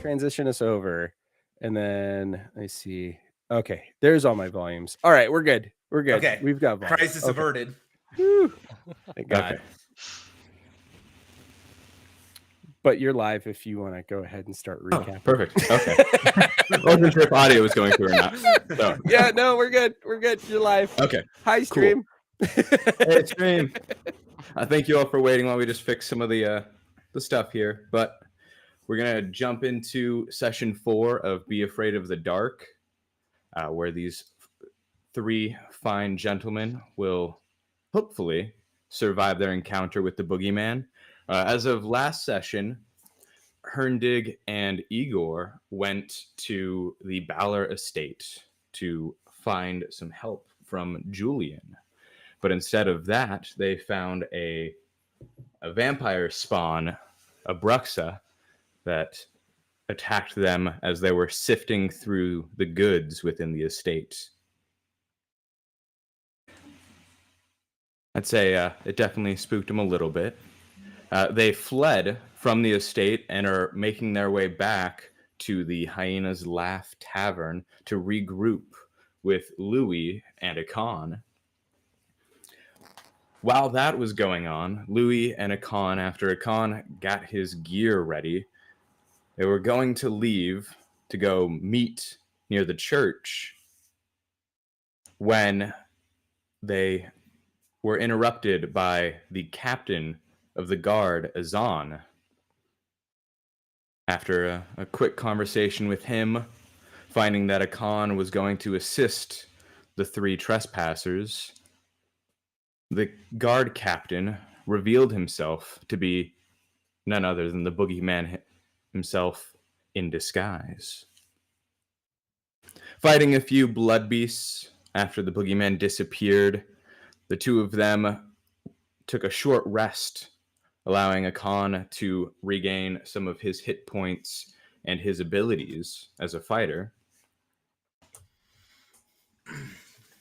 transition us over, and then I see. Okay, there's all my volumes. All right, we're good. We're good. Okay. We've got volumes. Crisis Okay. averted. Whew. Thank God. Okay. But you're live if you want to go ahead and start recapping. Perfect. Okay. I wasn't sure if audio was going through or not. So. Yeah, no, we're good. We're good. You're live. Okay. Hi, stream. Hey, stream. Thank you all for waiting while we just fix some of the stuff here. But we're gonna jump into session 4 of Be Afraid of the Dark, where these 3 fine gentlemen will hopefully survive their encounter with the boogeyman. As of last session, Herndig and Igor went to the Balor estate to find some help from Julian. But instead of that, they found a vampire spawn, a Bruxa, that attacked them as they were sifting through the goods within the estate. I'd say it definitely spooked them a little bit. They fled from the estate and are making their way back to the Hyena's Laugh Tavern to regroup with Louis and Akan. While that was going on, Louis and Akan, after Akan got his gear ready, they were going to leave to go meet near the church when they were interrupted by the captain of the guard, Azan. After a quick conversation with him, finding that Akan was going to assist the 3 trespassers, the guard captain revealed himself to be none other than the boogeyman himself in disguise. Fighting a few blood beasts after the boogeyman disappeared, the 2 of them took a short rest, allowing Akan to regain some of his hit points and his abilities as a fighter.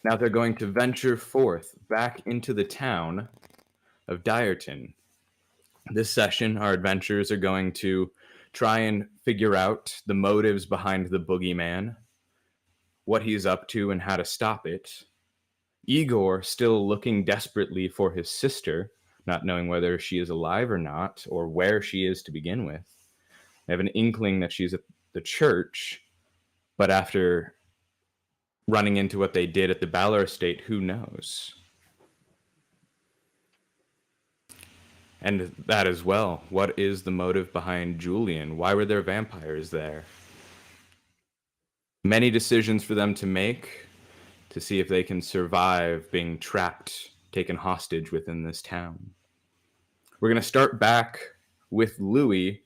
Now they're going to venture forth back into the town of Dyerton. This session, our adventurers are going to try and figure out the motives behind the boogeyman, what he's up to, and how to stop it. Igor still looking desperately for his sister, not knowing whether she is alive or not, or where she is to begin with. They have an inkling that she's at the church, but after running into what they did at the Balor estate, who knows? And that as well, what is the motive behind Julian? Why were there vampires there? Many decisions for them to make to see if they can survive being trapped, taken hostage within this town. We're going to start back with Louis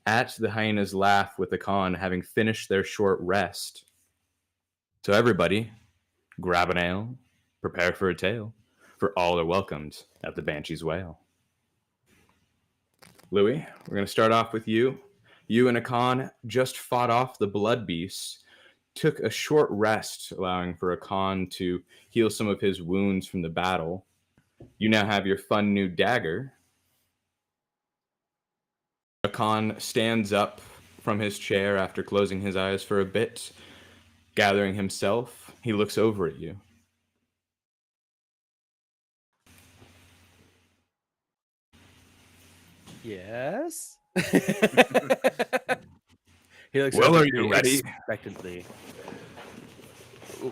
at the Hyena's Laugh with Akan, having finished their short rest. So everybody, grab an ale, prepare for a tale, for all are welcomed at the Banshee's Wail. Louis, we're going to start off with you. You and Akan just fought off the blood beasts, took a short rest, allowing for Akan to heal some of his wounds from the battle. You now have your fun new dagger. Akan stands up from his chair after closing his eyes for a bit. Gathering himself, he looks over at you. Yes. He looks Well, over are at you me ready? expectantly.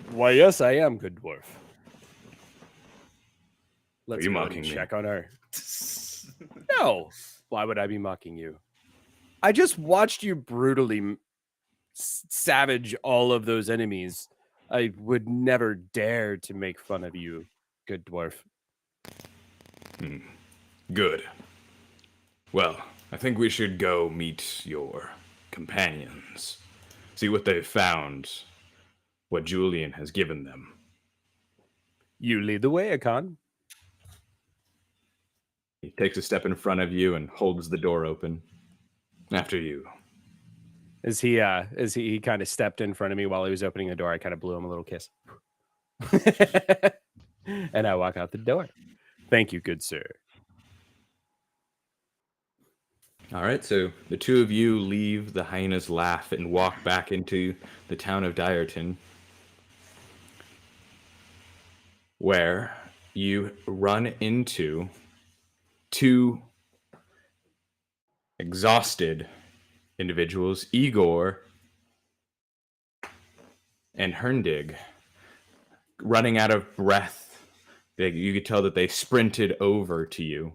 Why, yes, I am, good dwarf. Let's you go mocking and me? check on her. No. Why would I be mocking you? I just watched you brutally savage all of those enemies. I would never dare to make fun of you, good dwarf. Good. Well, I think we should go meet your companions. See what they've found, what Julian has given them. You lead the way, Akan. He takes a step in front of you and holds the door open. After you. As he kind of stepped in front of me while he was opening the door, I kind of blew him a little kiss. And I walk out the door. Thank you, good sir. All right, so the two of you leave the hyena's laugh and walk back into the town of Dyerton, where you run into two exhausted individuals, Igor and Herndig, running out of breath. You could tell that they sprinted over to you,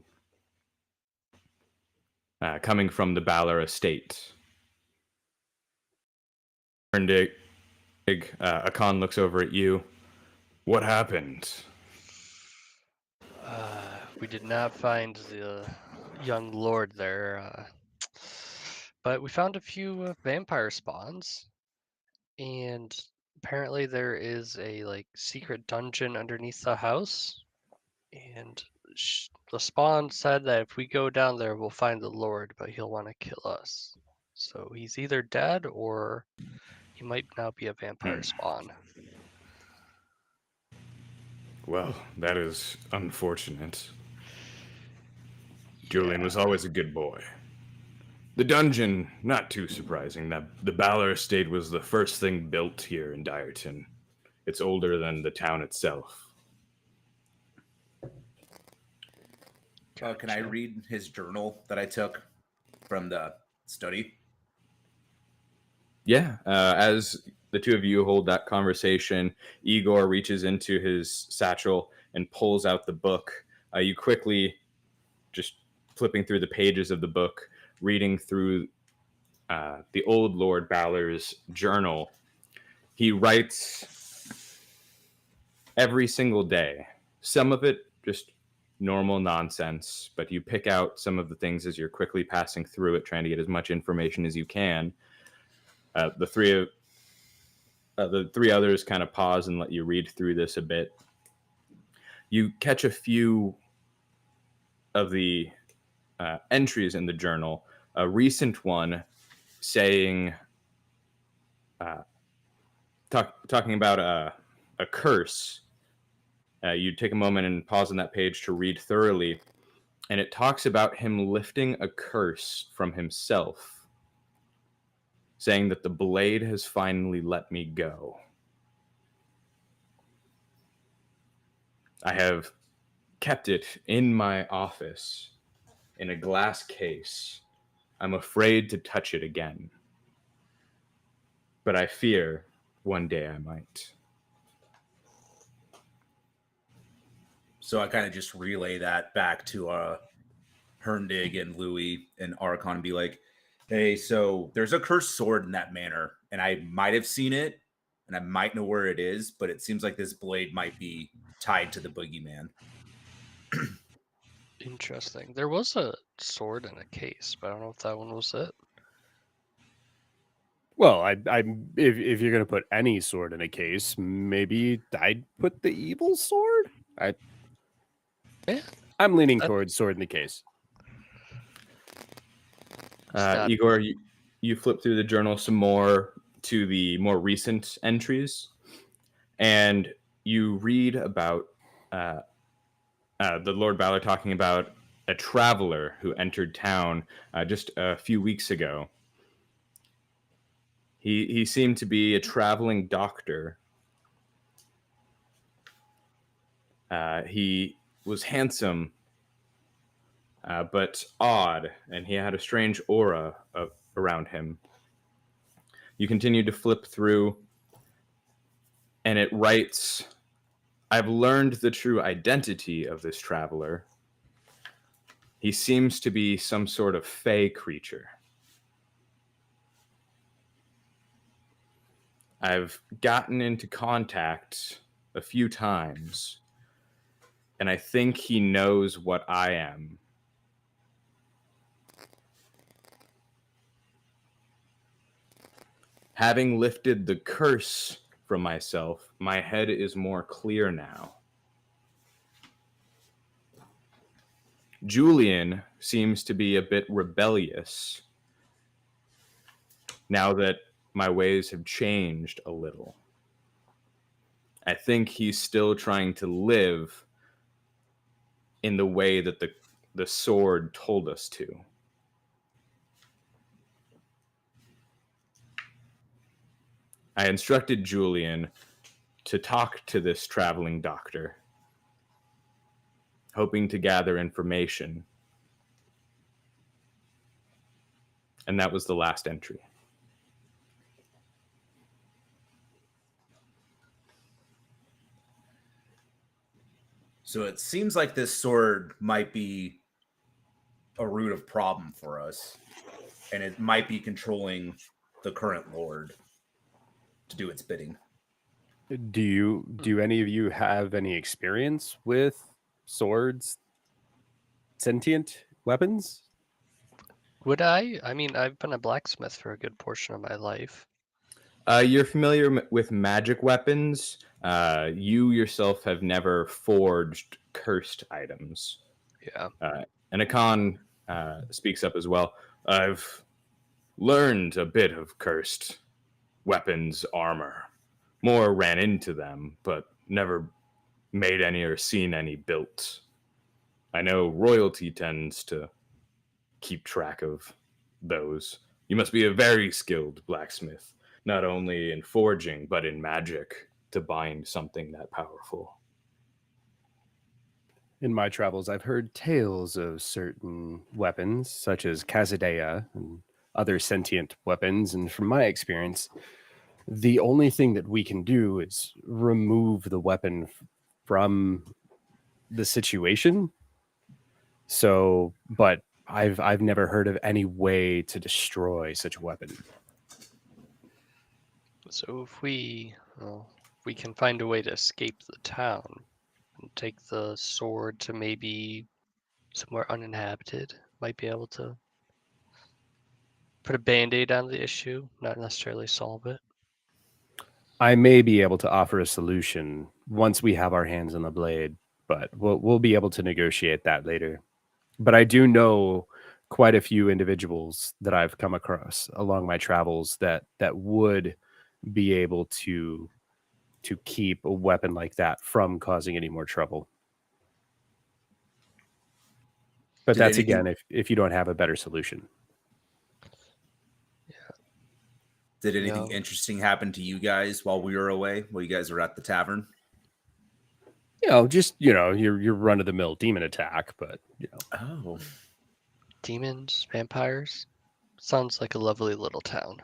coming from the Balor estate. Herndig, Akan looks over at you. What happened? We did not find the young lord there, but we found a few vampire spawns, and apparently there is a like secret dungeon underneath the house, and the spawn said that if we go down there, we'll find the lord, but he'll want to kill us. So he's either dead or he might now be a vampire spawn. Well, that is unfortunate. Julian was always a good boy. The dungeon, not too surprising. That the Balor estate was the first thing built here in Dyerton. It's older than the town itself. Can I read his journal that I took from the study? Yeah, as the two of you hold that conversation, Igor reaches into his satchel and pulls out the book. You quickly, just flipping through the pages of the book, reading through the old Lord Balor's journal. He writes every single day. Some of it just normal nonsense, but you pick out some of the things as you're quickly passing through it, trying to get as much information as you can. The three others kind of pause and let you read through this a bit. You catch a few of the entries in the journal. A recent one saying, talking about a curse. You take a moment and pause on that page to read thoroughly, and it talks about him lifting a curse from himself, saying that the blade has finally let me go. I have kept it in my office in a glass case. I'm afraid to touch it again, but I fear one day I might. So I kind of just relay that back to Herndig and Louis and Archon and be like, hey, so there's a cursed sword in that manor, and I might have seen it, and I might know where it is, but it seems like this blade might be tied to the boogeyman. Interesting. There was a sword in a case, but I don't know if that one was it. Well, if you're gonna put any sword in a case, maybe I'd put the evil sword. I'm leaning towards sword in the case. Igor, you flip through the journal some more to the more recent entries, and you read about the Lord Balor talking about a traveler who entered town just a few weeks ago. He seemed to be a traveling doctor. He was handsome, but odd, and he had a strange aura around him. You continue to flip through, and it writes, I've learned the true identity of this traveler. He seems to be some sort of fey creature. I've gotten into contact a few times, and I think he knows what I am. Having lifted the curse from myself, my head is more clear now. Julian seems to be a bit rebellious now that my ways have changed a little. I think he's still trying to live in the way that the sword told us to. I instructed Julian to talk to this traveling doctor, hoping to gather information. And that was the last entry. So it seems like this sword might be a root of problem for us, and it might be controlling the current lord to do its bidding. Do any of you have any experience with swords, sentient weapons? Would I? I mean, I've been a blacksmith for a good portion of my life. You're familiar with magic weapons. You yourself have never forged cursed items. Yeah. And Akan speaks up as well. I've learned a bit of cursed weapons, armor. More ran into them, but never made any or seen any built. I know royalty tends to keep track of those. You must be a very skilled blacksmith, not only in forging, but in magic, to bind something that powerful. In my travels, I've heard tales of certain weapons, such as Khazadea and other sentient weapons, and from my experience, the only thing that we can do is remove the weapon from the situation. So, but I've never heard of any way to destroy such a weapon. So if we can find a way to escape the town and take the sword to maybe somewhere uninhabited, might be able to put a band-aid on the issue, not necessarily solve it. I may be able to offer a solution once we have our hands on the blade, but we'll be able to negotiate that later. But I do know quite a few individuals that I've come across along my travels that would be able to keep a weapon like that from causing any more trouble. But Did that's anything- again if you don't have a better solution. Did anything No. interesting happen to you guys while we were away? While you guys were at the tavern? Just your run of the mill demon attack, but Oh, Demons, vampires. Sounds like a lovely little town.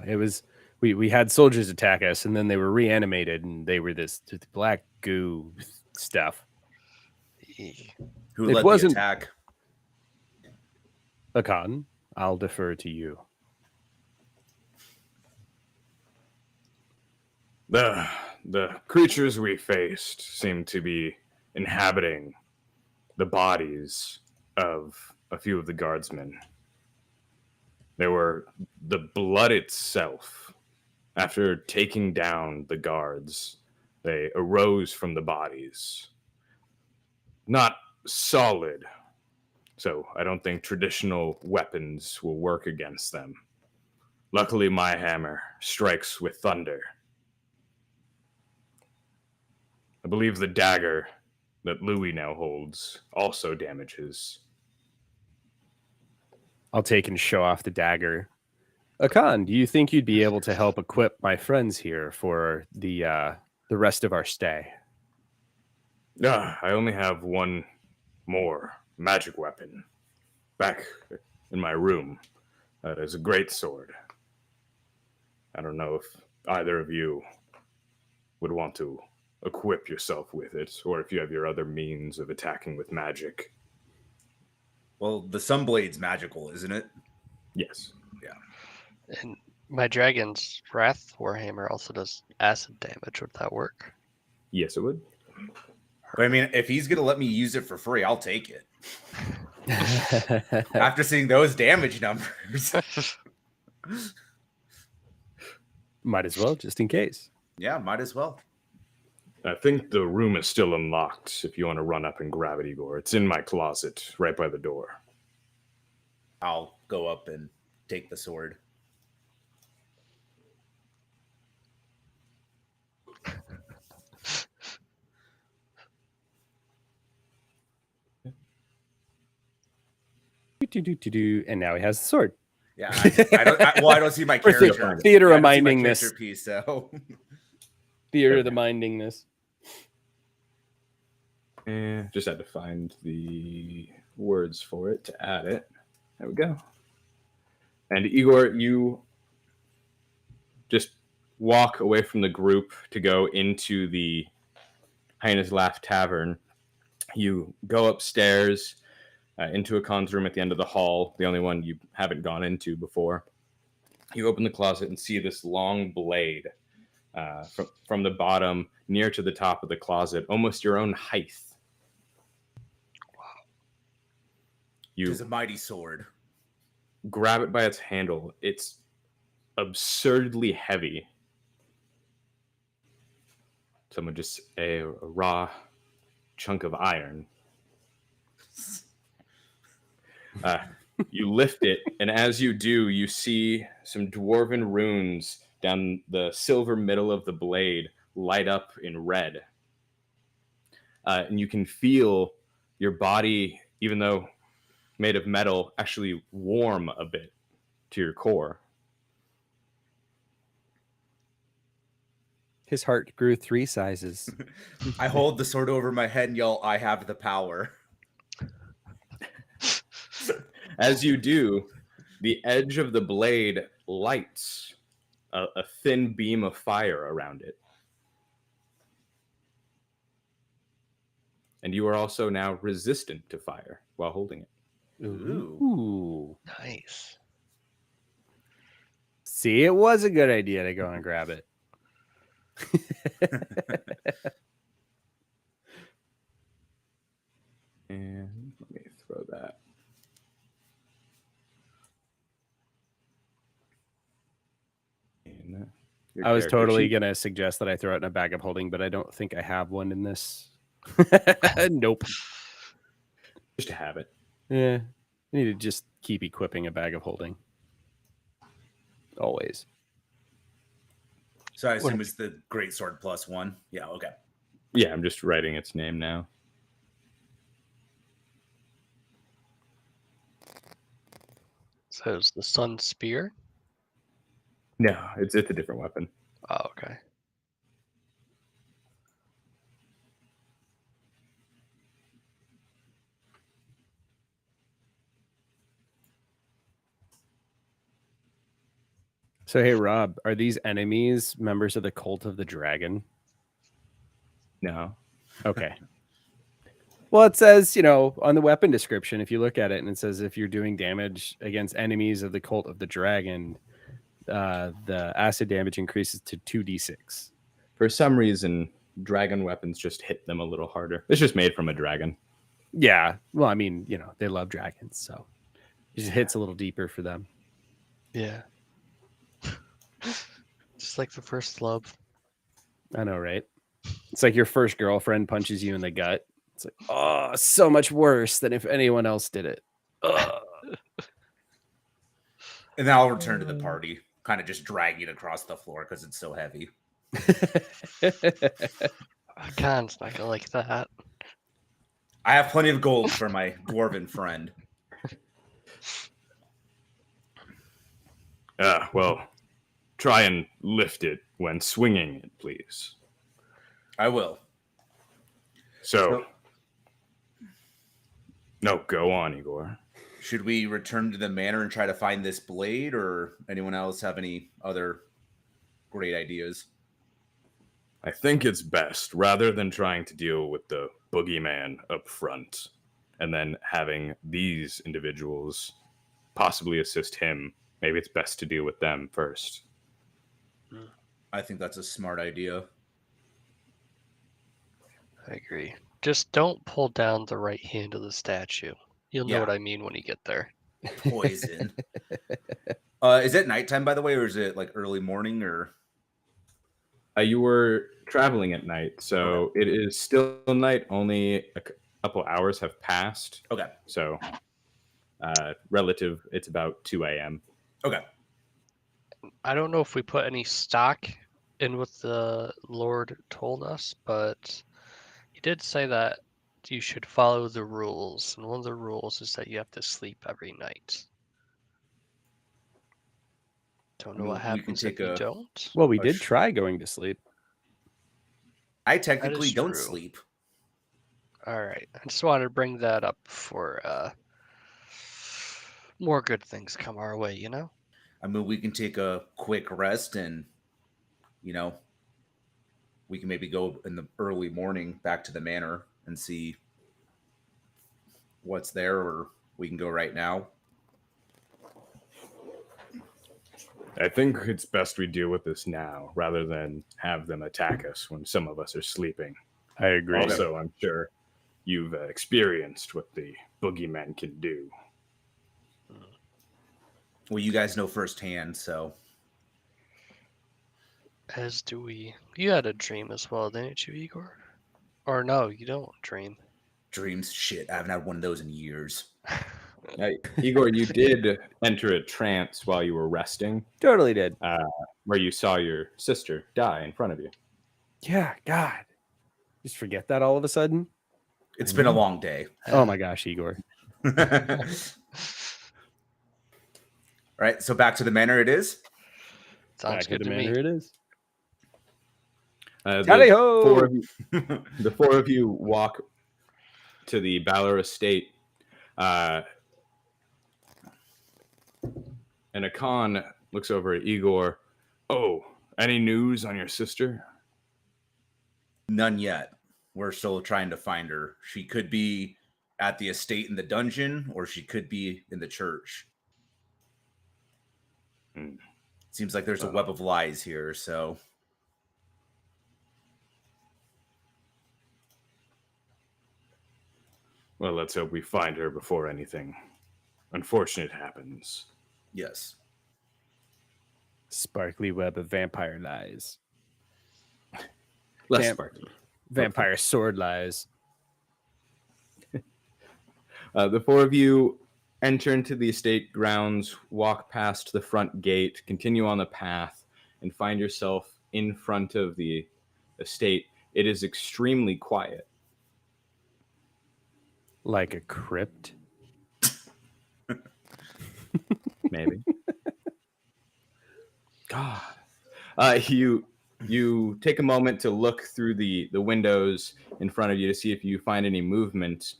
it was we had soldiers attack us, and then they were reanimated, and they were this black goo stuff. Eek. who It led wasn't- the attack? Akan, I'll defer to you. The creatures we faced seemed to be inhabiting the bodies of a few of the guardsmen. They were the blood itself. After taking down the guards, they arose from the bodies. Not solid, so I don't think traditional weapons will work against them. Luckily, my hammer strikes with thunder. I believe the dagger that Louis now holds also damages. I'll take and show off the dagger. Akan, do you think you'd be able to help equip my friends here for the rest of our stay? I only have one more magic weapon back in my room. That is a great sword. I don't know if either of you would want to equip yourself with it, or if you have your other means of attacking with magic. Well, the Sunblade's magical, isn't it? Yes. And my dragon's wrath warhammer also does acid damage. Would that work? Yes, it would. But I mean, if he's gonna let me use it for free, I'll take it. After seeing those damage numbers, Might as well, just in case. yeah, might as well. I think the room is still unlocked if you want to run up and grab it, Igor. It's in my closet, right by the door. I'll go up and take the sword. And now he has the sword. Yeah, I don't see my Or character. theater I of don't see my minding this. character piece, so Theater of the mindingness. And just had to find the words for it to add it. There we go. And Igor, you just walk away from the group to go into the Hyena's Laugh Tavern. You go upstairs into a con's room at the end of the hall, the only one you haven't gone into before. You open the closet and see this long blade from the bottom near to the top of the closet, almost your own height. You it's a mighty sword. grab it by its handle. It's absurdly heavy. Someone just a raw chunk of iron. You lift it, and as you do, you see some dwarven runes down the silver middle of the blade light up in red. And you can feel your body, even though made of metal, actually warm a bit to your core. His heart grew 3 sizes. I hold the sword over my head and yell, "I have the power." As you do, the edge of the blade lights a thin beam of fire around it. And you are also now resistant to fire while holding it. Ooh. Nice. See, it was a good idea to go and grab it. And let me throw that. in your I was character totally sheet. going to suggest that I throw it in a bag of holding, but I don't think I have one in this. Nope. Just to have it. Yeah. I need to just keep equipping a bag of holding. Always. So I assume it's the great sword +1. Yeah, okay. Yeah, I'm just writing its name now. So it's the Sun Spear. No, it's a different weapon. Oh, okay. So, hey, Rob, are these enemies members of the Cult of the Dragon? No. Okay. Well, it says, on the weapon description, if you look at it, and it says if you're doing damage against enemies of the Cult of the Dragon, the acid damage increases to 2d6. For some reason, dragon weapons just hit them a little harder. It's just made from a dragon. Yeah. Well, I mean, they love dragons, so it just hits a little deeper for them. Yeah. Just like the first love. I know, right? It's like your first girlfriend punches you in the gut. It's like, oh, so much worse than if anyone else did it. Ugh. And then I'll return to the party, kind of just dragging it across the floor because it's so heavy. Khan's not gonna like that. I have plenty of gold for my dwarven friend. Well, try and lift it when swinging it, please. I will. So no, go on, Igor. Should we return to the manor and try to find this blade, or anyone else have any other great ideas? I think it's best, rather than trying to deal with the boogeyman up front and then having these individuals possibly assist him, maybe it's best to deal with them first. I think that's a smart idea. I agree. Just don't pull down the right hand of the statue. You'll know Yeah. what I mean when you get there. Poison. Is it nighttime, by the way, or is it like early morning? Or You were traveling at night, so it is still night. Only a couple hours have passed. okay, So relative, it's about 2 a.m. okay. I don't know if we put any stock in what the Lord told us, but he did say that you should follow the rules. And one of the rules is that you have to sleep every night. Don't I know mean, what we can happens if take you a- don't. Well, we Oh, did sh- try going to sleep. I technically don't true. sleep. All right. I just wanted to bring that up for more good things come our way, you know? I mean, we can take a quick rest and, you know, we can maybe go in the early morning back to the manor and see what's there, or we can go right now. I think it's best we deal with this now rather than have them attack us when some of us are sleeping. I agree. Also, I'm sure you've experienced what the boogeyman can do. Well, you guys know firsthand, so As do we. You had a dream as well, didn't you, Igor? Or no, you don't dream. dreams, shit. I haven't had one of those in years. Igor, you did enter a trance while you were resting, Totally did. where you saw your sister die in front of you. Yeah, God. Just forget that all of a sudden. It's been a long day. Oh my gosh, Igor. All right, so back to the manor it is. Sounds Back good the to me. manor it is. The Tally ho! the four of you walk to the Balor estate, and Akan looks over at Igor. Oh, any news on your sister? None yet. We're still trying to find her. She could be at the estate in the dungeon, or she could be in the church. Hmm. Seems like there's a web of lies here, so Well, let's hope we find her before anything unfortunate happens. yes. Sparkly web of vampire lies. Less Damn. sparkly. Vampire sword lies. The four of you enter into the estate grounds, walk past the front gate, continue on the path, and find yourself in front of the estate. It is extremely quiet. Like a crypt. Maybe. God. You take a moment to look through the windows in front of you to see if you find any movement.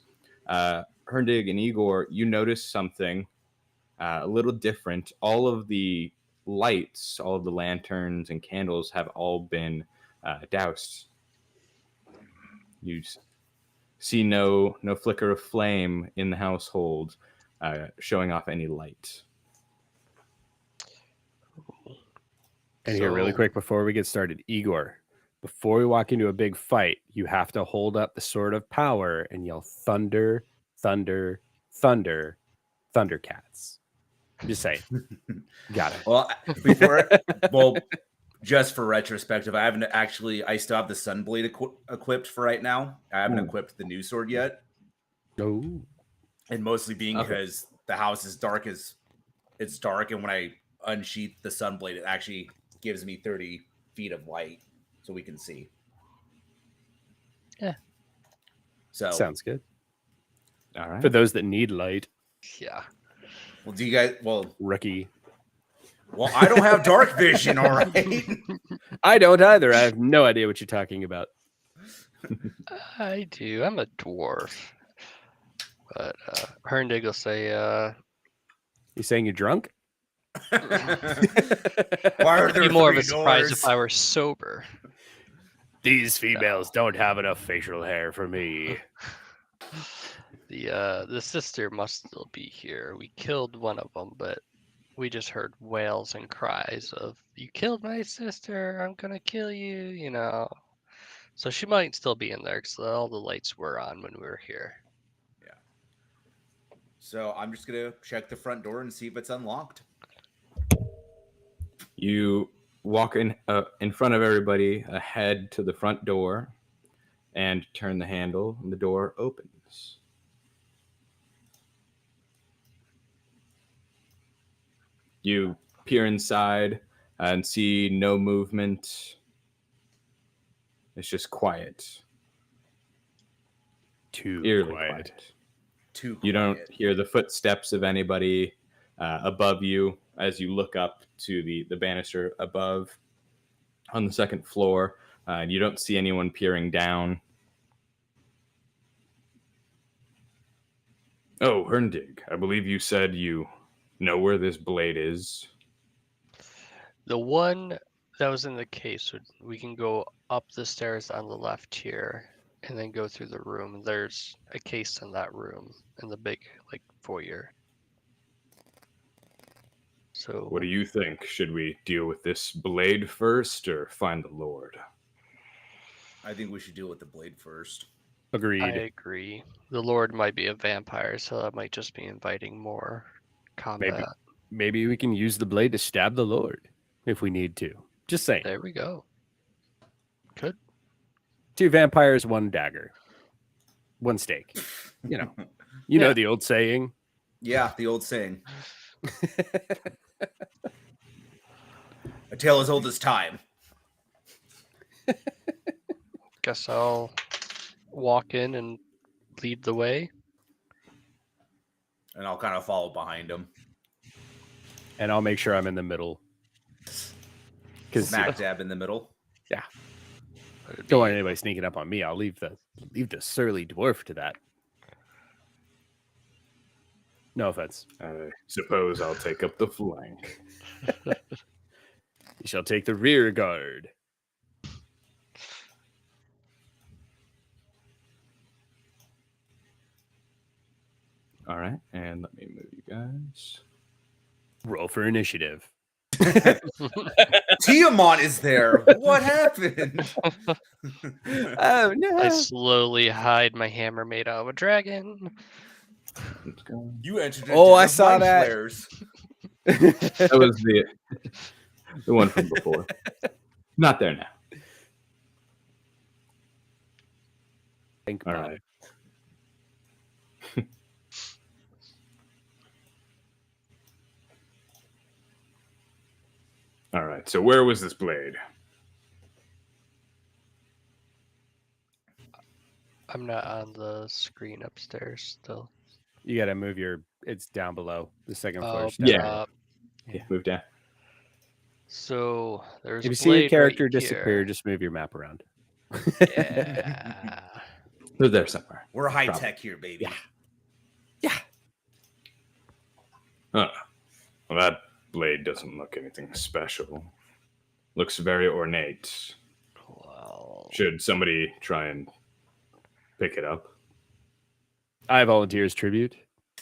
Herndig and Igor, you notice something a little different. All of the lights, all of the lanterns and candles have all been doused. You see no flicker of flame in the household, showing off any light. And here, really So- quick, before we get started, Igor, before we walk into a big fight, you have to hold up the sword of power and yell thunder, thunder, thunder, Thundercats. Just saying. Got it. Well, just for retrospective, I still have the Sunblade equipped for right now. I haven't equipped the new sword yet. Oh, And mostly being Okay. because the house is dark it's dark, and when I unsheath the Sunblade, it actually gives me 30 feet of light so we can see. Yeah. So sounds good. All right. For those that need light, Yeah. well, do you guys rookie. well, I don't have dark vision, all right. I don't either. I have no idea what you're talking about. I do. I'm a dwarf. But Herndig will say, You saying you're drunk? Why are it'd there be more of a three surprise doors? if I were sober. These females don't have enough facial hair for me. The sister must still be here. We killed one of them, but we just heard wails and cries of "You killed my sister! I'm gonna kill you!" You know. So she might still be in there because all the lights were on when we were here. So I'm just gonna check the front door and see if it's unlocked. You walk in front of everybody, ahead to the front door, and turn the handle, and the door opens. You peer inside and see no movement. It's just quiet, Too eerily quiet. quiet. Too You don't quiet. hear the footsteps of anybody. above you as you look up to the banister above on the second floor. And you don't see anyone peering down. Oh, Herndig, I believe you said you know where this blade is. The one that was in the case, we can go up the stairs on the left here and then go through the room. There's a case in that room in the big foyer. So What do you think? Should we deal with this blade first or find the Lord? I think we should deal with the blade first. Agreed. I agree. The Lord might be a vampire, so that might just be inviting more combat. Maybe we can use the blade to stab the Lord if we need to. Just saying. There we go. Good. 2 vampires, 1 dagger, 1 stake. You know, you know the old saying. Yeah, the old saying. A tale as old as time. Guess I'll walk in and lead the way. And I'll kind of follow behind him. And I'll make sure I'm in the middle. Because Smack dab in the middle. don't want anybody sneaking up on me. I'll leave the surly dwarf to that. No offense. I suppose I'll take up the flank. You shall take the rear guard. All right, and let me move you guys. Roll for initiative. Tiamat is there. What happened? Oh no! I slowly hide my hammer made out of a dragon. Let's go. You entered. Oh, I into saw mind that. flayers. That was the one from before. Not there now. Think All about right. it. All right. So where was this blade? I'm not on the screen upstairs still. You gotta move your. It's down below the second floor. Oh, step. Yeah. up. Yeah, move down. So there's If a you see a blade character right disappear, here. just move your map around. Yeah. They're there somewhere. We're high Probably. tech here, baby. Huh. Well, that blade doesn't look anything special. Looks very ornate. Well, Should somebody try and pick it up? I volunteer as tribute.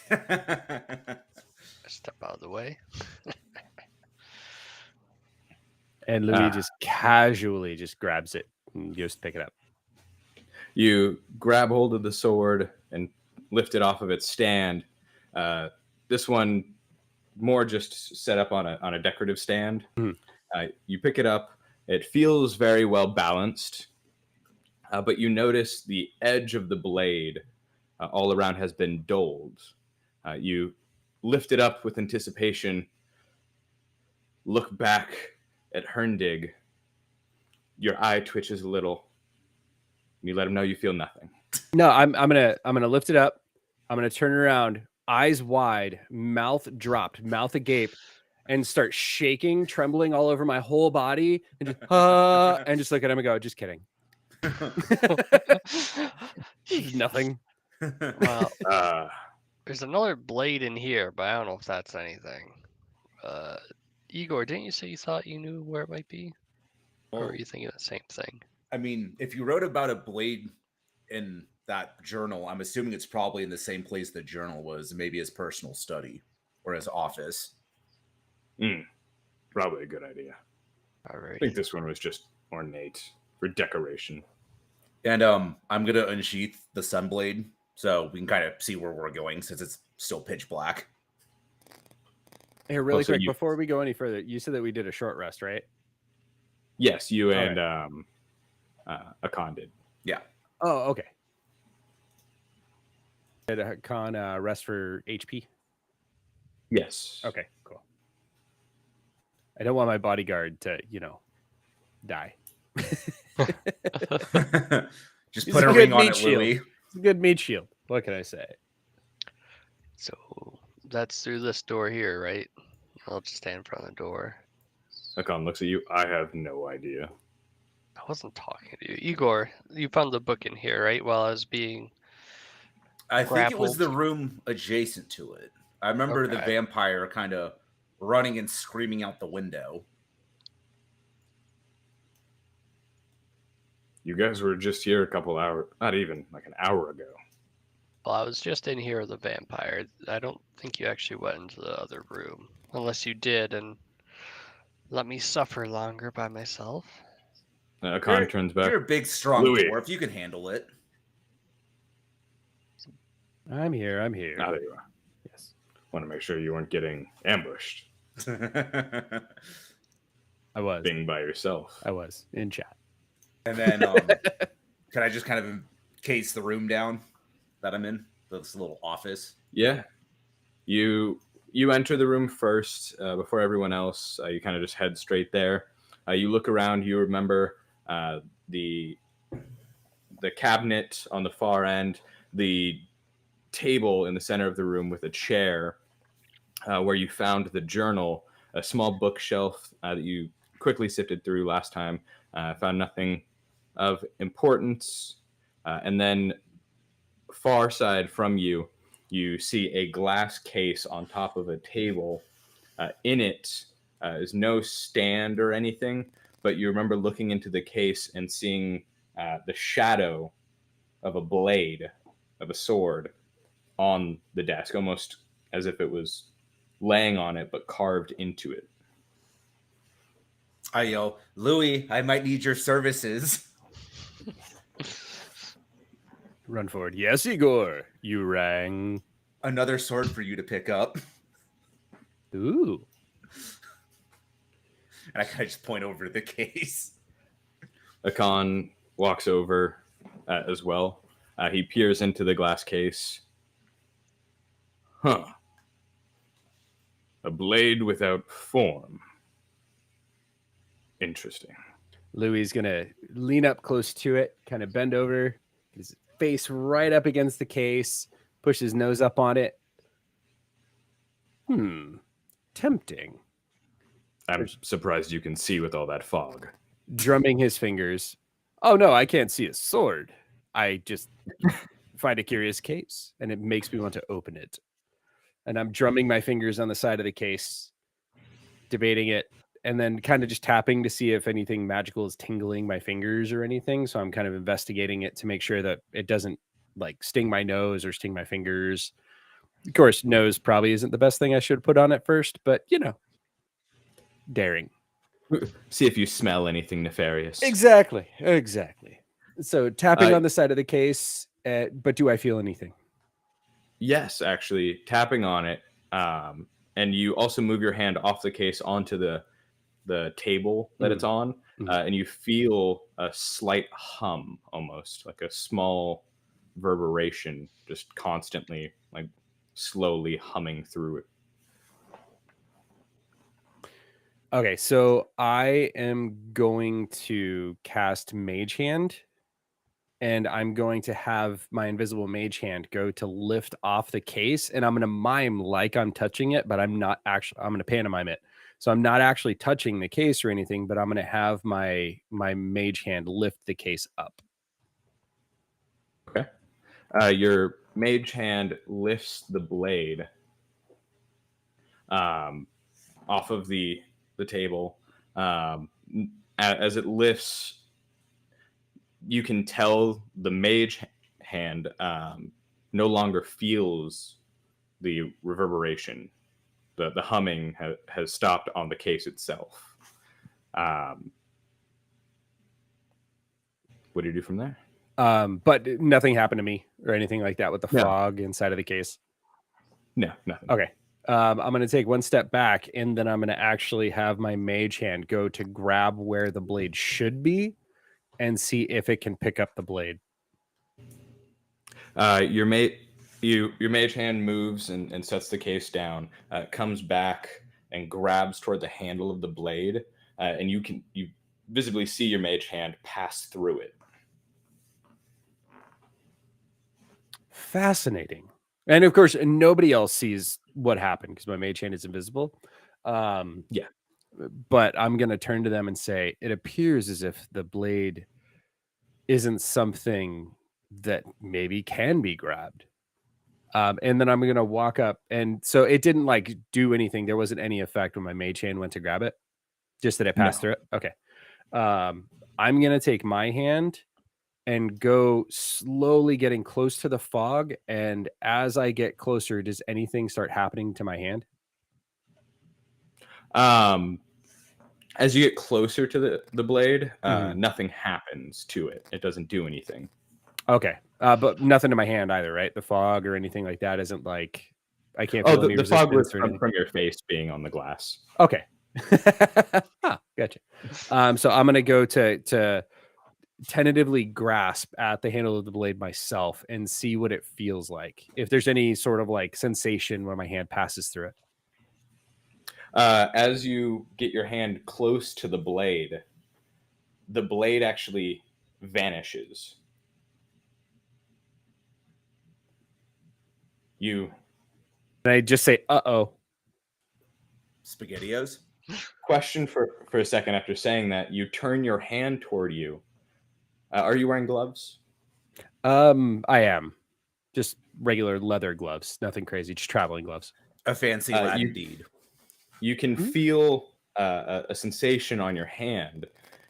step out of the way. And Louis just casually just grabs it and goes to pick it up. You grab hold of the sword and lift it off of its stand. This one more just set up on a decorative stand. Mhm. You pick it up. It feels very well balanced, but you notice the edge of the blade all around has been dulled. You lift it up with anticipation, look back at Herndig. Your eye twitches a little. You let him know you feel nothing. No, I'm gonna lift it up. I'm gonna turn around, eyes wide, mouth dropped, mouth agape, and start shaking, trembling all over my whole body, and just look at him and go, "Just kidding, nothing." Well, Uh, there's another blade in here, but I don't know if that's anything. Igor, didn't you say you thought you knew where it might be? Or Well, were you thinking the same thing? I mean, if you wrote about a blade in that journal, I'm assuming it's probably in the same place the journal was, maybe his personal study or his office. probably a good idea. All I right. think this one was just ornate for decoration. And I'm gonna unsheath the sunblade so we can kind of see where we're going since it's still pitch black. Here, really so quick, you- before we go any further, you said that we did a short rest, right? Yes, you All and Akon did. Yeah. Oh, okay. Did a con rest for HP? Yes. Okay, cool. I don't want my bodyguard to, die. Just He's put a a good ring on meat it, shield. Louis. It's a good meat shield. What can I say? So That's through this door here, right? I'll just stand in front of the door. Akon looks at you. I have no idea. I wasn't talking to you. Igor, you found the book in here, right? While I was being... I think it was the grappled. room adjacent to it. I remember the Okay. vampire kind of running and screaming out the window. You guys were just here a couple hours, not even like an hour ago. Well, I was just in here with the vampire. I don't think you actually went into the other room. Unless you did and let me suffer longer by myself. Akon turns back. You're a big, strong Louis. dwarf. You can handle it. I'm here. I'm here. Ah, there you are. Yes. Want to make sure you weren't getting ambushed, I was. being by yourself. I was in chat. And then, can I just kind of encase the room down that I'm in? This little office. Yeah. You enter the room first before everyone else. You kind of just head straight there. You look around. You remember the cabinet on the far end, the table in the center of the room with a chair where you found the journal, a small bookshelf that you quickly sifted through last time. Found nothing of importance. And then far side from you, you see a glass case on top of a table. In it is no stand or anything, but you remember looking into the case and seeing the shadow of a blade, of a sword, on the desk, almost as if it was laying on it, but carved into it. I yell, Louis, I might need your services. Run forward. Yes, Igor. You rang. Another sword for you to pick up. Ooh. And I kind of just point over to the case. Akon walks over as well. He peers into the glass case. Huh. A blade without form. Interesting. Louis gonna lean up close to it, kind of bend over, his face right up against the case, push his nose up on it. Tempting. I'm surprised you can see with all that fog. Drumming his fingers. Oh no, I can't see a sword. I just find a curious case, and it makes me want to open it. And I'm drumming my fingers on the side of the case, debating it, and then kind of just tapping to see if anything magical is tingling my fingers or anything. So I'm kind of investigating it to make sure that it doesn't like sting my nose or sting my fingers. Of course, nose probably isn't the best thing I should put on it first, but you know, daring. See if you smell anything nefarious. Exactly. So tapping Uh, on the side of the case, but do I feel anything? Yes, actually, tapping on it. And you also move your hand off the case onto the table that it's on, and you feel a slight hum, almost like a small reverberation, just constantly, like slowly humming through it. Okay, so I am going to cast Mage Hand, and I'm going to have my invisible Mage Hand go to lift off the case, and I'm going to mime like I'm touching it, but I'm not actually. I'm going to pantomime it, so I'm not actually touching the case or anything, but I'm going to have my Mage Hand lift the case up. Okay. Your mage hand lifts the blade off of the table. As it lifts, you can tell the mage hand no longer feels the reverberation. The humming has stopped on the case itself. What do you do from there? But nothing happened to me or anything like that with the No. fog inside of the case. No, nothing. Okay. I'm going to take one step back, and then I'm going to actually have my Mage Hand go to grab where the blade should be and see if it can pick up the blade. Your mage hand moves and sets the case down. Comes back and grabs toward the handle of the blade, and you visibly see your mage hand pass through it. Fascinating. And of course, nobody else sees what happened because my mage hand is invisible. Yeah. But I'm gonna turn to them and say, it appears as if the blade isn't something that maybe can be grabbed. And then I'm gonna walk up, and so it didn't like do anything. There wasn't any effect when my mage hand went to grab it, just that it passed through it. Okay. I'm gonna take my hand and go slowly getting close to the fog. And as I get closer, does anything start happening to my hand? As you get closer to the blade, Mhm. nothing happens to it. It doesn't do anything. Okay. But nothing to my hand either, right? The fog or anything like that isn't like I can't feel Oh, any the fog was resistance or anything. from your face being on the glass. Okay. Gotcha. So I'm gonna go to tentatively grasp at the handle of the blade myself and see what it feels like. If there's any sort of like sensation when my hand passes through it. As you get your hand close to the blade actually vanishes. You And I just say, "Uh-oh." SpaghettiOs. question for a second after saying that. You turn your hand toward you. Are you wearing gloves? I am. Just regular leather gloves, nothing crazy, just traveling gloves. A fancy lad indeed. You can Mhm. feel a sensation on your hand,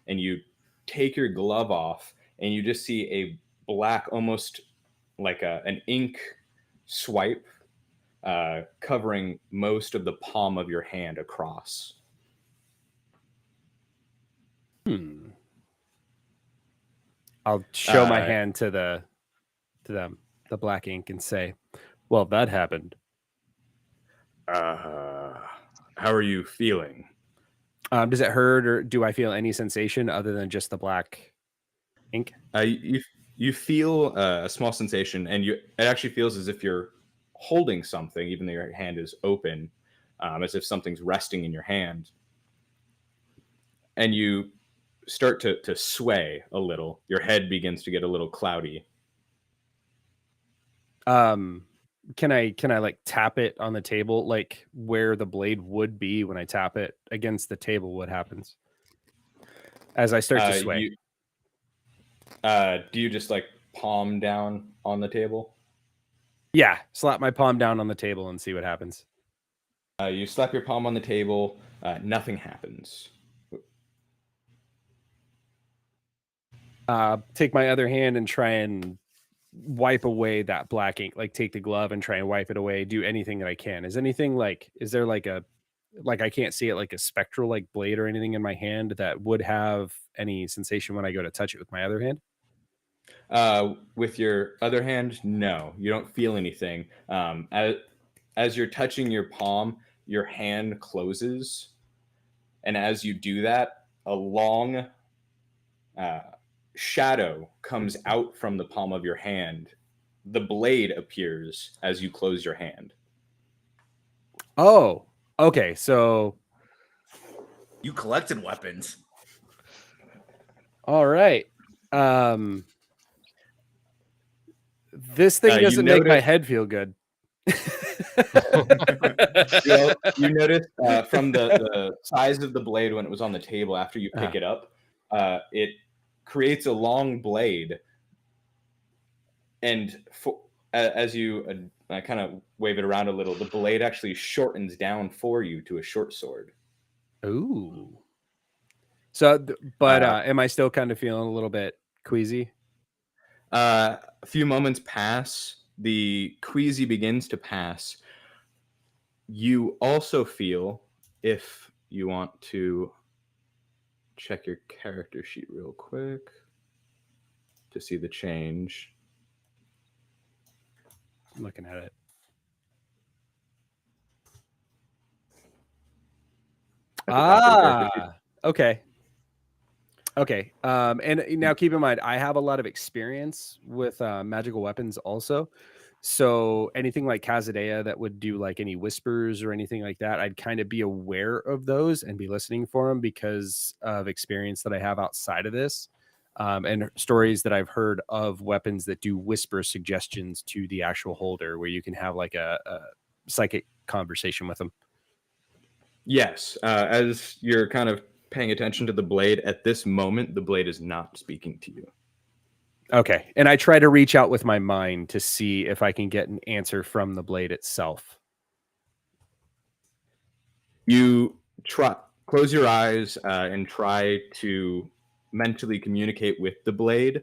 and you take your glove off, and you just see a black, almost like an ink swipe, covering most of the palm of your hand across. I'll show my hand to them, the black ink, and say, "Well, that happened." How are you feeling? Does it hurt, or do I feel any sensation other than just the black ink? You feel a small sensation, and it actually feels as if you're holding something, even though your hand is open, as if something's resting in your hand. And you start to sway a little. Your head begins to get a little cloudy. Can I like tap it on the table, like where the blade would be when I tap it against the table? What happens as I start to sway? Do you just like palm down on the table? Yeah, slap my palm down on the table and see what happens. You slap your palm on the table. Nothing happens. Take my other hand and try and wipe away that black ink, like take the glove and try and wipe it away, do anything that I can. Is there like I can't see it, like a spectral like blade or anything in my hand that would have any sensation when I go to touch it with my other hand? With your other hand, no, you don't feel anything. As you're touching your palm, your hand closes, and as you do that, a long shadow comes out from the palm of your hand. The blade appears as you close your hand. Oh, okay. So, You collected weapons. all right. This thing doesn't make my head feel good. You notice from the size of the blade when it was on the table, after you pick it up, it creates a long blade, and as you kind of wave it around a little, the blade actually shortens down for you to a short sword. Ooh. So, but am I still kind of feeling a little bit queasy? A few moments pass. The queasy begins to pass. You also feel, if you want to check your character sheet real quick to see the change. I'm looking at it. Okay. Okay. And now keep in mind, I have a lot of experience with magical weapons also. So anything like Khazadea that would do like any whispers or anything like that, I'd kind of be aware of those and be listening for them because of experience that I have outside of this. And stories that I've heard of weapons that do whisper suggestions to the actual holder, where you can have like a psychic conversation with him. Yes, as you're kind of paying attention to the blade, at this moment, the blade is not speaking to you. Okay. And I try to reach out with my mind to see if I can get an answer from the blade itself. You close your eyes and try to mentally communicate with the blade.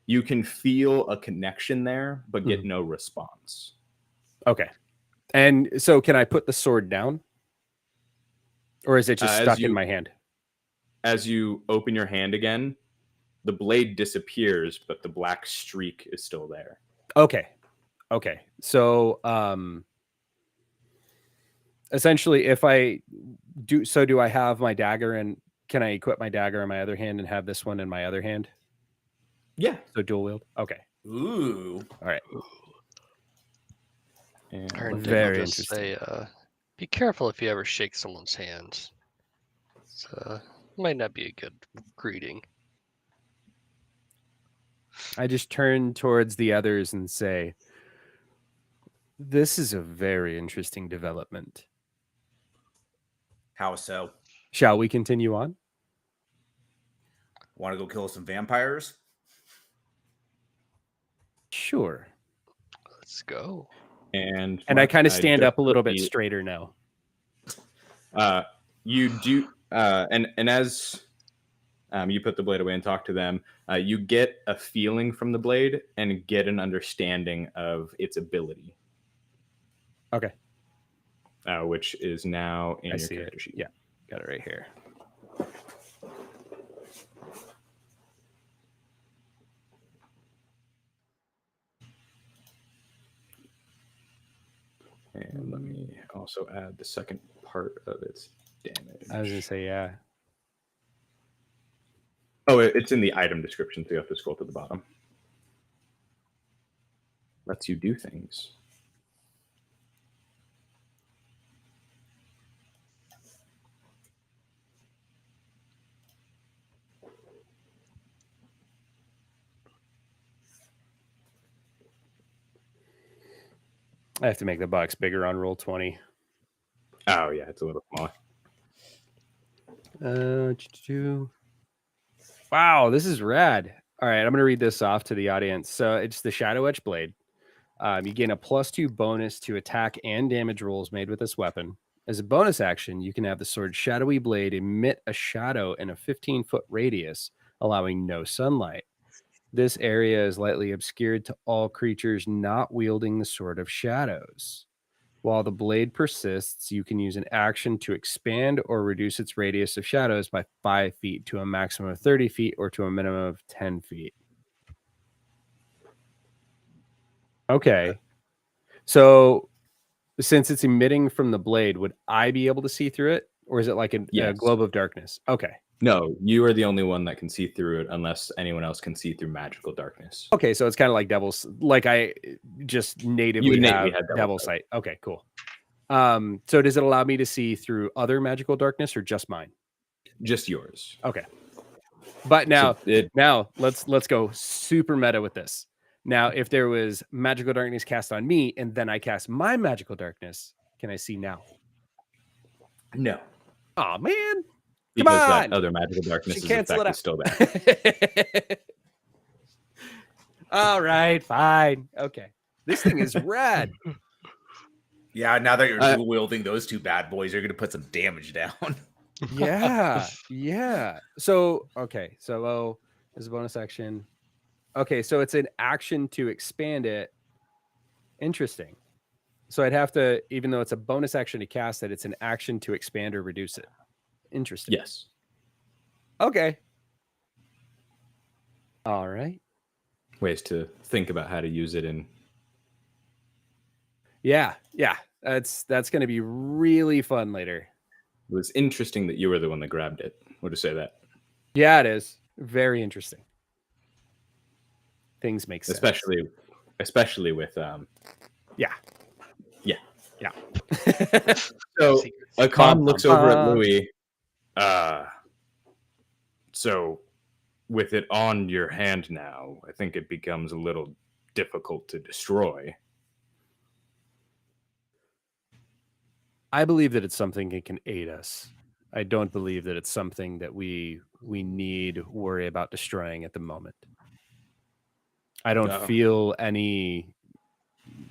You can feel a connection there, but get no response. Okay. And so can I put the sword down? Or is it just stuck in my hand? As you open your hand again, the blade disappears, but the black streak is still there. Okay. Okay. So essentially if I do I have my dagger, and can I equip my dagger in my other hand and have this one in my other hand? Yeah. So dual wield. Okay. Ooh. All right. And Herndon Very will just interesting. say, be careful if you ever shake someone's hand. Might not be a good greeting. I just turn towards the others and say, this is a very interesting development. How so? Shall we continue on? Want to go kill some vampires? Sure. Let's go. And I Mark, kind of stand just up a little bit quickly- straighter now. You do, and as you put the blade away and talk to them, you get a feeling from the blade and get an understanding of its ability. Okay. Which is now in I your see character it. sheet. Yeah. Got it right here. And let me also add the second part of its damage. I was going to say, yeah. Oh, it's in the item description, so you have to scroll to the bottom. Lets you do things. I have to make the box bigger on roll 20. Oh, yeah, it's a little small. Wow, this is rad. All right, I'm going to read this off to the audience. So it's the Shadow Etch Blade. You gain a +2 bonus to attack and damage rolls made with this weapon. As a bonus action, you can have the sword Shadowy Blade emit a shadow in a 15-foot radius, allowing no sunlight. This area is lightly obscured to all creatures not wielding the Sword of Shadows. While the blade persists, you can use an action to expand or reduce its radius of shadows by 5 feet to a maximum of 30 feet or to a minimum of 10 feet. Okay. So since it's emitting from the blade, would I be able to see through it? Or is it like a Yes. globe of darkness? Okay. No, you are the only one that can see through it unless anyone else can see through magical darkness. Okay, so it's kind of like Devil's, like I just natively natively have had Devil's Devil's Sight. Okay, cool. So does it allow me to see through other magical darkness or just mine? Just yours. Okay. But now, So let's go super meta with this. Now, if there was magical darkness cast on me and then I cast my magical darkness, can I see now? no. Oh man. Because on! that other magical darkness cancel effect it is still there. All right, fine. Okay. This thing is rad. Yeah, now that you're dual wielding those two bad boys, you're going to put some damage down. Yeah. Yeah. So, okay. So, is a bonus action. Okay. So it's an action to expand it. Interesting. So I'd have to, even though it's a bonus action to cast it, it's an action to expand or reduce it. Interesting. Yes. Okay. All right. Ways to think about how to use it in. Yeah. Yeah. That's going to be really fun later. It was interesting that you were the one that grabbed it. Would you say that? Yeah, it is. Very interesting. Things make sense. Especially with Yeah. Yeah. Yeah. So Akon looks over at bum. Louis. So with it on your hand now, I think it becomes a little difficult to destroy. I believe that it's something that can aid us. I don't believe that it's something that we need worry about destroying at the moment. I don't No. feel any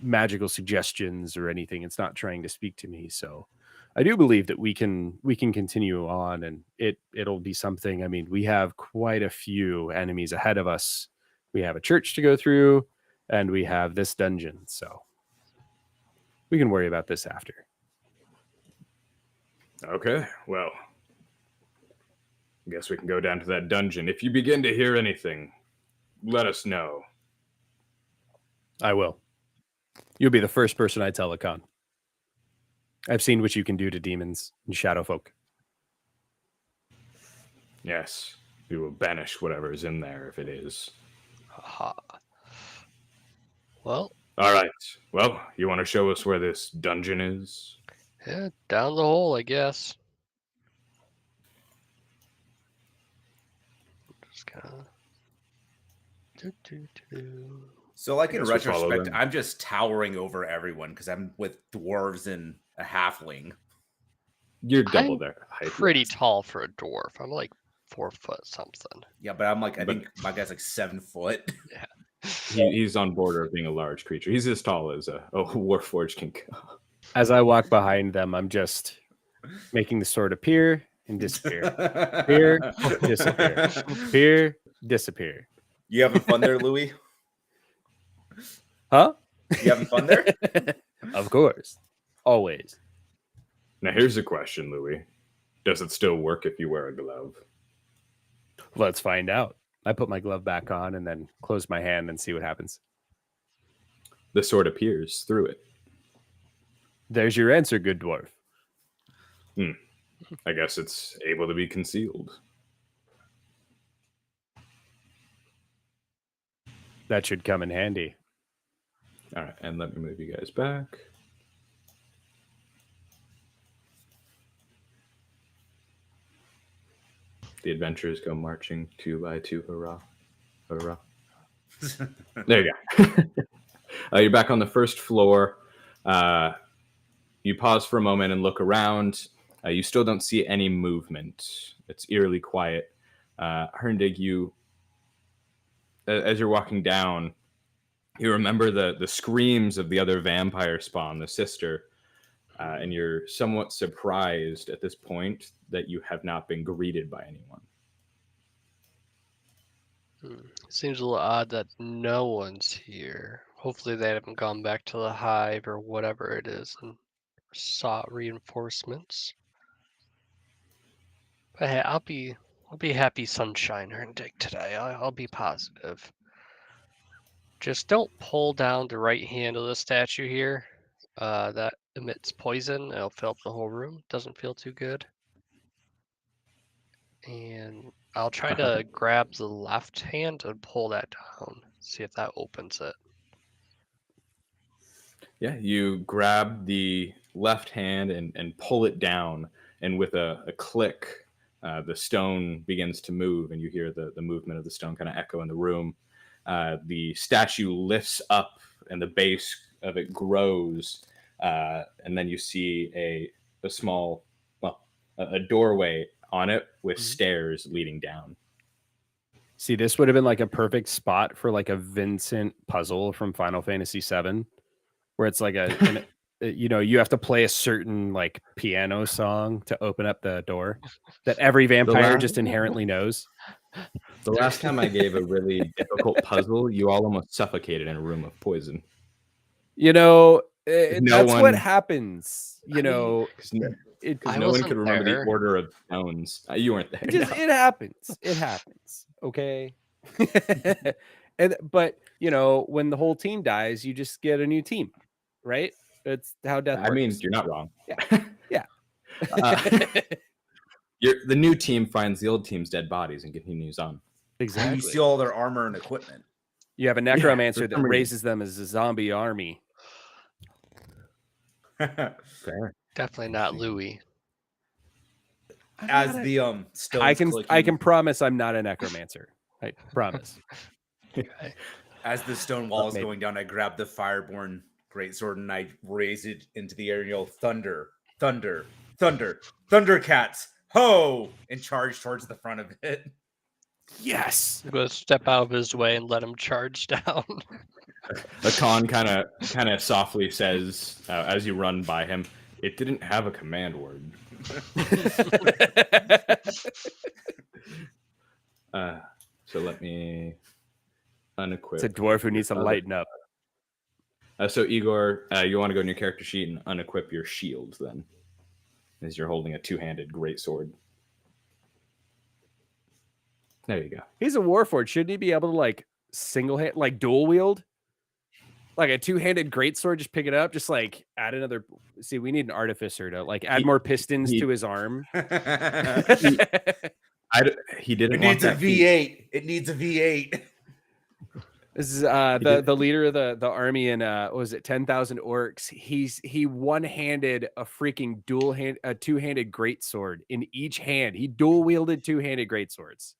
magical suggestions or anything. It's not trying to speak to me. So I do believe that we can continue on, and it'll be something. I mean, we have quite a few enemies ahead of us. We have a church to go through, and we have this dungeon. So we can worry about this after. Okay, well, I guess we can go down to that dungeon. If you begin to hear anything, let us know. I will. You'll be the first person I tell, Akan. I've seen what you can do to demons and shadow folk. Yes, we will banish whatever is in there if it is. Aha. Well, All right. Well, you want to show us where this dungeon is? yeah, down the hole, I guess. Just kind of. So, like in Guess we follow retrospect, them. I'm just towering over everyone because I'm with dwarves and a halfling. You're double I'm their height. Pretty yes. tall for a dwarf. I'm like 4 foot something. Yeah, but I'm like, I But- think my guy's like 7 foot. He's on border of being a large creature. He's as tall as a Warforged can go. As I walk behind them, I'm just making the sword appear and disappear. Appear, disappear. Appear, disappear. You having fun there, Louis? Huh? You having fun there? Of course. Always. Now, here's a question, Louis. Does it still work if you wear a glove? Let's find out. I put my glove back on and then close my hand and see what happens. The sword appears through it. There's your answer, good dwarf. I guess it's able to be concealed. That should come in handy. All right, and let me move you guys back. The adventurers go marching 2 by 2. Hurrah. Hurrah. There you go. You're back on the first floor. You pause for a moment and look around. You still don't see any movement. It's eerily quiet. Herndig, you, as you're walking down, you remember the screams of the other vampire spawn, the sister, and you're somewhat surprised at this point that you have not been greeted by anyone. Seems a little odd that no one's here. Hopefully they haven't gone back to the hive or whatever it is and sought reinforcements. But hey, I'll be happy sunshine Herndig today. I'll be positive. Just don't pull down the right hand of the statue here. That emits poison. It'll fill up the whole room. Doesn't feel too good. And I'll try to grab the left hand and pull that down. See if that opens it. Yeah, you grab the left hand and pull it down, and with a click, the stone begins to move, and you hear the movement of the stone kind of echo in the room. The statue lifts up, and the base of it grows, and then you see a small, a doorway on it with stairs leading down. See, this would have been like a perfect spot for like a Vincent puzzle from Final Fantasy VII, where it's like you have to play a certain like piano song to open up the door that every vampire last- just inherently knows. The last time I gave a really difficult puzzle, you all almost suffocated in a room of poison. No That's what one- happens. Because I no one wasn't could remember there. the order of stones. You weren't there. no. It happens. It happens. Okay. But when the whole team dies, you just get a new team, right? That's how death works. I mean, you're not wrong. Yeah. The new team finds the old team's dead bodies and continues on. And Exactly. you steal all their armor and equipment. You have a necromancer for that some reason. raises them as a zombie army. Fair. Definitely not Louis. As the stones I clicking, can promise I'm not a necromancer. I promise. Okay. as the stone wall is maybe. going down, I grab the fireborn greatsword and I raise it into the air and yell thunder, thunder, thunder, Thundercats, ho! And charge towards the front of it. Yes. I'm gonna step out of his way and let him charge down. Akan kind of softly says as you run by him, "It didn't have a command word." So let me unequip. It's a dwarf who needs to other- lighten up. So Igor, you want to go in your character sheet and unequip your shield then, as you're holding a two-handed greatsword. There you go. He's a warforged. Shouldn't he be able to like single hand, like dual wield, like a two-handed greatsword? Just pick it up. Just like add another. See, we need an artificer to like add more pistons to his arm. He didn't. It want needs a that feat. V8. It needs a V8. This is did- the leader of the army in what was it 10,000 orcs. He one-handed a freaking two-handed greatsword in each hand. He dual wielded two-handed greatswords.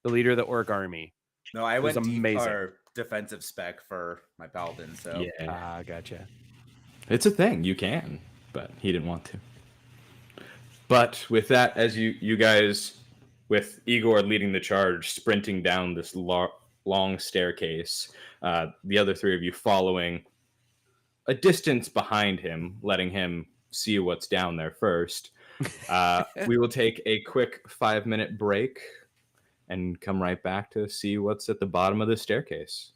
The leader of the orc army. No, I was went amazing. defensive spec for my paladin. So Yeah, Gotcha. it's a thing. You can, but he didn't want to. But with that, as you guys, with Igor leading the charge, sprinting down this long staircase, the other three of you following a distance behind him, letting him see what's down there first. We will take a quick 5-minute break and come right back to see what's at the bottom of the staircase.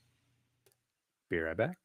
Be right back.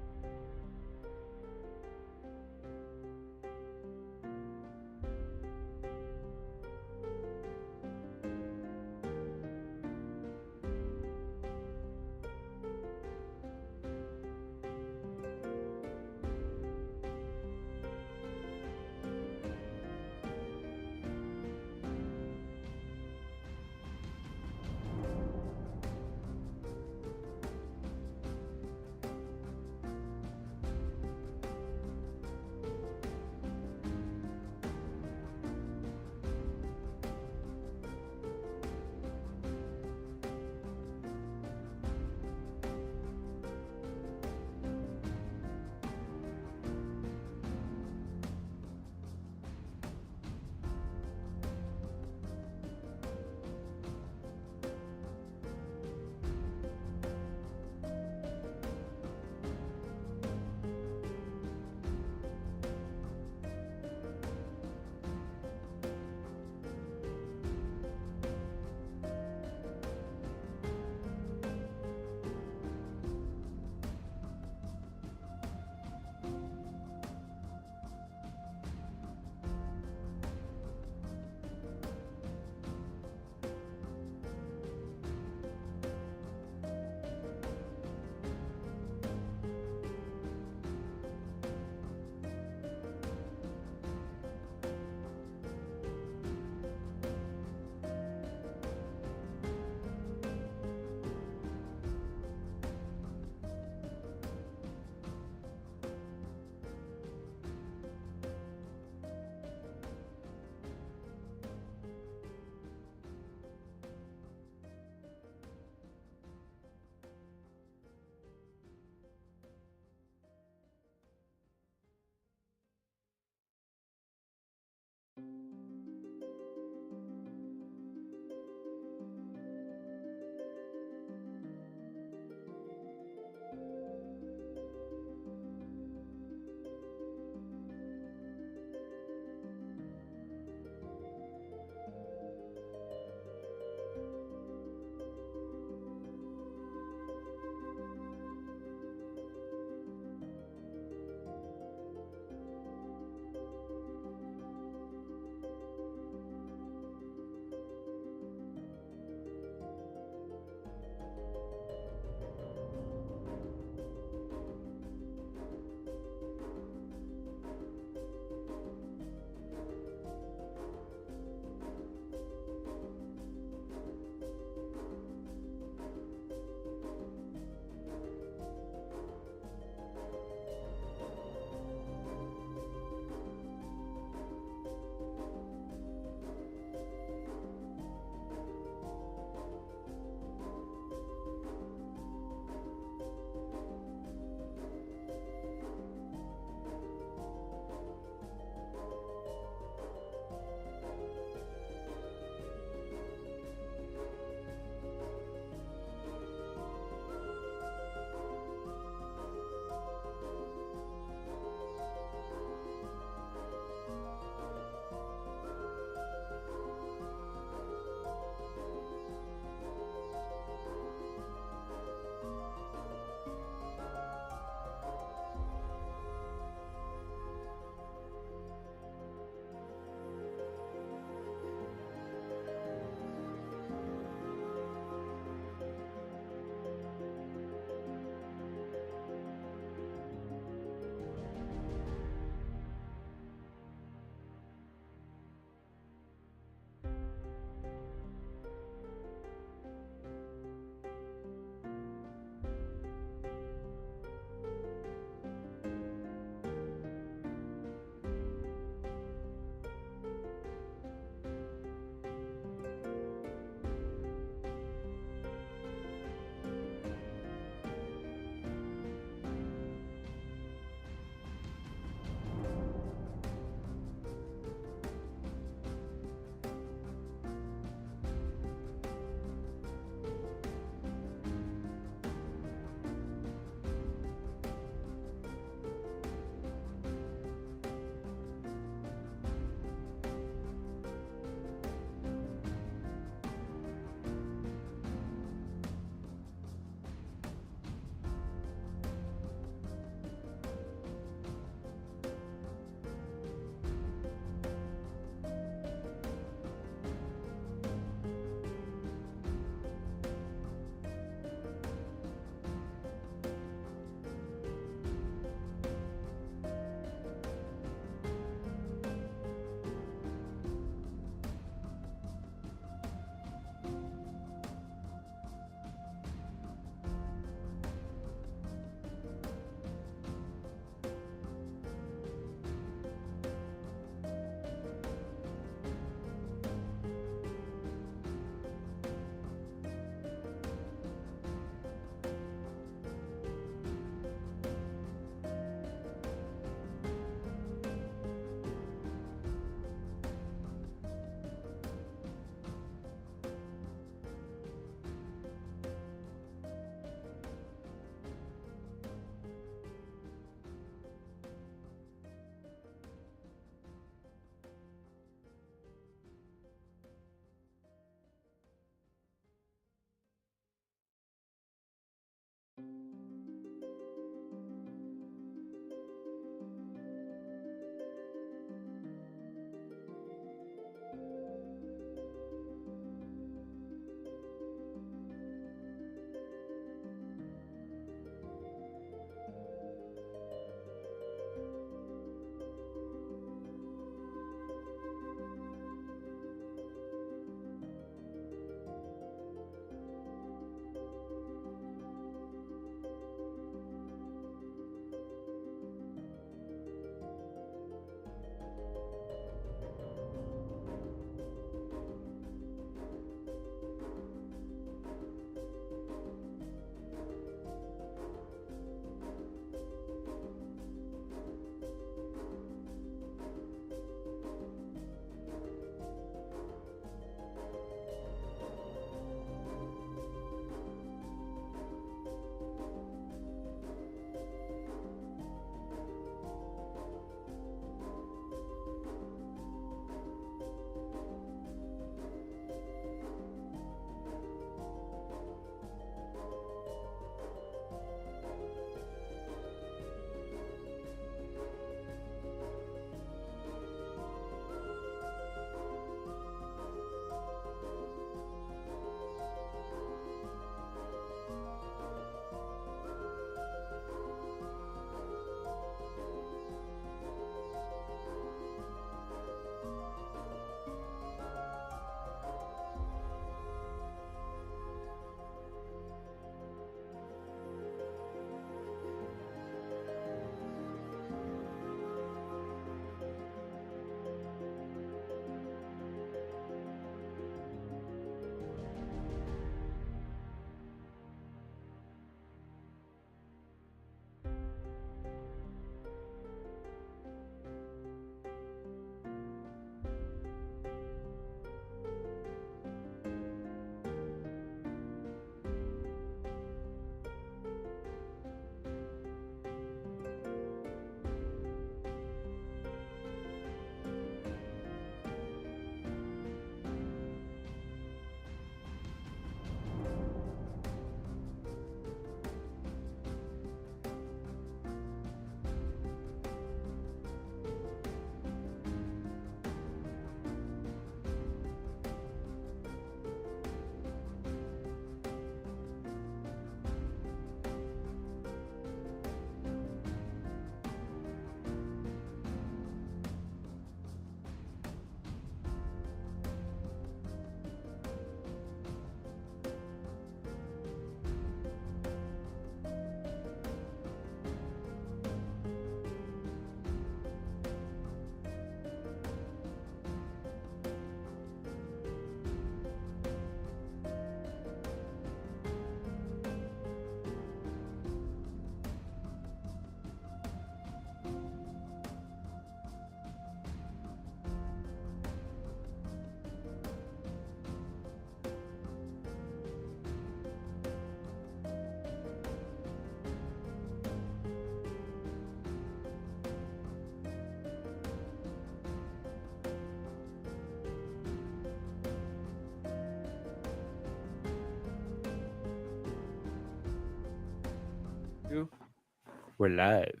We're live.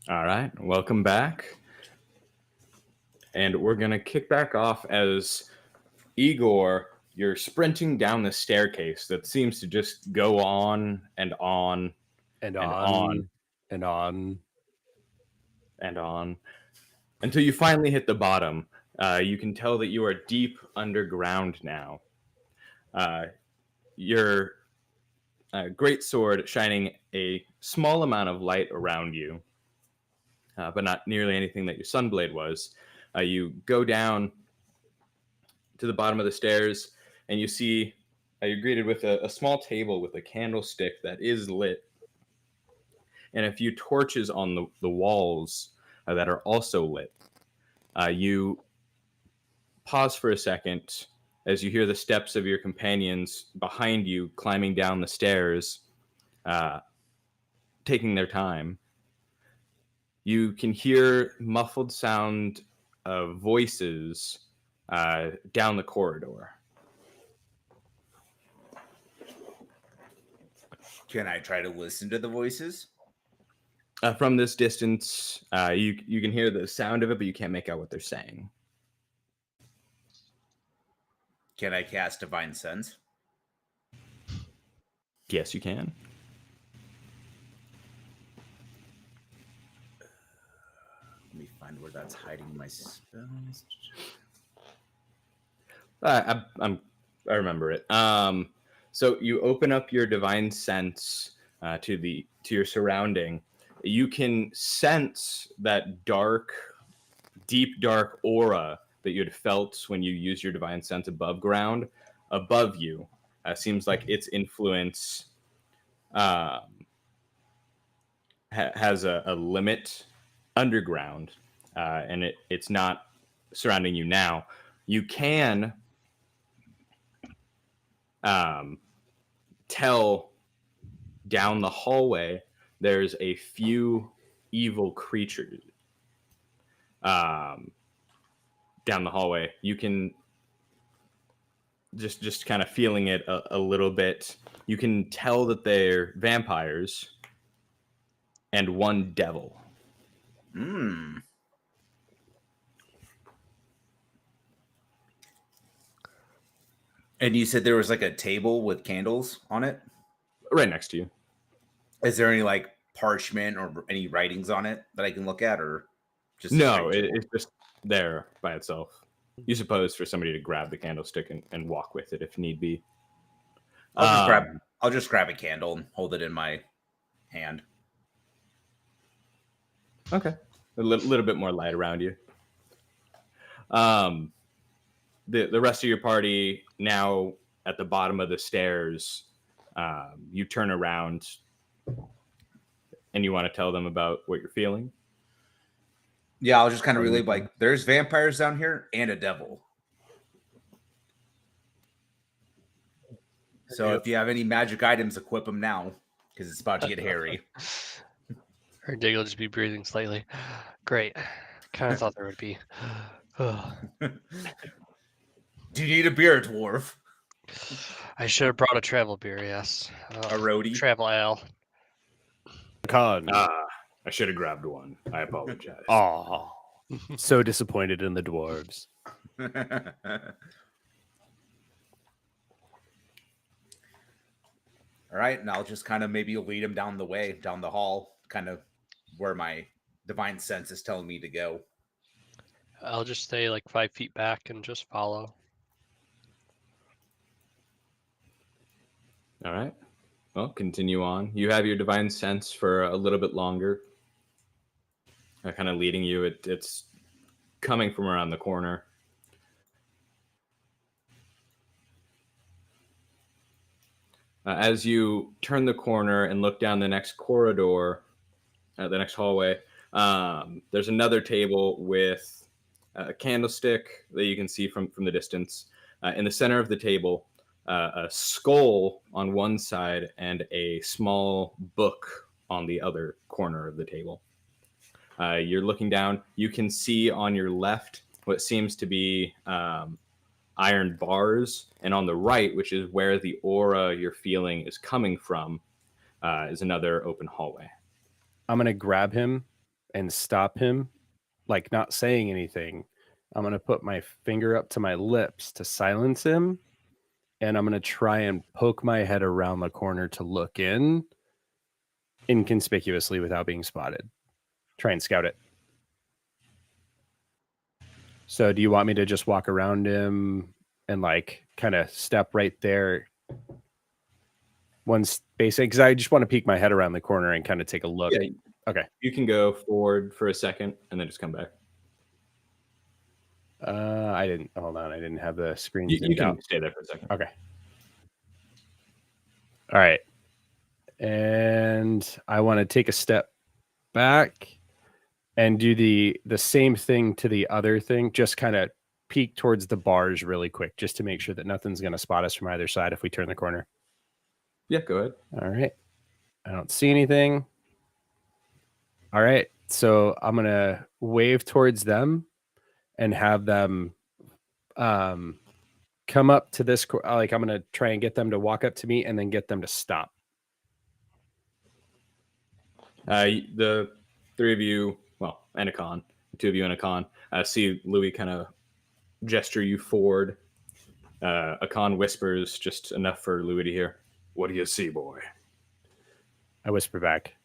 All right, welcome back. And we're going to kick back off as Igor, you're sprinting down the staircase that seems to just go on and on And and on on and on. and on until you finally hit the bottom. You can tell that you are deep underground now. Your great sword shining a small amount of light around you, but not nearly anything that your sunblade was. You go down to the bottom of the stairs, and you see you're greeted with a small table with a candlestick that is lit, and a few torches on the walls that are also lit. You pause for a second as you hear the steps of your companions behind you climbing down the stairs, taking their time. You can hear muffled sound of voices down the corridor. Can I try to listen to the voices? From this distance, you can hear the sound of it, but you can't make out what they're saying. Can I cast Divine Sense? Yes, you can. Let me find where that's hiding my spells. I remember it. So you open up your divine sense to your surrounding. You can sense that deep dark aura that you had felt when you used your divine sense above ground, above you. Seems like its influence has a limit underground, and it's not surrounding you now. You can tell down the hallway there's a few evil creatures down the hallway. You can just kind of feeling it a little bit. You can tell that they're vampires and one devil. Hmm. And you said there was like a table with candles on it? Right next to you. Is there any like parchment or any writings on it that I can look at, or just a No, straight table? it's just there by itself. You suppose for somebody to grab the candlestick and walk with it if need be. I'll just grab a candle and hold it in my hand. Okay. A little bit more light around you. The rest of your party now at the bottom of the stairs. You turn around and you want to tell them about what you're feeling. Yeah, I'll just kind of relay like there's vampires down here and a devil. So if you have any magic items, equip them now because it's about to get hairy. Or Dig will just be breathing slightly. Great. Kind of thought there would be. Ugh. Do you need a beer, dwarf? I should have brought a travel beer, yes. A roadie? Travel ale. Con. I should have grabbed one. I apologize. Aw. So disappointed in the dwarves. All right, and I'll just kind of maybe lead him down the hall, kind of where my divine sense is telling me to go. I'll just stay like 5 feet back and just follow. All right. Well, continue on. You have your divine sense for a little bit longer. Kind of leading you. It's coming from around the corner. As you turn the corner and look down the next corridor, the next hallway, there's another table with a candlestick that you can see from the distance. In the center of the table, a skull on one side and a small book on the other corner of the table. You're looking down. You can see on your left what seems to be iron bars, and on the right, which is where the aura you're feeling is coming from, is another open hallway. I'm going to grab him and stop him, like not saying anything. I'm going to put my finger up to my lips to silence him. And I'm going to try and poke my head around the corner to look in inconspicuously without being spotted. Try and scout it. So do you want me to just walk around him and like kind of step right there? One's basic, because I just want to peek my head around the corner and kind of take a look. Yeah. Okay. You can go forward for a second and then just come back. I didn't, hold on. I didn't have the screen. You zoomed can out. stay there for a second. Okay. All right. And I want to take a step back and do the same thing to the other thing. Just kind of peek towards the bars really quick, just to make sure that nothing's going to spot us from either side if we turn the corner. Yeah, go ahead. All right. I don't see anything. All right. So I'm going to wave towards them and have them come up to this. Like I'm going to try and get them to walk up to me and then get them to stop. The three of you, well, and Akan, two of you and Akan, see Louis kind of gesture you forward. Akan whispers just enough for Louis to hear. What do you see, boy? I whisper back.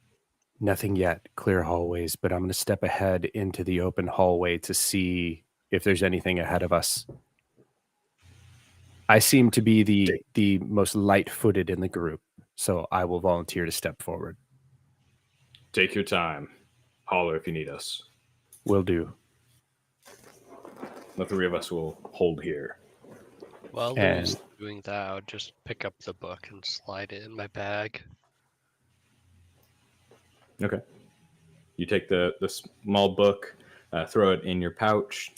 Nothing yet. Clear hallways, but I'm going to step ahead into the open hallway to see if there's anything ahead of us. I seem to be the most light-footed in the group, so I will volunteer to step forward. Take your time. Holler if you need us. Will do. The three of us will hold here. While And- Lou's doing that, I would just pick up the book and slide it in my bag. Okay. You take the small book, throw it in your pouch.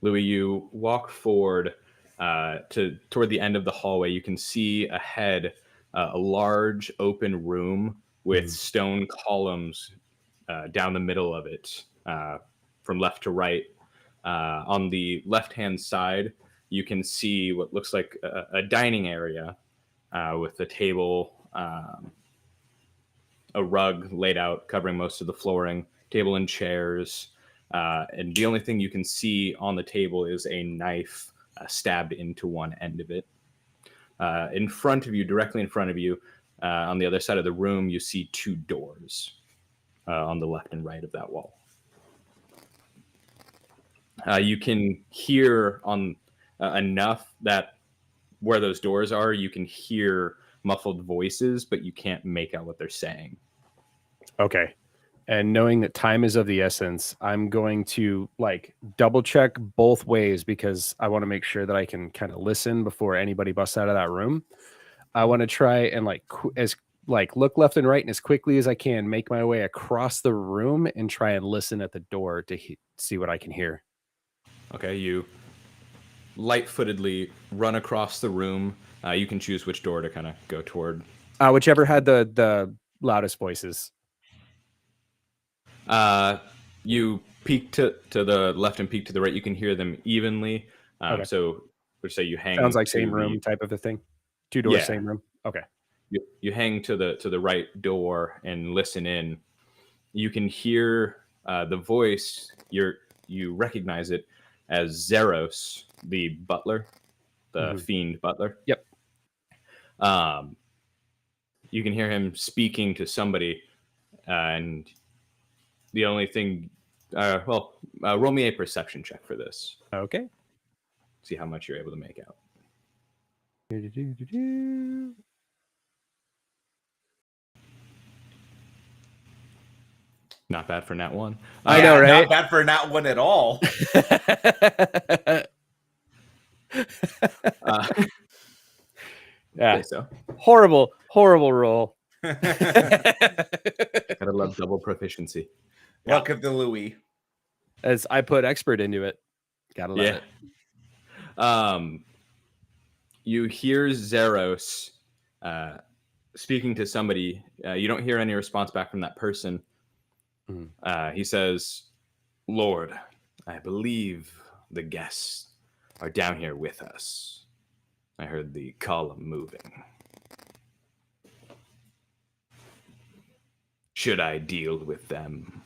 Louis, you walk forward toward the end of the hallway. You can see ahead a large open room with stone columns down the middle of it, from left to right. On the left-hand side, you can see what looks like a dining area with a table, a rug laid out covering most of the flooring, table and chairs. And the only thing you can see on the table is a knife stabbed into one end of it. In front of you, directly in front of you, on the other side of the room, you see two doors on the left and right of that wall. You can hear on enough that where those doors are, you can hear muffled voices, but you can't make out what they're saying. Okay. And knowing that time is of the essence, I'm going to like double check both ways because I want to make sure that I can kind of listen before anybody busts out of that room. I want to try and look left and right and as quickly as I can make my way across the room and try and listen at the door to see what I can hear. Okay, you light-footedly run across the room. You can choose which door to kind of go toward. Whichever had the loudest voices. You peek to the left and peek to the right. You can hear them evenly. Okay. So we'll say you hang. Sounds like to same the- room type of a thing. Two doors, Yeah. same room. Okay. You hang to the right door and listen in. You can hear the voice. You recognize it as Zeros, the butler, the fiend butler. Yep. You can hear him speaking to somebody, and the only thing, roll me a perception check for this. Okay. See how much you're able to make out. Not bad for nat one. I know, right? Not bad for not one at all. Yeah. Okay, so Horrible roll. gotta love double proficiency. Welcome to Louis. As I put expert into it. Gotta love it. You hear Zeros speaking to somebody. You don't hear any response back from that person. He says, "Lord, I believe the guests are down here with us. I heard the column moving." Should I deal with them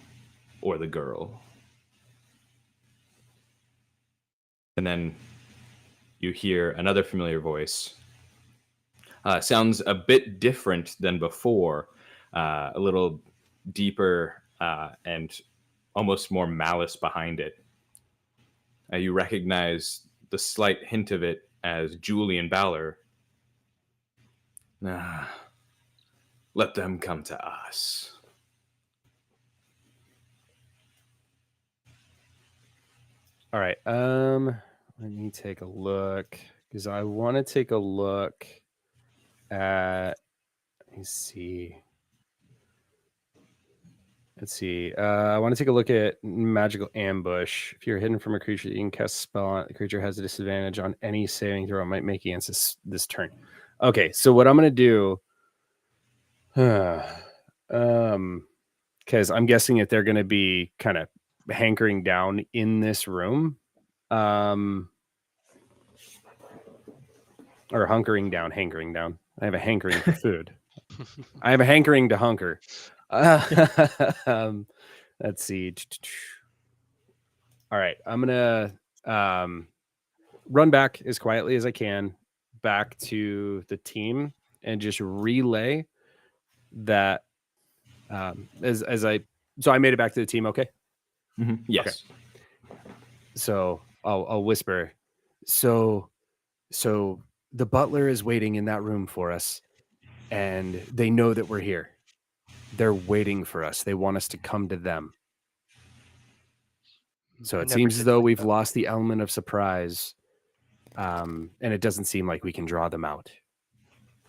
or the girl? And then you hear another familiar voice. Sounds a bit different than before, a little deeper and almost more malice behind it. You recognize the slight hint of it as Julian Ballard. Let them come to us. All right. Let me take a look because I want to take a look at. Let me see. Let's see. I want to take a look at magical ambush. If you're hidden from a creature, you can cast a spell on it. The creature has a disadvantage on any saving throw it might make against this turn. Okay, so what I'm going to do, because I'm guessing that they're going to be kind of hankering down in this room, or hankering down. I have a hankering for food. I have a hankering to hunker. Let's see. All right, I'm gonna run back as quietly as I can back to the team and just relay that as I made it back to the team. Okay. Mm-hmm. Yes. Okay. So I'll whisper. So the butler is waiting in that room for us, and they know that we're here. They're waiting for us. They want us to come to them. So it seems as though we've lost the element of surprise, and it doesn't seem like we can draw them out.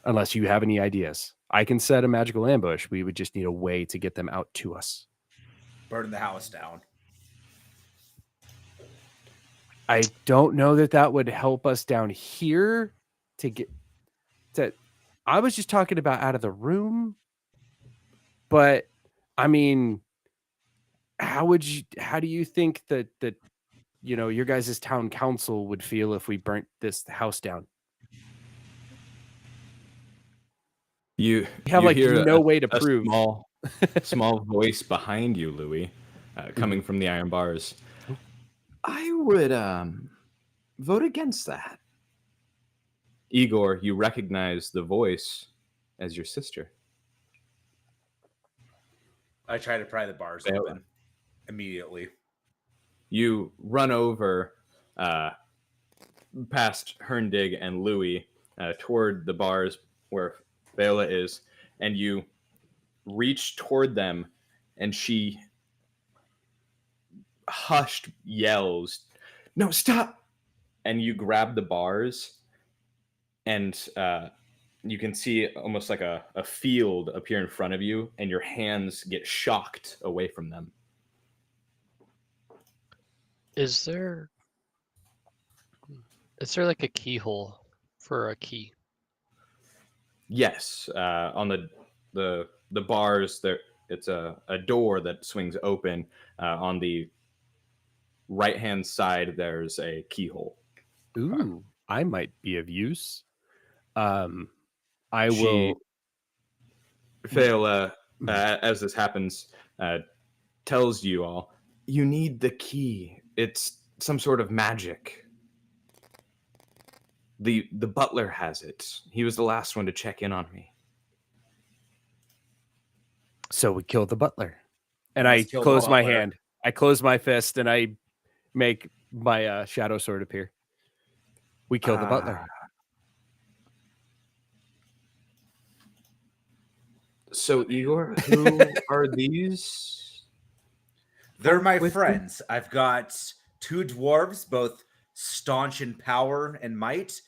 Unless you have any ideas. I can set a magical ambush. We would just need a way to get them out to us. Burn the house down. I don't know that would help us down here to get to. I was just talking about out of the room, but I mean, how do you think that your guys' town council would feel if we burnt this house down? You have like hear no way to prove. Small voice behind you, Louis, coming from the iron bars. I would vote against that. Igor, you recognize the voice as your sister. I try to pry the bars open immediately. You run over past Herndig and Louis toward the bars where Vela is, and you reach toward them, and she hushed yells, "No, stop!" And you grab the bars, and you can see almost like a field appear in front of you, and your hands get shocked away from them. Is there like a keyhole for a key? Yes, on the bars there, it's a door that swings open. On the right hand side, there's a keyhole. Ooh, I might be of use. I will fail as this happens. Tells you all you need the key. It's some sort of magic. The butler has it. He was the last one to check in on me. So we kill the butler. And I close my hand. I close my fist and I make my shadow sword appear. We kill the butler. So Igor, who are these? They're my friends. I've got 2 dwarves, both staunch in power and might,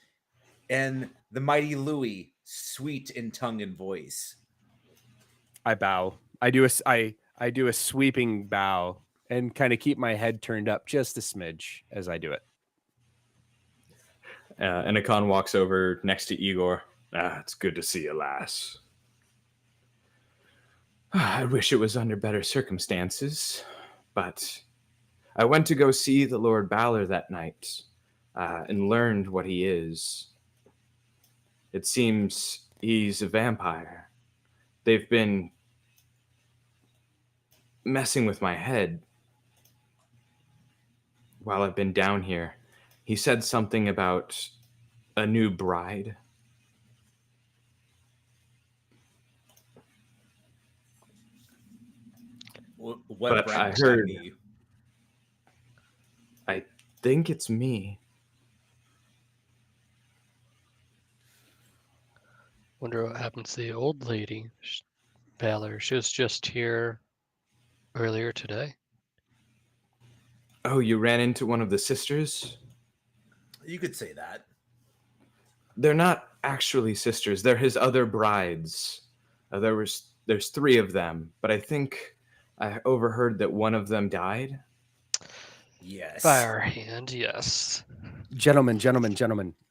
and the mighty Louis, sweet in tongue and voice. I bow. I do a sweeping bow and kind of keep my head turned up just a smidge as I do it. And Akan walks over next to Igor. It's good to see you, lass. I wish it was under better circumstances, but I went to go see the Lord Ballard that night and learned what he is. It seems he's a vampire. They've been messing with my head while I've been down here. He said something about a new bride. What But bride I would that heard- be? I think it's me. Wonder what happened to the old lady, Valor. She was just here earlier today. Oh, you ran into one of the sisters? You could say that. They're not actually sisters. They're his other brides. There's 3 of them, but I think I overheard that one of them died. Yes. Firehand, yes. Gentlemen,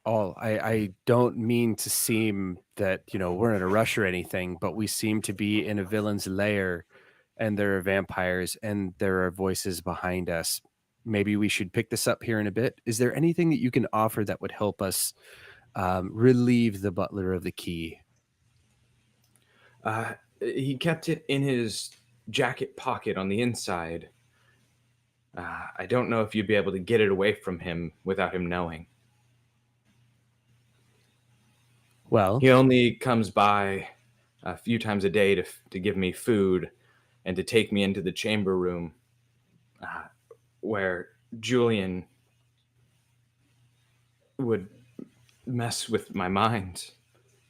all I don't mean to seem that, we're in a rush or anything, but we seem to be in a villain's lair and there are vampires and there are voices behind us. Maybe we should pick this up here in a bit. Is there anything that you can offer that would help us relieve the butler of the key? He kept it in his jacket pocket on the inside. I don't know if you'd be able to get it away from him without him knowing. Well, He only comes by a few times a day to give me food and to take me into the chamber room where Julian would mess with my mind.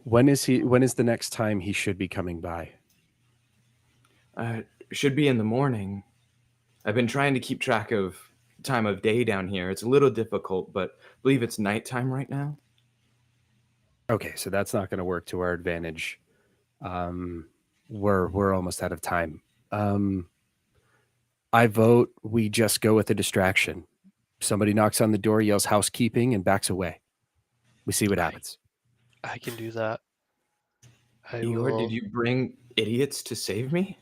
when is the next time he should be coming by? Should be in the morning. I've been trying to keep track of time of day down here. It's a little difficult, but I believe it's nighttime right now. Okay, so that's not going to work to our advantage. We're almost out of time. I vote we just go with the distraction. Somebody knocks on the door, yells housekeeping, and backs away. We see what happens. I can do that. Igor, did you bring idiots to save me?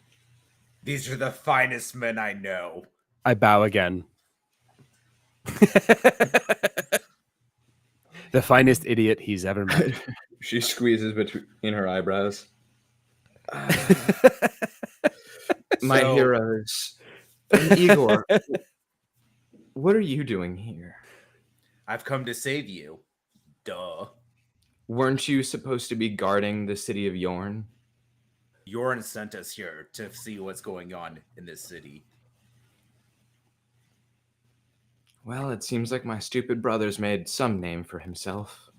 These are the finest men I know. I bow again. The finest idiot he's ever met. She squeezes between her eyebrows. My So- heroes. And Igor, what are you doing here? I've come to save you. Duh. Weren't you supposed to be guarding the city of Yorn? Yorn sent us here to see what's going on in this city. Well, it seems like my stupid brother's made some name for himself.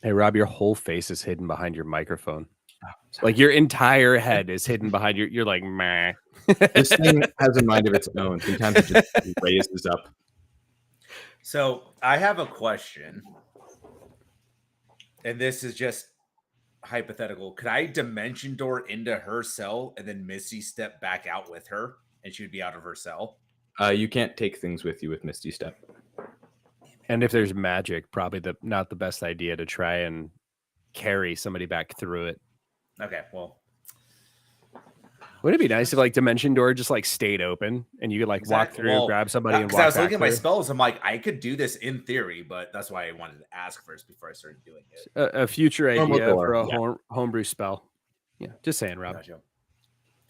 Hey, Rob, your whole face is hidden behind your microphone. Oh, sorry. Like your entire head is hidden behind you're like, meh. This thing has a mind of its own. Sometimes it just raises up. So I have a question. And this is just hypothetical. Could I dimension door into her cell and then Misty step back out with her and she would be out of her cell? You can't take things with you with Misty Step. And if there's magic, probably not the best idea to try and carry somebody back through it. Okay, well, Would it be nice if like Dimension Door just like stayed open and you could like walk Exactly. through, Well, grab somebody, and because walk I was back looking at my through? spells, I'm like, I could do this in theory, but that's why I wanted to ask first before I started doing it. A future Normal idea door, for a yeah. homebrew spell. Yeah, just saying, Rob. Gotcha.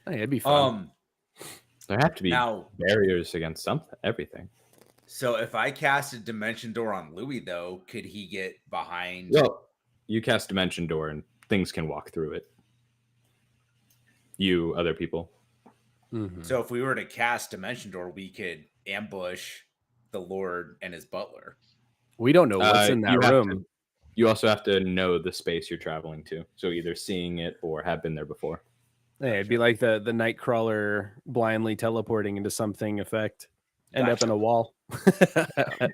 Hey, it'd be fun. There have to be Now, barriers against something, everything. so if I casted Dimension Door on Louis, though, could he get behind? Well, you cast Dimension Door and things can walk through it. You, other people. Mhm. So if we were to cast Dimension Door, we could ambush the Lord and his butler. We don't know what's in you that have room. to- You also have to know the space you're traveling to. So either seeing it or have been there before. Hey, it'd be like the Nightcrawler blindly teleporting into something effect. End up in Gotcha. a wall. I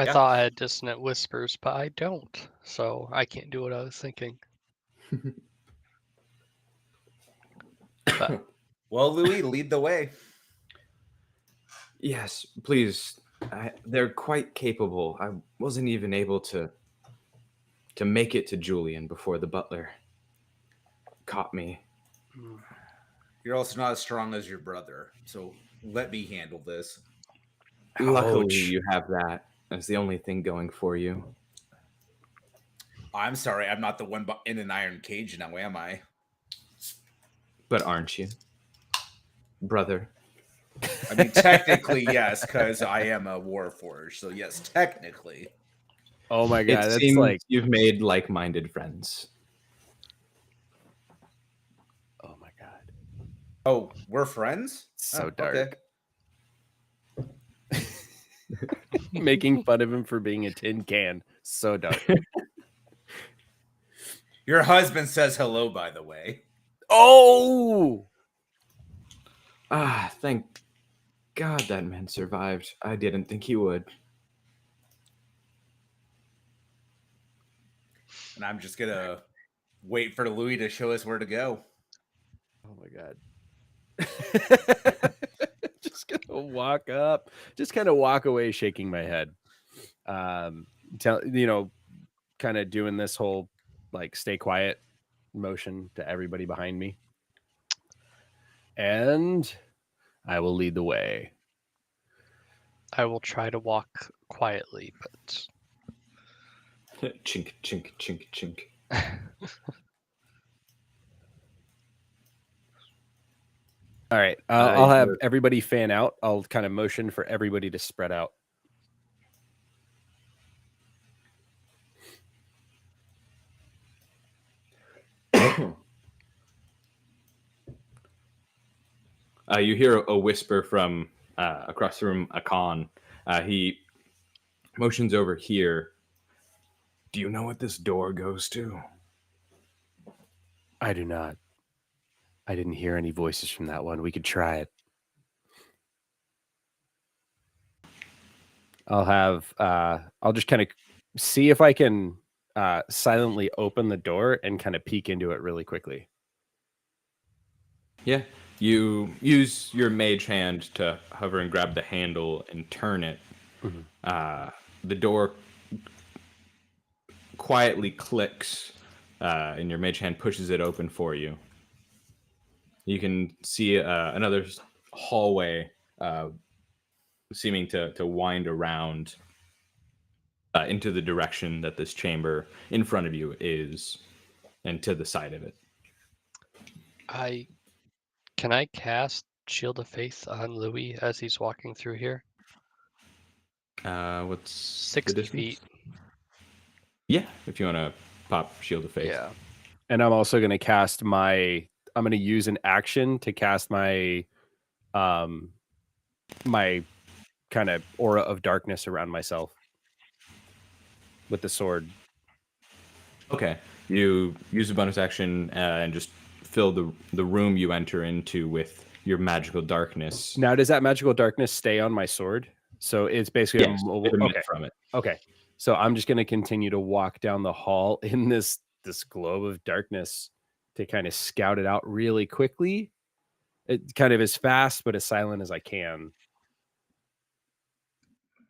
Yeah. thought I had dissonant whispers, but I don't. So I can't do what I was thinking. But Well, Louis, lead the way. Yes, please. They're quite capable. I wasn't even able to make it to Julian before the butler caught me. You're also not as strong as your brother, so let me handle this. Luckily, Ouch. you have that as the only thing going for you. I'm sorry, I'm not the one in an iron cage now, am I? But aren't you, brother? I mean, technically, yes, because I am a Warforged. So yes, technically. Oh my It god, that's seems like you've made like-minded friends. oh my god, Oh, we're friends? so Oh, dark. okay. Making fun of him for being a tin can, so dark. Your husband says hello, by the way. Oh, Ah, thank God that man survived. I didn't think he would. And I'm just gonna wait for Louis to show us where to go. oh my god. Just gonna walk up, just kind of walk away, shaking my head. Kind of doing this whole like stay quiet motion to everybody behind me. And I will lead the way. I will try to walk quietly, but Chink, chink, chink, chink. All right. I'll have you're- everybody fan out. I'll kind of motion for everybody to spread out. You hear a whisper from across the room, Akan. He motions over here. Do you know what this door goes to? I do not. I didn't hear any voices from that one. We could try it. I'll just kind of see if I can silently open the door and kind of peek into it really quickly. Yeah. You use your mage hand to hover and grab the handle and turn it. Mhm. The door quietly clicks, and your mage hand pushes it open for you. You can see another hallway seeming to wind around into the direction that this chamber in front of you is, and to the side of it. Can I cast Shield of Faith on Louis as he's walking through here? What's 60 the distance? feet. Yeah, if you want to pop Shield of Faith. Yeah. And I'm also going to cast I'm going to use an action to cast my my kind of aura of darkness around myself with the sword. Okay. You use a bonus action and just fill the room you enter into with your magical darkness. Now, does that magical darkness stay on my sword? So it's basically Yes, it emits from it. Okay. So I'm just going to continue to walk down the hall in this globe of darkness to kind of scout it out really quickly. It kind of as fast but as silent as I can.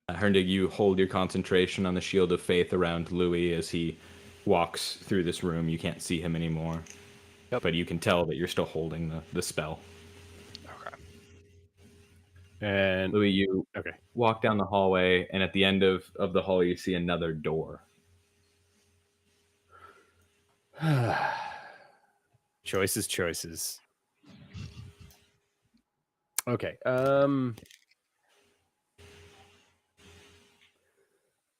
Herndig, you hold your concentration on the Shield of Faith around Louis as he walks through this room. You can't see him anymore. Yep. But you can tell that you're still holding the spell. Okay. And Louis, you okay. walk down the hallway, and at the end of the hall, you see another door. Choices. Okay.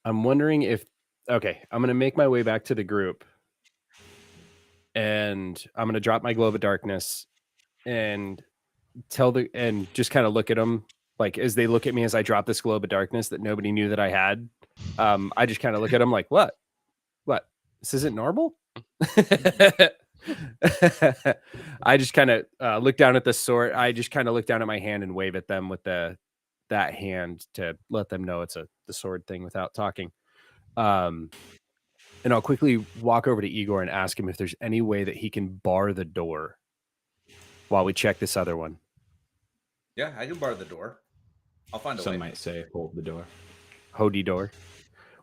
I'm wondering if I'm going to make my way back to the group, and I'm going to drop my globe of darkness and just kind of look at them, like as they look at me as I drop this globe of darkness that nobody knew that I had. I just kind of look at them like, what? This isn't normal. I just kind of look down at the sword. I just kind of look down at my hand and wave at them with that hand to let them know it's the sword thing without talking. And I'll quickly walk over to Igor and ask him if there's any way that he can bar the door while we check this other one. Yeah, I can bar the door. I'll find a Some way. might say hold the door. Hody door.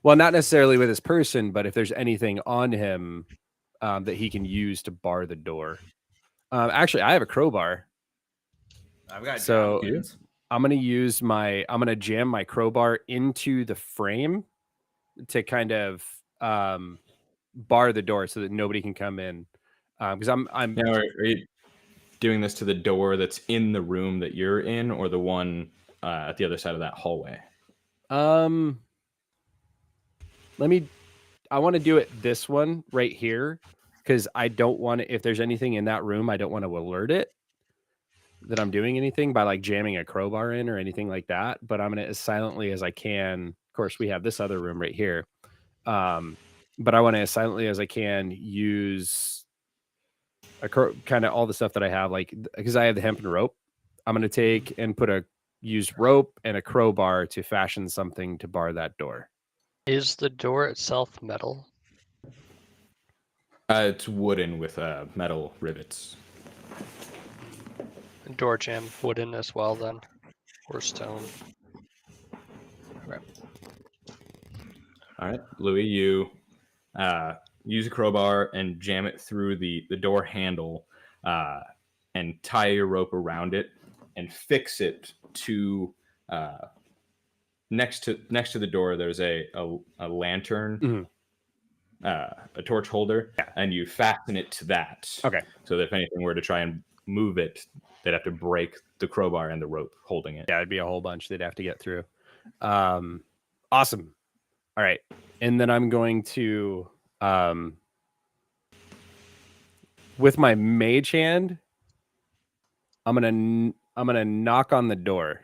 Well, not necessarily with his person, but if there's anything on him that he can use to bar the door. Actually, I have a crowbar. I've got So- javelins. I'm gonna jam my crowbar into the frame to kind of bar the door so that nobody can come in. Because I'm Now, are you doing this to the door that's in the room that you're in, or the one at the other side of that hallway? I want to do it this one right here because I don't want to, if there's anything in that room, I don't want to alert it that I'm doing anything by like jamming a crowbar in or anything like that. But I'm going to as silently as I can. Of course, we have this other room right here. But I want to as silently as I can use kind of all the stuff that I have, like because I have the hempen rope. I'm going to take and use rope and a crowbar to fashion something to bar that door. Is the door itself metal? It's wooden with metal rivets. Door jamb wooden as well then, or stone. Okay. All right, Louis, you use a crowbar and jam it through the door handle and tie your rope around it and fix it to next to the door. There's a lantern, a torch holder, and you fasten it to that. Okay. So that if anything were to try and move it, they'd have to break the crowbar and the rope holding it. Yeah, it'd be a whole bunch they'd have to get through. Awesome. All right. And then I'm going to with my mage hand, I'm gonna knock on the door.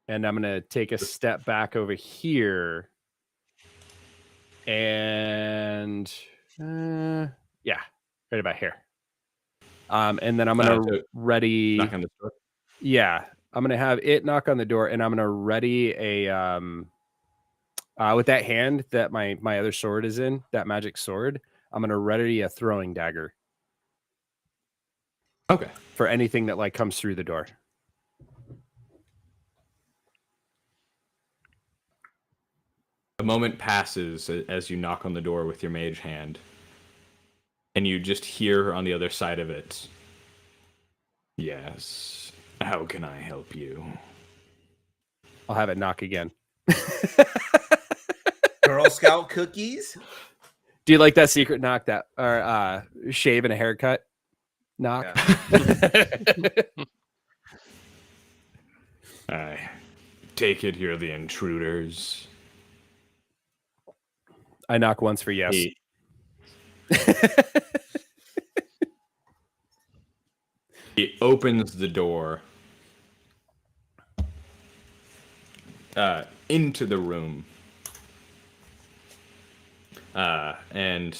And I'm gonna take a step back over here. And yeah, right about here. And then I'm gonna ready. Knock on the door. Yeah, I'm gonna have it knock on the door, and I'm gonna ready a with that hand that my other sword is in, that magic sword. I'm gonna ready a throwing dagger. Okay. For anything that like comes through the door. A moment passes as you knock on the door with your mage hand, and you just hear on the other side of it, "Yes, how can I help you?" I'll have it knock again. Girl Scout cookies? Do you like that secret knock, that or shave and a haircut knock? I take it you're the intruders. I knock once for yes. He opens the door into the room. And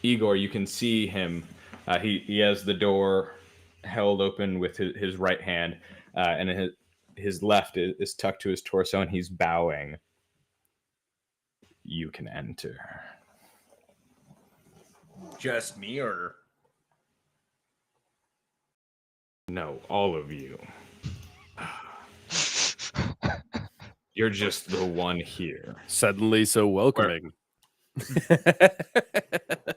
Igor, you can see him. He has the door held open with his right hand, and his left is tucked to his torso, and he's bowing. You can enter. Just me, or No, all of you. You're just the one here. Suddenly so welcoming.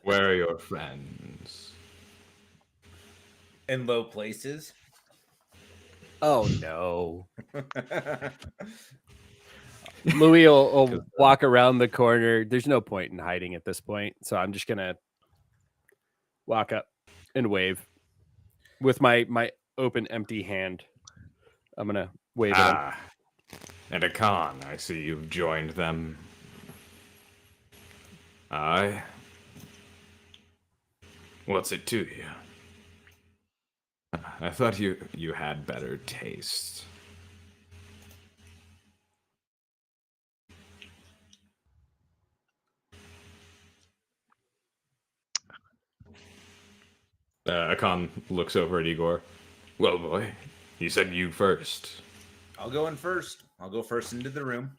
Where are your friends? in low places? Oh no. Louis will walk around the corner. There's no point in hiding at this point. So I'm just gonna walk up and wave with my open empty hand. I'm gonna wave at him. And Akan, I see you've joined them. Aye. What's it to you? I thought you had better taste. Akan looks over at Igor. Well, boy, you said you first. I'll go in first. I'll go first into the room.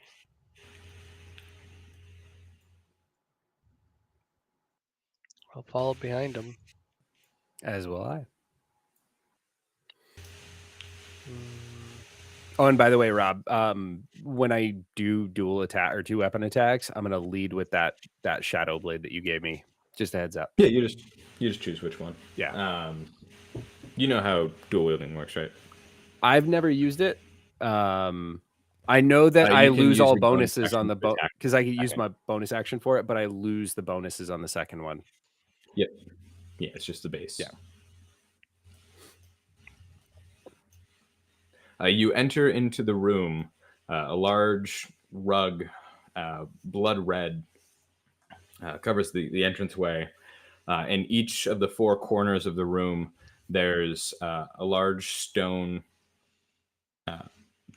I'll follow behind him. As will I. Oh, and by the way, Rob, when I do dual attack or 2-weapon attacks, I'm gonna lead with that shadow blade that you gave me. Just a heads up. Yeah, you just choose which one. Yeah. You know how dual wielding works, right? I've never used it. I know that You I can lose use all your bonus bonuses on action the to attack. because I could use my bonus action for it, but I lose the bonuses on the second one. Yep. Yeah, it's just the base. Yeah. You enter into the room. A large rug, blood red, covers the entranceway. In each of the four corners of the room, there's a large stone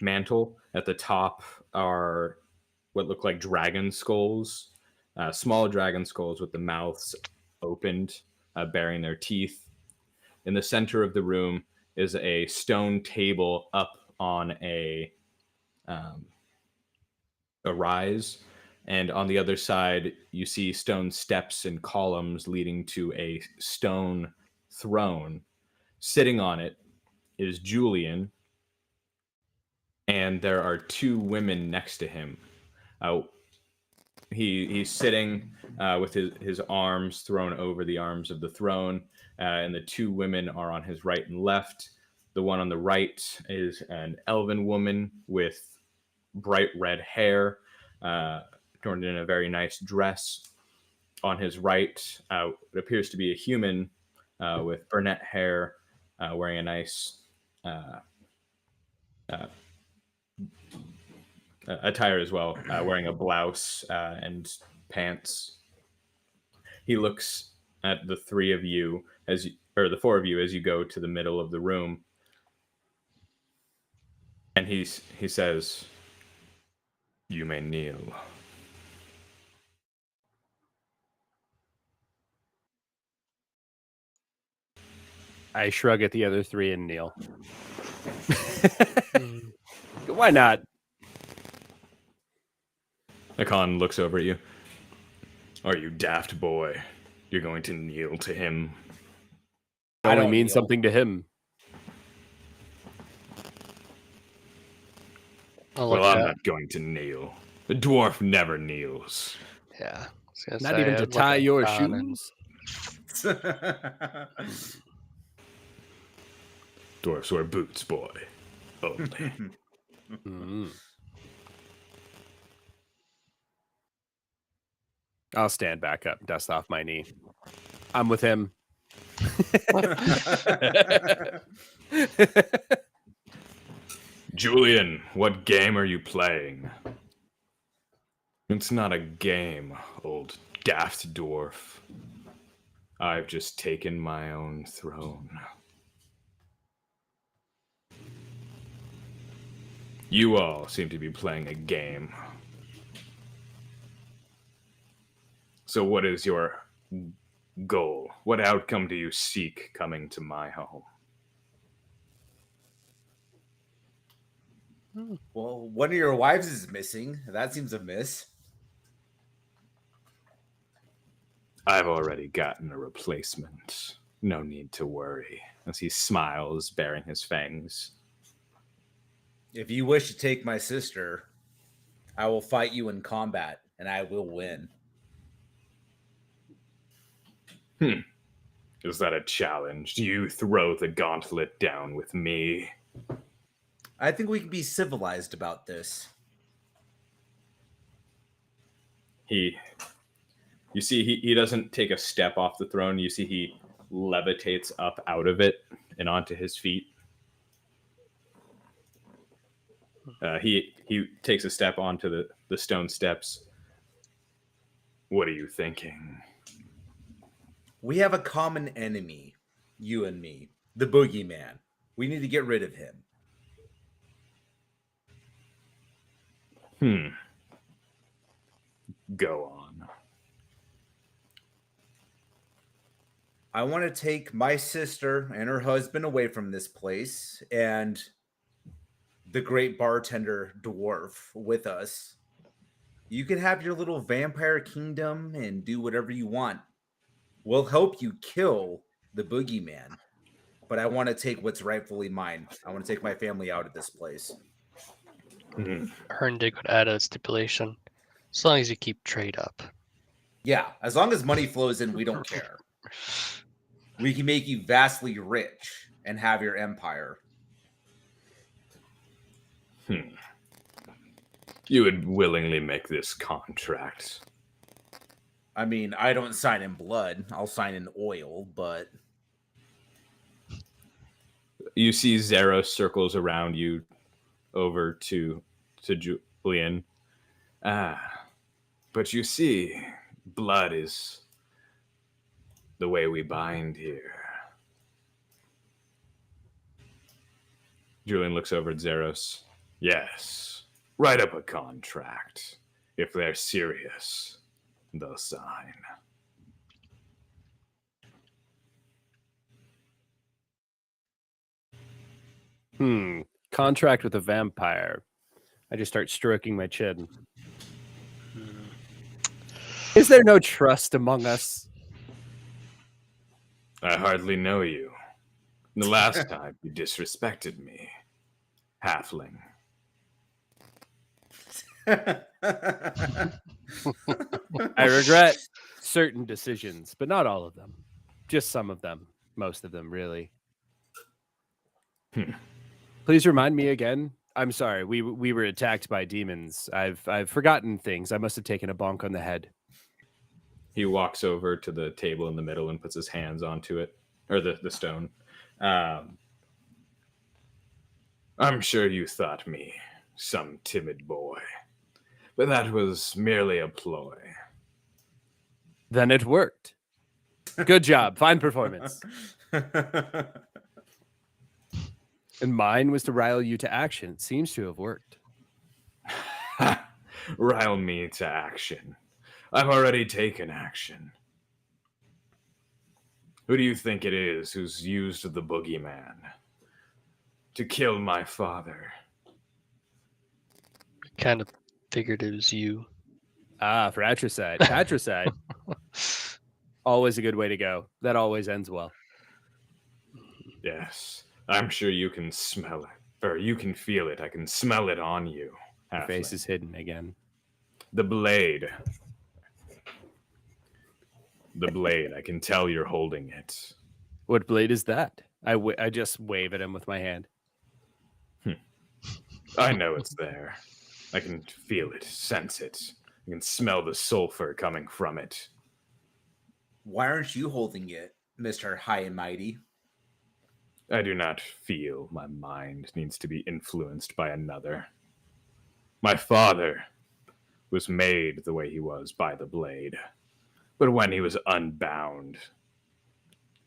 mantle. At the top are what look like dragon skulls, small dragon skulls with the mouths opened, bearing their teeth. In the center of the room is a stone table up on a rise, and on the other side you see stone steps and columns leading to a stone throne. Sitting on it is Julian, and there are two women next to him. He's sitting with his arms thrown over the arms of the throne, and the two women are on his right and left. The one on the right is an elven woman with bright red hair, adorned in a very nice dress. On his right, it appears to be a human with brunette hair, wearing a nice attire as well, wearing a blouse and pants. He looks at the three of you or the four of you as you go to the middle of the room, and he says, "You may kneel." I shrug at the other three and kneel. Why not? Akan looks over at you. "Are you daft, boy? You're going to kneel to him?" It I only don't means kneel. something to him. I'll Well, look I'm at- not going to kneel. The dwarf never kneels. Yeah. I was gonna Not say, even I'd to look tie at your Khan and- shoes. Dwarfs wear boots, boy. Only. Mm. I'll stand back up, dust off my knee. I'm with him. Julian, what game are you playing? It's not a game, old daft dwarf. I've just taken my own throne. You all seem to be playing a game. So what is your goal? What outcome do you seek coming to my home? Well, one of your wives is missing. That seems amiss. I've already gotten a replacement. No need to worry. As he smiles, baring his fangs. If you wish to take my sister, I will fight you in combat, and I will win. Is that a challenge? Do you throw the gauntlet down with me? I think we can be civilized about this. You see, he doesn't take a step off the throne. You see, he levitates up out of it and onto his feet. He takes a step onto the stone steps. What are you thinking? We have a common enemy, you and me, the boogeyman. We need to get rid of him. Go on. I want to take my sister and her husband away from this place and the great bartender dwarf with us. You can have your little vampire kingdom and do whatever you want. We'll help you kill the boogeyman, but I want to take what's rightfully mine. I want to take my family out of this place. Herndig would add a stipulation. As long as you keep trade up. Yeah, as long as money flows in, we don't care. We can make you vastly rich and have your empire. You would willingly make this contract. I mean, I don't sign in blood. I'll sign in oil, but You see Zeros circles around you over to Julian. But you see, blood is the way we bind here. Julian looks over at Zeros. Yes, write up a contract. If they're serious, they'll sign. Contract with a vampire. I just start stroking my chin. Is there no trust among us? I hardly know you. The last time you disrespected me. Halfling. I regret certain decisions, but not all of them. Just some of them. Most of them, really. Please remind me again. I'm sorry. We were attacked by demons. I've forgotten things. I must have taken a bonk on the head. He walks over to the table in the middle and puts his hands onto it, or the stone. I'm sure you thought me some timid boy, but that was merely a ploy. Then it worked. Good job. Fine performance. And mine was to rile you to action. It seems to have worked. Rile me to action. I've already taken action. Who do you think it is who's used the boogeyman to kill my father? Kind of figured it was you. Ah, fratricide. Patricide. Always a good way to go. That always ends well. Yes, I'm sure you can smell it, or you can feel it. I can smell it on you. Your face halfling. is hidden again. The blade. The blade. I can tell you're holding it. What blade is that? I just wave at him with my hand. I know it's there. I can feel it, sense it. I can smell the sulfur coming from it. Why aren't you holding it, Mr. High and Mighty? I do not feel my mind needs to be influenced by another. My father was made the way he was by the blade. But when he was unbound,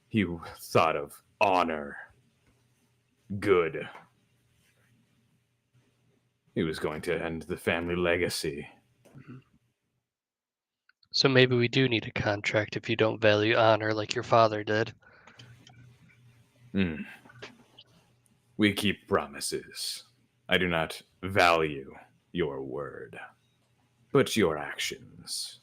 he thought of honor, good. He was going to end the family legacy. So maybe we do need a contract if you don't value honor like your father did. We keep promises. I do not value your word, but your actions.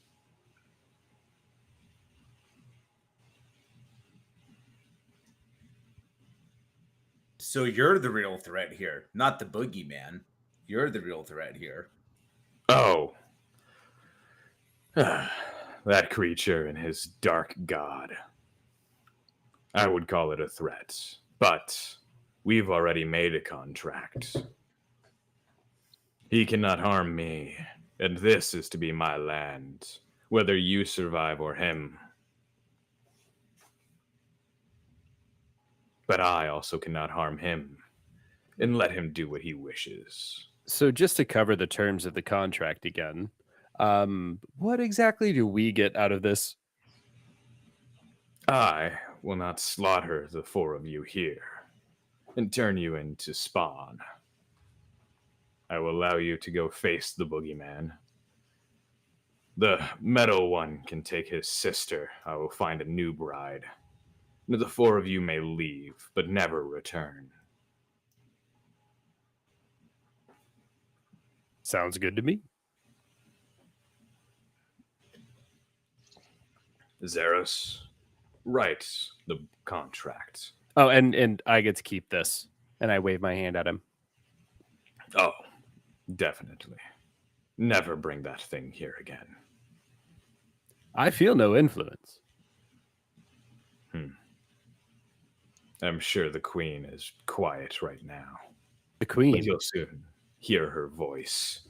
So you're the real threat here, not the boogeyman. You're the real threat here. Oh. That creature and his dark god. I would call it a threat, but we've already made a contract. He cannot harm me, and this is to be my land, whether you survive or him. But I also cannot harm him, and let him do what he wishes. So just to cover the terms of the contract again, what exactly do we get out of this? I will not slaughter the four of you here and turn you into spawn. I will allow you to go face the boogeyman. The metal one can take his sister. I will find a new bride. The four of you may leave, but never return. Sounds good to me. Zeros, write the contract. Oh, and I get to keep this. And I wave my hand at him. Oh, definitely. Never bring that thing here again. I feel no influence. I'm sure the queen is quiet right now. The But queen. you'll soon hear her voice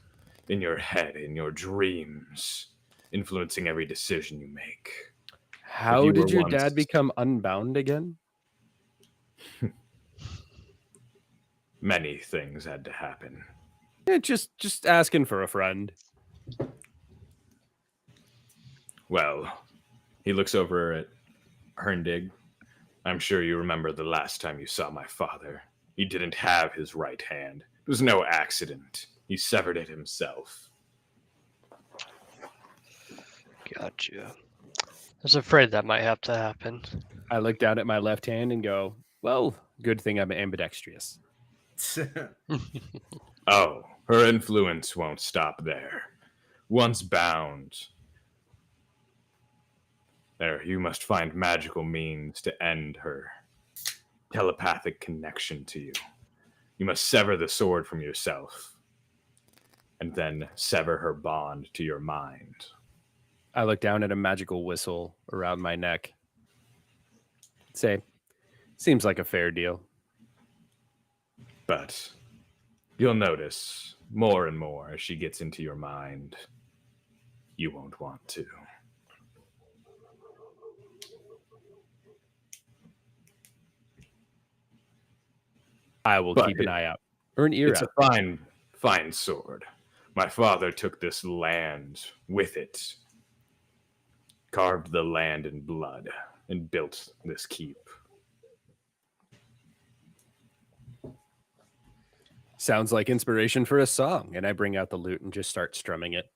in your head, in your dreams. influencing every decision you make. How you did were your once- dad become unbound again? Many things had to happen. Yeah, just asking for a friend. Well, he looks over at Herndig. I'm sure you remember the last time you saw my father. He didn't have his right hand. It was no accident. He severed it himself. Gotcha. I was afraid that might have to happen. I look down at my left hand and go, well, good thing I'm ambidextrous. Oh, her influence won't stop there. Once bound, there you must find magical means to end her telepathic connection to you. You must sever the sword from yourself, and then sever her bond to your mind. I look down at a magical whistle around my neck. Say, seems like a fair deal. But you'll notice more and more as she gets into your mind, you won't want to. I will But keep an eye out. Or an ear It's out. a fine sword. My father took this land with it, carved the land in blood, and built this keep. Sounds like inspiration for a song. And I bring out the lute and just start strumming it.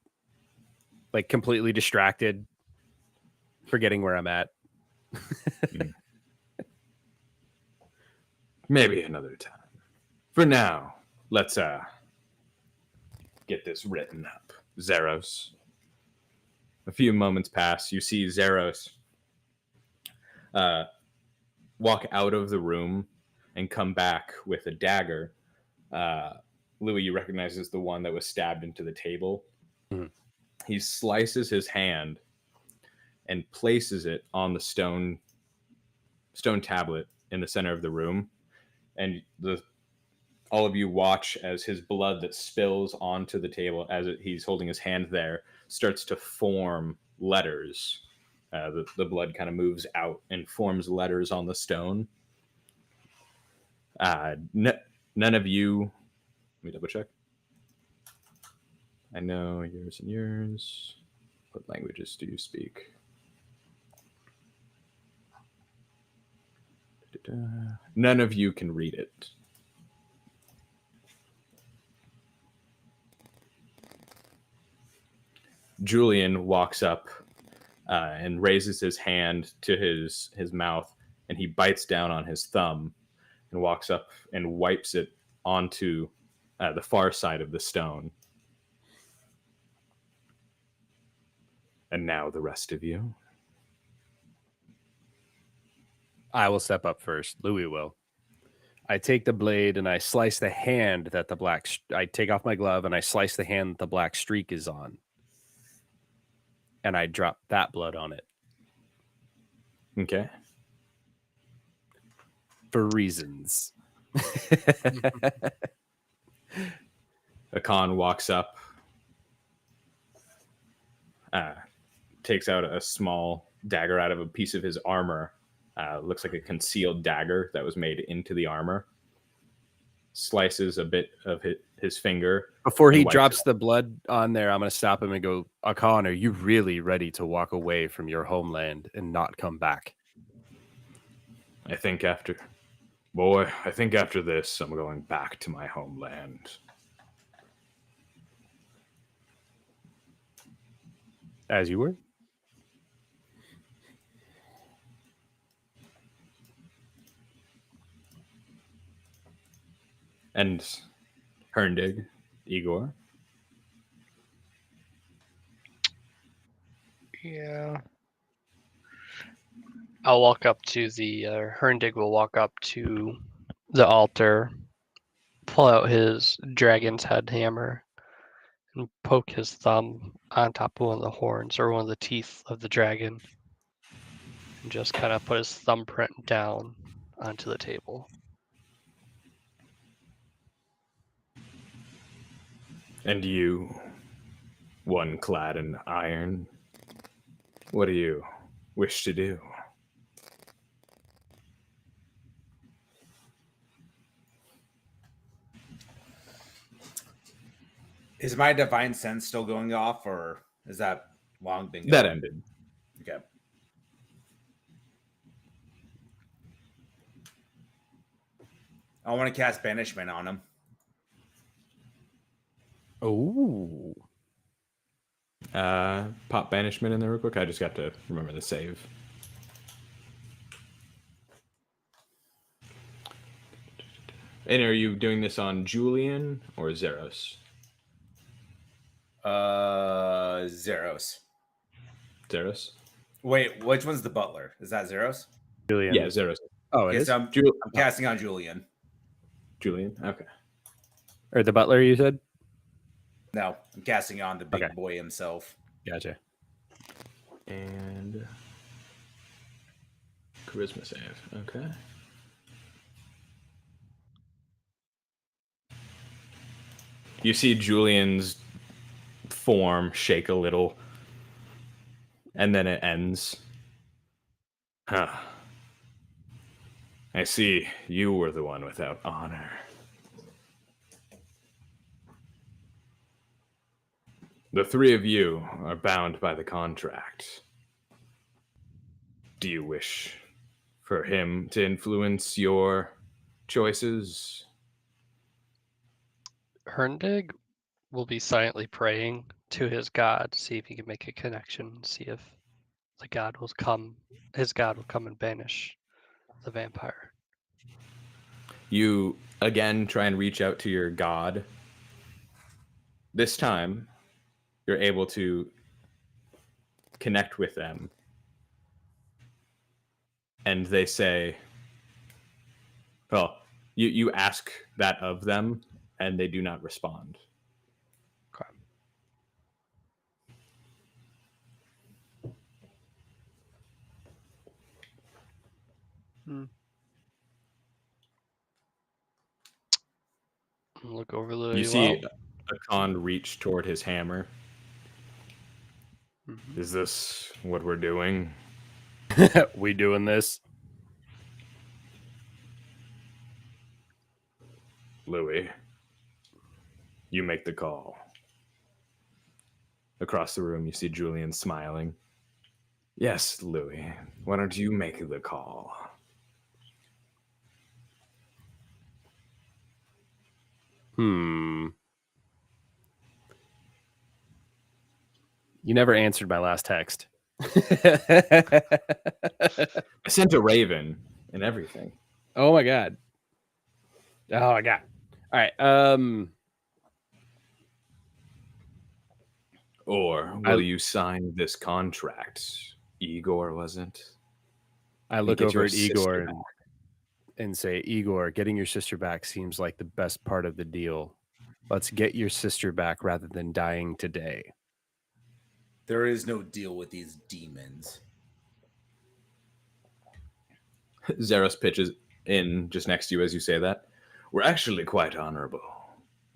Like completely distracted, forgetting where I'm at. Maybe another time. For now, let's get this written up. Zeros. A few moments pass. You see Zeros walk out of the room and come back with a dagger. Louis, you recognize as the one that was stabbed into the table. Mhm. He slices his hand and places it on the stone tablet in the center of the room, and all of you watch as his blood that spills onto the table as he's holding his hand there starts to form letters. The blood kind of moves out and forms letters on the stone. None of you. Let me double check. I know yours and yours. What languages do you speak? None of you can read it. Julian walks up and raises his hand to his mouth, and he bites down on his thumb and walks up and wipes it onto the far side of the stone. And now the rest of you. I will step up first. Louis will. I take the blade and I slice the hand that I take off my glove and I slice the hand that the black streak is on. And I drop that blood on it Okay. for reasons. Akan walks up, takes out a small dagger out of a piece of his armor. Looks like a concealed dagger that was made into the armor. Slices a bit of his finger. Before he and wipes drops the blood on there, I'm going to stop him and go, Akan, are you really ready to walk away from your homeland and not come back? I think after this, I'm going back to my homeland. As you were? And Herndig, Igor. Yeah. I'll walk up to the Herndig will walk up to the altar, pull out his dragon's head hammer, and poke his thumb on top of one of the horns or one of the teeth of the dragon, and just kind of put his thumbprint down onto the table. And you, one clad in iron, What do you wish to do? Is my divine sense still going off, or is that long been That going? ended. Okay. I want to cast banishment on him. Oh. Pop banishment in there real quick. I just got to remember the save. And are you doing this on Julian or Zeros? Zeros. Zeros? Wait, which one's the butler? Is that Zeros? Julian. Yeah, Zeros. Oh, it Okay, is. so I'm Ju- casting on Julian. Julian. Okay. Or the butler, you said? No, I'm casting on the big Okay. boy himself. Gotcha. And charisma save. Okay. You see Julian's form shake a little, and then it ends. Huh. I see you were the one without honor. The three of you are bound by the contract. Do you wish for him to influence your choices? Herndig will be silently praying to his god, see if he can make a connection, see if the god will come, his god will come and banish the vampire. You again try and reach out to your god. This time, you're able to connect with them. And they say, well, you ask that of them, and they do not respond. Okay. Look over the You see Akan reach toward his hammer. Mhm. Is this what we're doing? We doing this? Louis, you make the call. Across the room, you see Julian smiling. Yes, Louis, why don't you make the call? You never answered my last text. I sent a raven and everything. Oh my god. Oh my god. All right. Or will you sign this contract? Igor, wasn't? I look get over your at Igor sister and say, Igor, getting your sister back seems like the best part of the deal. Let's get your sister back rather than dying today. There is no deal with these demons. Zeros pitches in just next to you as you say that. We're actually quite honorable.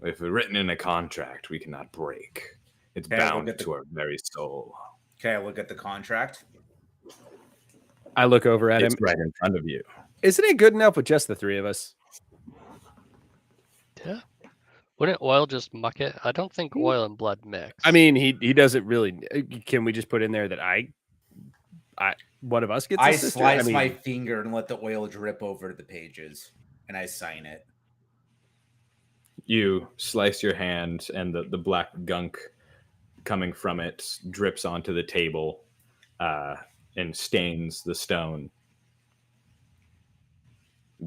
If we're written in a contract, we cannot break. It's Okay, I'll bound get the- to our very soul. Okay, I look at the contract. I look over at It's him. right in front of you. Isn't it good enough with just the three of us? Yeah. Wouldn't oil just muck it? I don't think oil and blood mix. I mean, he doesn't really. Can we just put in there that I one of us gets a I sister? slice I mean, my finger and let the oil drip over the pages, and I sign it. You slice your hand, and the black gunk coming from it drips onto the table and stains the stone.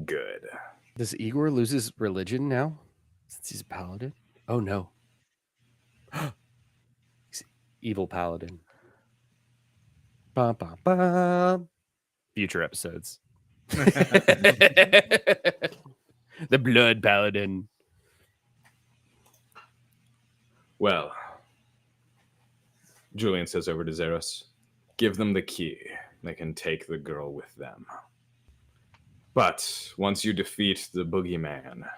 Good. does Igor lose his religion now since he's a paladin? Oh no, he's evil paladin. Bum, bum, bum. Future episodes. The blood paladin. Well, Julian says over to Zeros, give them the key. They can take the girl with them. But once you defeat the boogeyman,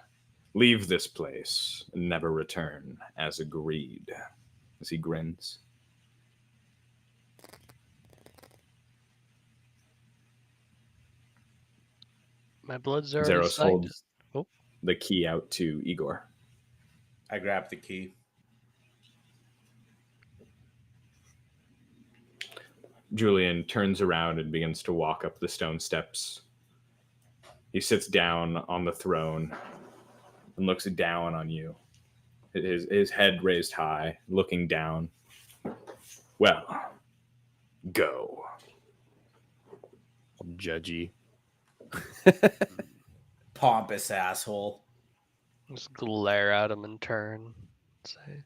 leave this place and never return, as agreed. As he grins. My blood's already Zeros signed. holds Oh. the key out to Igor. I grabbed the key. Julian turns around and begins to walk up the stone steps. He sits down on the throne and looks down on you, his head raised high, looking down. Well, go. Judgy. Pompous asshole. Just glare at him in turn. Say,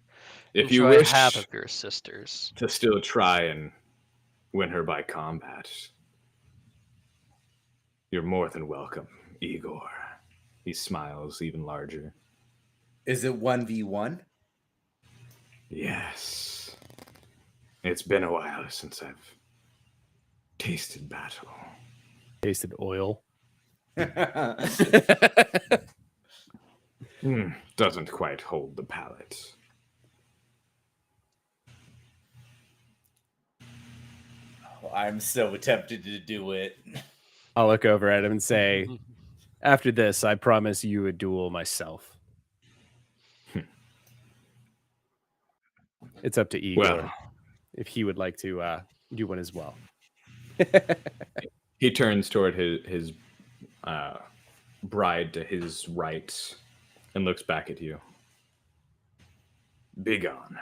If you enjoy wish half of your sisters. to still try and win her by combat, you're more than welcome, Igor. He smiles even larger. Is it 1v1? Yes. It's been a while since I've tasted battle. Tasted oil. Doesn't quite hold the palate. I'm so tempted to do it. I'll look over at him and say, after this, I promise you a duel myself. It's up to Igor Well, if he would like to do one as well. he turns toward his bride to his right and looks back at you. Begone.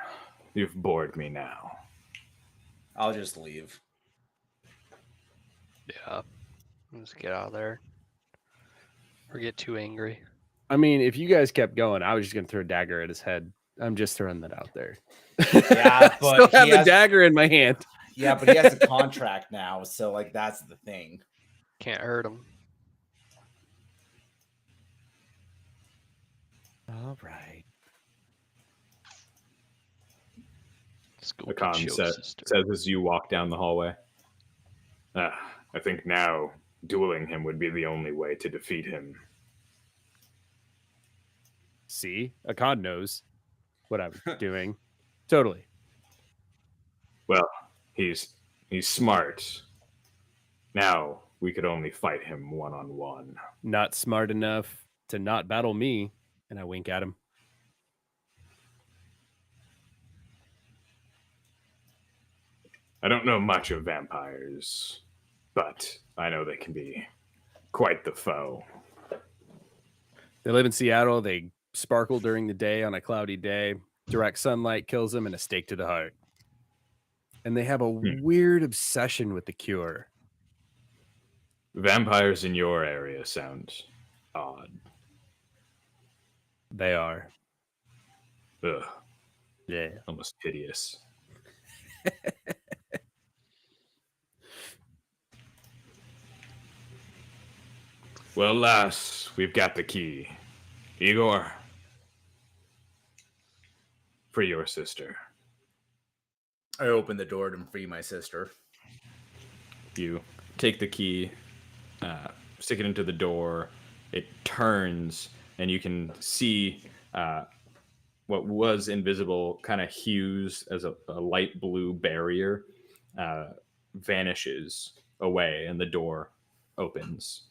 You've bored me now. I'll just leave. Yeah. Just get out of there. Or get too angry. I mean, if you guys kept going, I was just going to throw a dagger at his head. I'm just throwing that out there. Yeah, I but still have he the has- dagger in my hand. Yeah, but he has a contract now, so like that's the thing. Can't hurt him. All right. Let's go with Akan your says sister. as you walk down the hallway. I think now dueling him would be the only way to defeat him. See, Akan knows what I'm doing. Totally. Well, he's smart. Now we could only fight him one-on-one. Not smart enough to not battle me. And I wink at him. I don't know much of vampires, but I know they can be quite the foe. They live in Seattle. They sparkle during the day on a cloudy day. Direct sunlight kills them and a stake to the heart. And they have a weird obsession with the cure. Vampires in your area sound odd. They are. Ugh, Yeah. almost hideous. Well, lass, we've got the key. Igor, for your sister. I open the door to free my sister. You take the key, stick it into the door. It turns, and you can see what was invisible kind of hues as a light blue barrier vanishes away, and the door opens.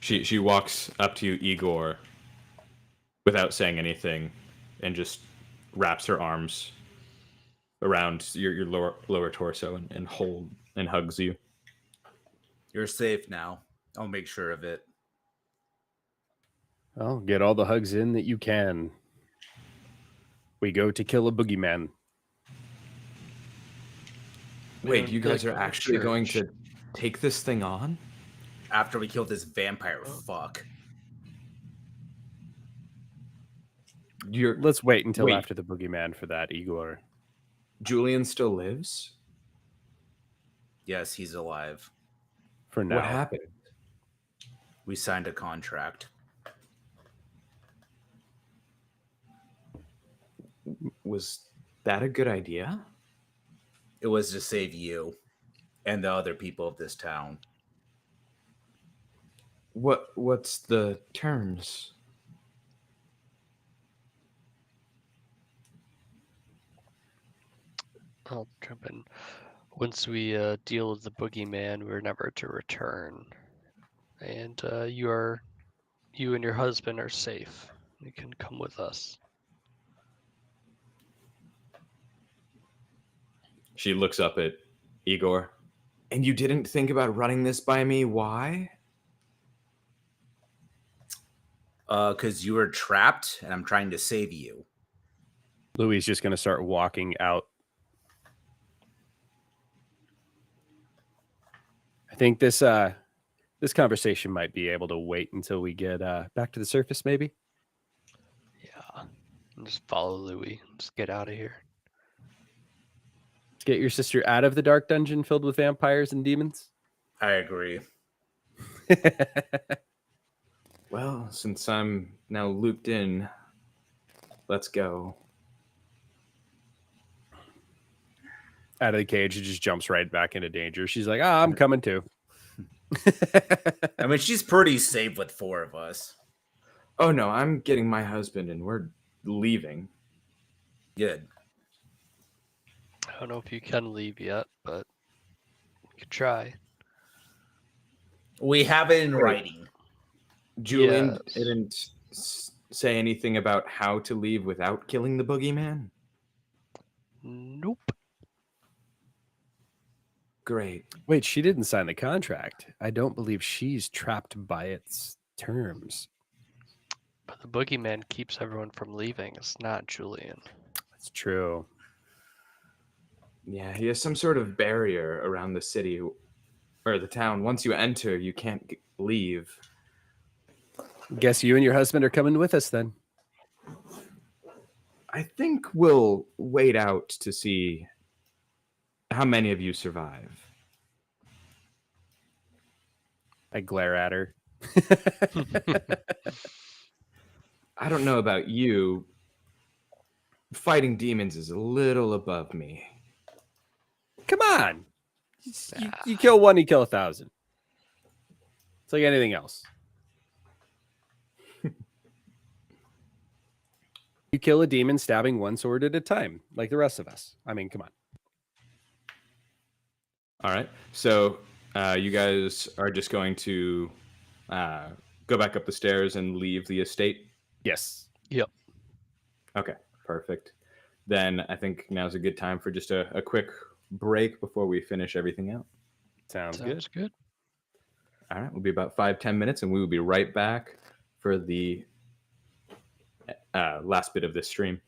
She walks up to you, Igor, without saying anything, and just wraps her arms around your lower torso and hugs you. You're safe now. I'll make sure of it. Well, get all the hugs in that you can. We go to kill a boogeyman. Wait, you guys Go are to actually going church. to take this thing on? After we kill this vampire fuck. Let's wait until Wait. after the boogeyman for that, Igor. Julian still lives? Yes, he's alive. For now. What happened? We signed a contract. Was that a good idea? It was to save you and the other people of this town. What's the terms? I'll jump in. Once we deal with the boogeyman, we're never to return, and you and your husband are safe. You can come with us. She looks up at Igor. And you didn't think about running this by me? Why? Because you were trapped, and I'm trying to save you. Louis is just going to start walking out. I think this conversation might be able to wait until we get back to the surface, maybe. Yeah. And just follow Louis. Just get out of here. Let's get your sister out of the dark dungeon filled with vampires and demons. I agree. Well, since I'm now looped in, let's go. Out of the cage, it just jumps right back into danger. She's like, I'm coming too. I mean, she's pretty safe with 4 of us. Oh no, I'm getting my husband and we're leaving. Good. I don't know if you can leave yet, but you could try. We have it in Wait. writing. Julian Yes. didn't say anything about how to leave without killing the boogeyman? Nope. Great. Wait, she didn't sign the contract. I don't believe she's trapped by its terms. But the boogeyman keeps everyone from leaving. It's not Julian. That's true. Yeah, he has some sort of barrier around the city or the town. Once you enter, you can't leave. Guess you and your husband are coming with us then. I think we'll wait out to see how many of you survive. I glare at her. I don't know about you. Fighting demons is a little above me. Come on. You kill one, you kill 1,000. It's like anything else. You kill a demon stabbing one sword at a time, like the rest of us. I mean, come on. All right. So you guys are just going to go back up the stairs and leave the estate? Yes. Okay, perfect. Then I think now's a good time for just a quick break before we finish everything out. Sounds good. Sounds good. All right, we'll be about 5-10 minutes, and we will be right back for the last bit of this stream.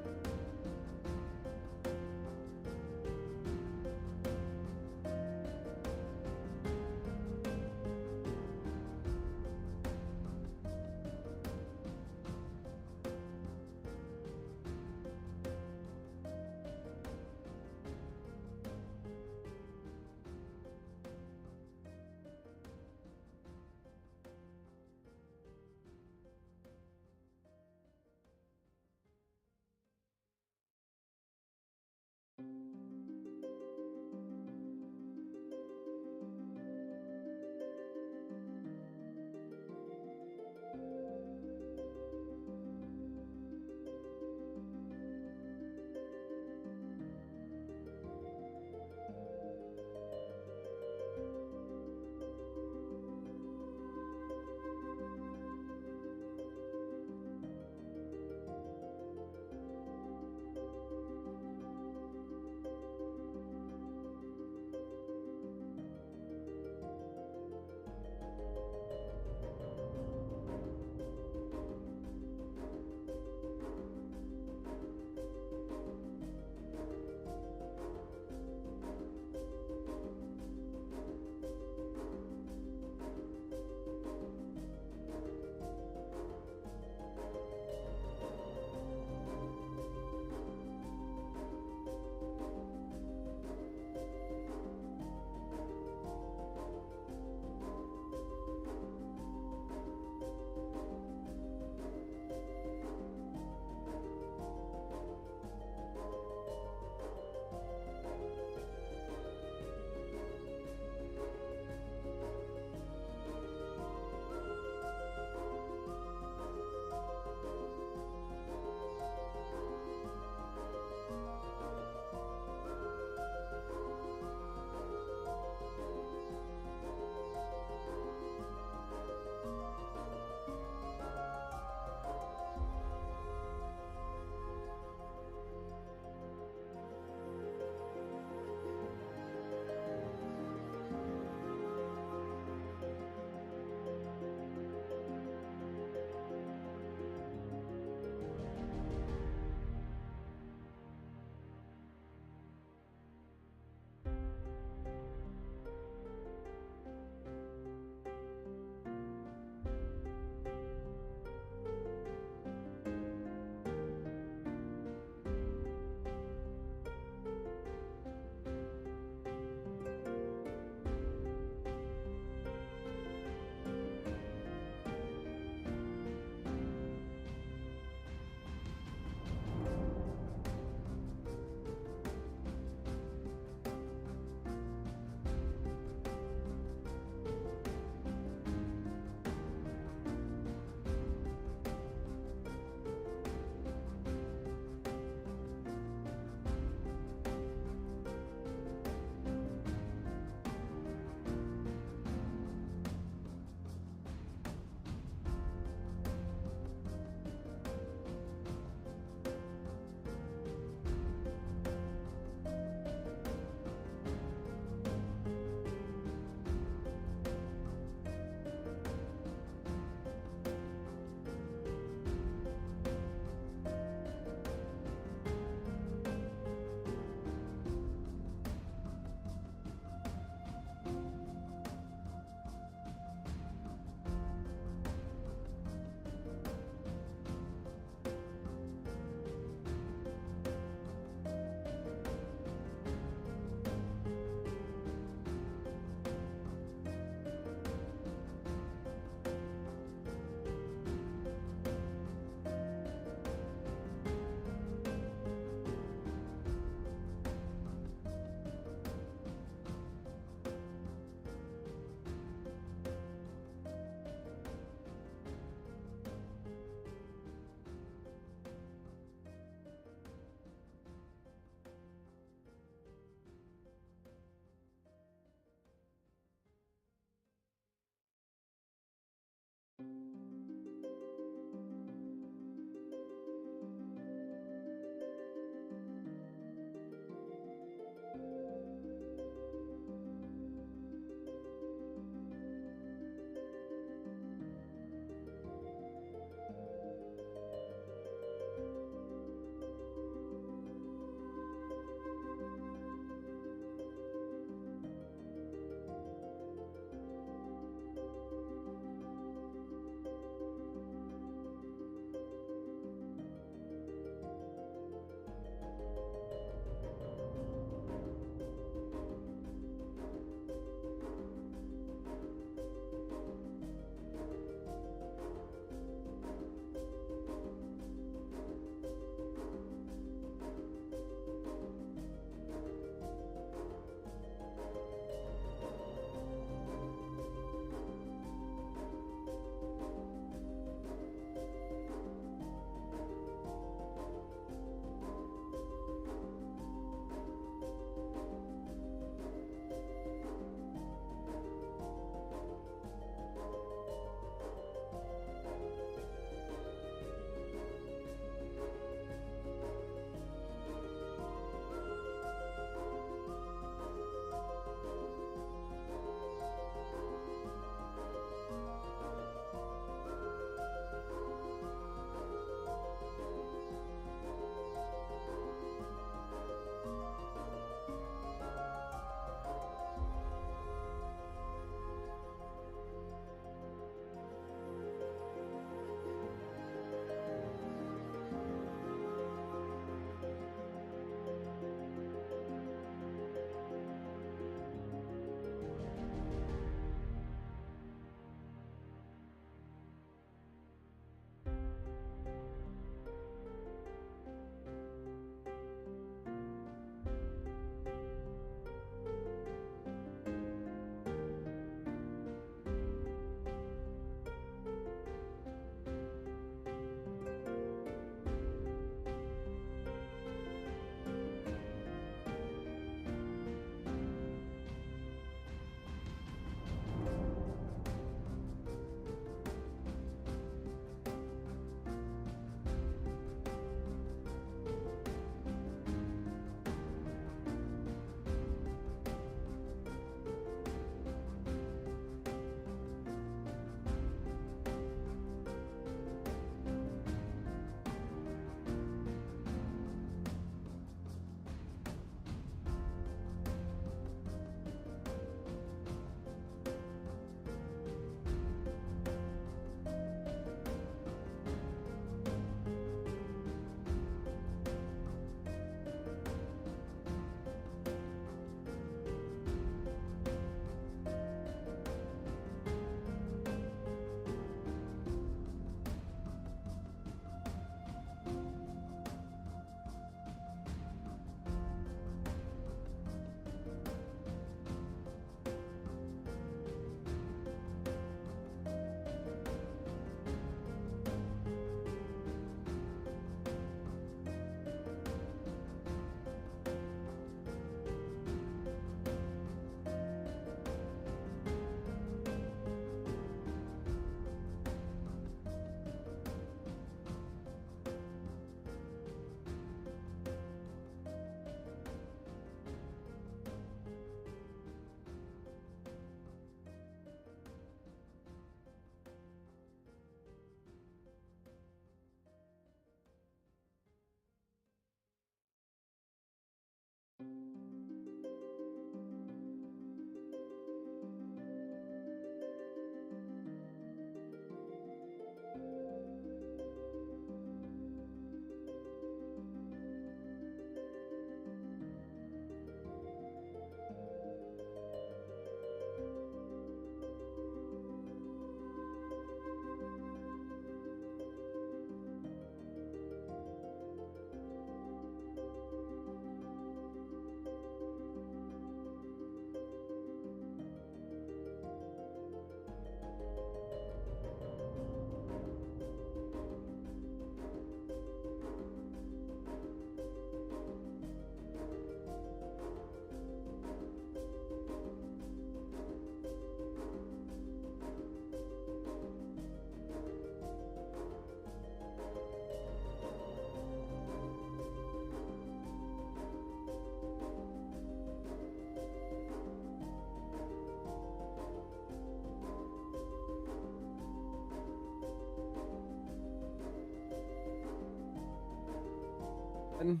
And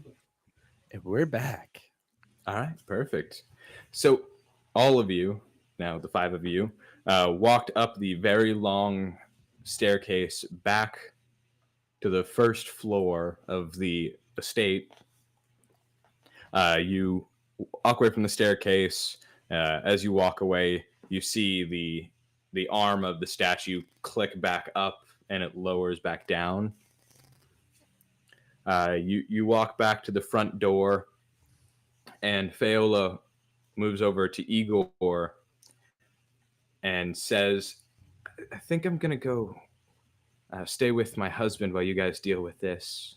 we're back. All right, perfect. So all of you, now the 5 of you, walked up the very long staircase back to the first floor of the estate. You walk away from the staircase. As you walk away, you see the arm of the statue click back up, and it lowers back down. You walk back to the front door, and Faola moves over to Igor and says, I think I'm going to go stay with my husband while you guys deal with this.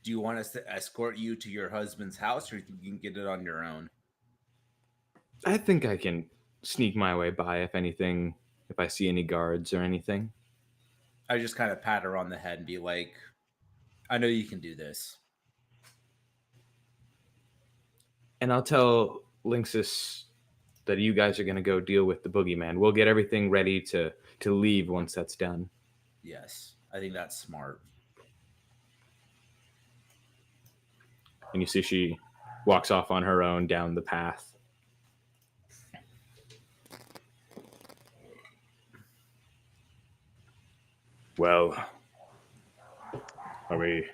Do you want us to escort you to your husband's house, or you can get it on your own? I think I can sneak my way by if anything, if I see any guards or anything. I just kind of pat her on the head and be like, I know you can do this. And I'll tell Lynxus that you guys are going to go deal with the boogeyman. We'll get everything ready to leave once that's done. Yes, I think that's smart. And you see she walks off on her own down the path. Well, are we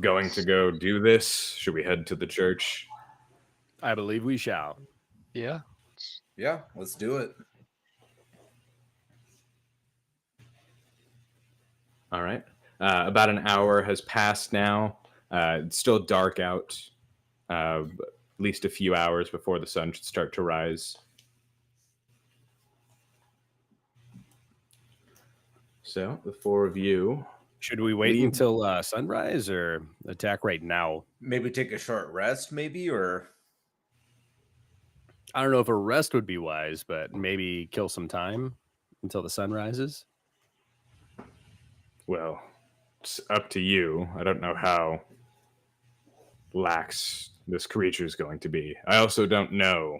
going to go do this? Should we head to the church? I believe we shall. Yeah. Yeah, let's do it. All right. About an hour has passed now. It's still dark out. At least a few hours before the sun should start to rise. So the 4 of you. Should we wait Leave. until sunrise or attack right now? Maybe take a short rest, maybe, or I don't know if a rest would be wise, but maybe kill some time until the sun rises. Well, it's up to you. I don't know how lax this creature is going to be. I also don't know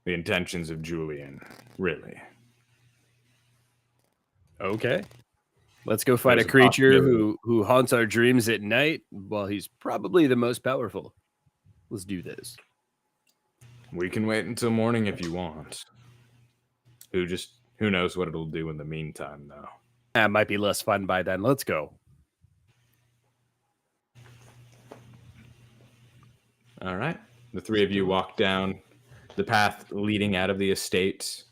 the intentions of Julian, really. Okay. Let's go fight There's a a creature possibility. who haunts our dreams at night while he's probably the most powerful. Let's do this. We can wait until morning if you want. Who knows what it'll do in the meantime, though. That might be less fun by then. Let's go. All right. The 3 of you walk down the path leading out of the estate,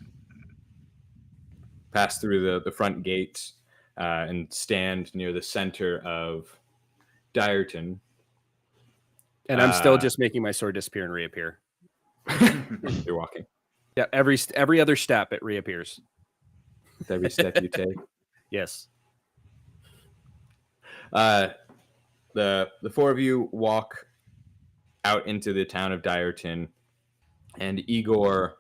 pass through the front gate, and stand near the center of Dyerton. And I'm still just making my sword disappear and reappear. You're walking. Yeah, every other step it reappears. With every step you take. Yes. The 4 of you walk out into the town of Dyerton, and Igor.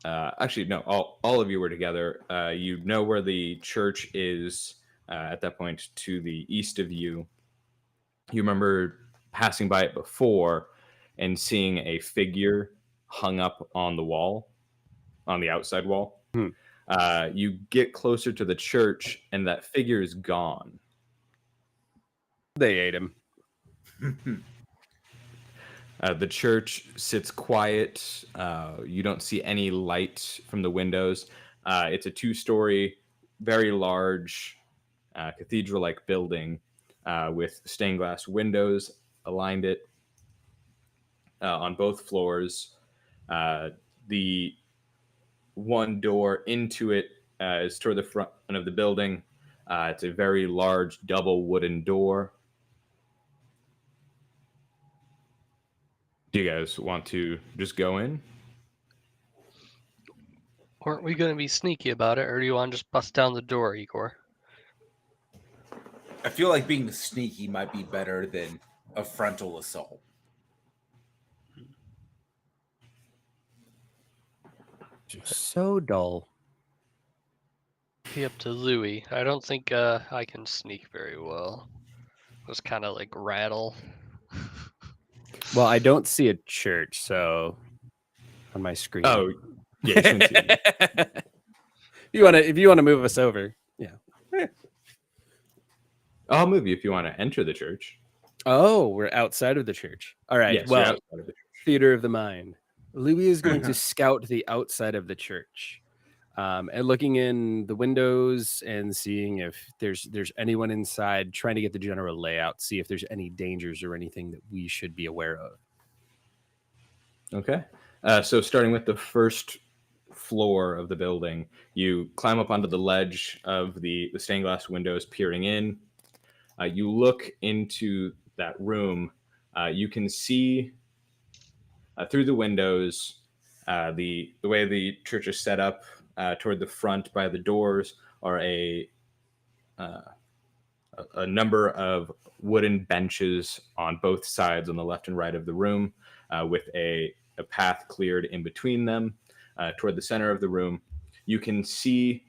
Actually, no, all of you were together. You know where the church is at that point to the east of you. You remember passing by it before and seeing a figure hung up on the wall, on the outside wall. You get closer to the church, and that figure is gone. They ate him. The church sits quiet. You don't see any light from the windows. It's a 2-story, very large, cathedral-like building with stained glass windows aligned it on both floors. The one door into it is toward the front of the building. It's a very large double wooden door. Do you guys want to just go in? Weren't we going to be sneaky about it, or do you want to just bust down the door, Igor? I feel like being sneaky might be better than a frontal assault. So dull. Be up to Louis. I don't think I can sneak very well. Just kind of like rattle. Well, I don't see a church, so on my screen. Oh, yeah. You can see. if you want to move us over, yeah. I'll move you if you want to enter the church. Oh, we're outside of the church. All right. Yes, you're well, outside of the church. theater of the mind. Louis is going to scout the outside of the church, and looking in the windows and seeing if there's anyone inside, trying to get the general layout, see if there's any dangers or anything that we should be aware of. Okay. So starting with the first floor of the building, you climb up onto the ledge of the stained glass windows, peering in. You look into that room. You can see through the windows the way the church is set up. Toward the front by the doors are a number of wooden benches on both sides, on the left and right of the room, with a path cleared in between them. Toward the center of the room, you can see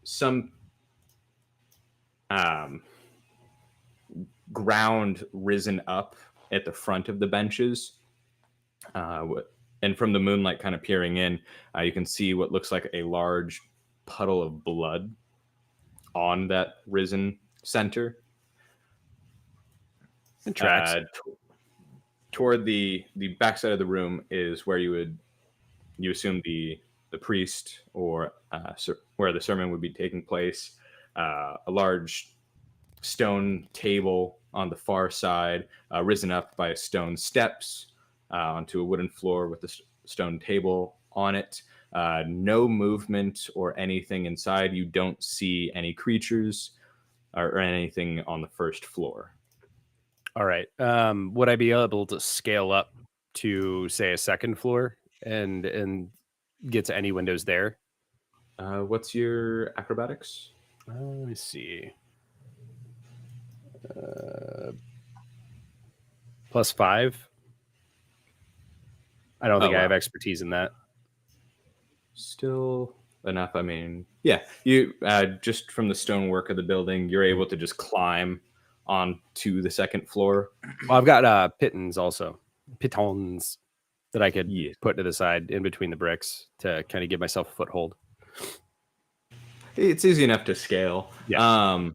some ground risen up at the front of the benches. And from the moonlight kind of peering in, you can see what looks like a large puddle of blood on that risen center. It tracks. Toward the backside of the room is where you assume the priest or where the sermon would be taking place. A large stone table on the far side, risen up by stone steps onto a wooden floor with a stone table on it. No movement or anything inside. You don't see any creatures or anything on the first floor. All right. Would I be able to scale up to, say, a second floor and get to any windows there? What's your acrobatics? Let me see. +5. I don't think I have expertise in that. Still enough. I mean, yeah, you just from the stonework of the building, you're able to just climb onto the second floor. Well, I've got pitons that I could Yes. put to the side in between the bricks to kind of give myself a foothold. It's easy enough to scale. Yeah.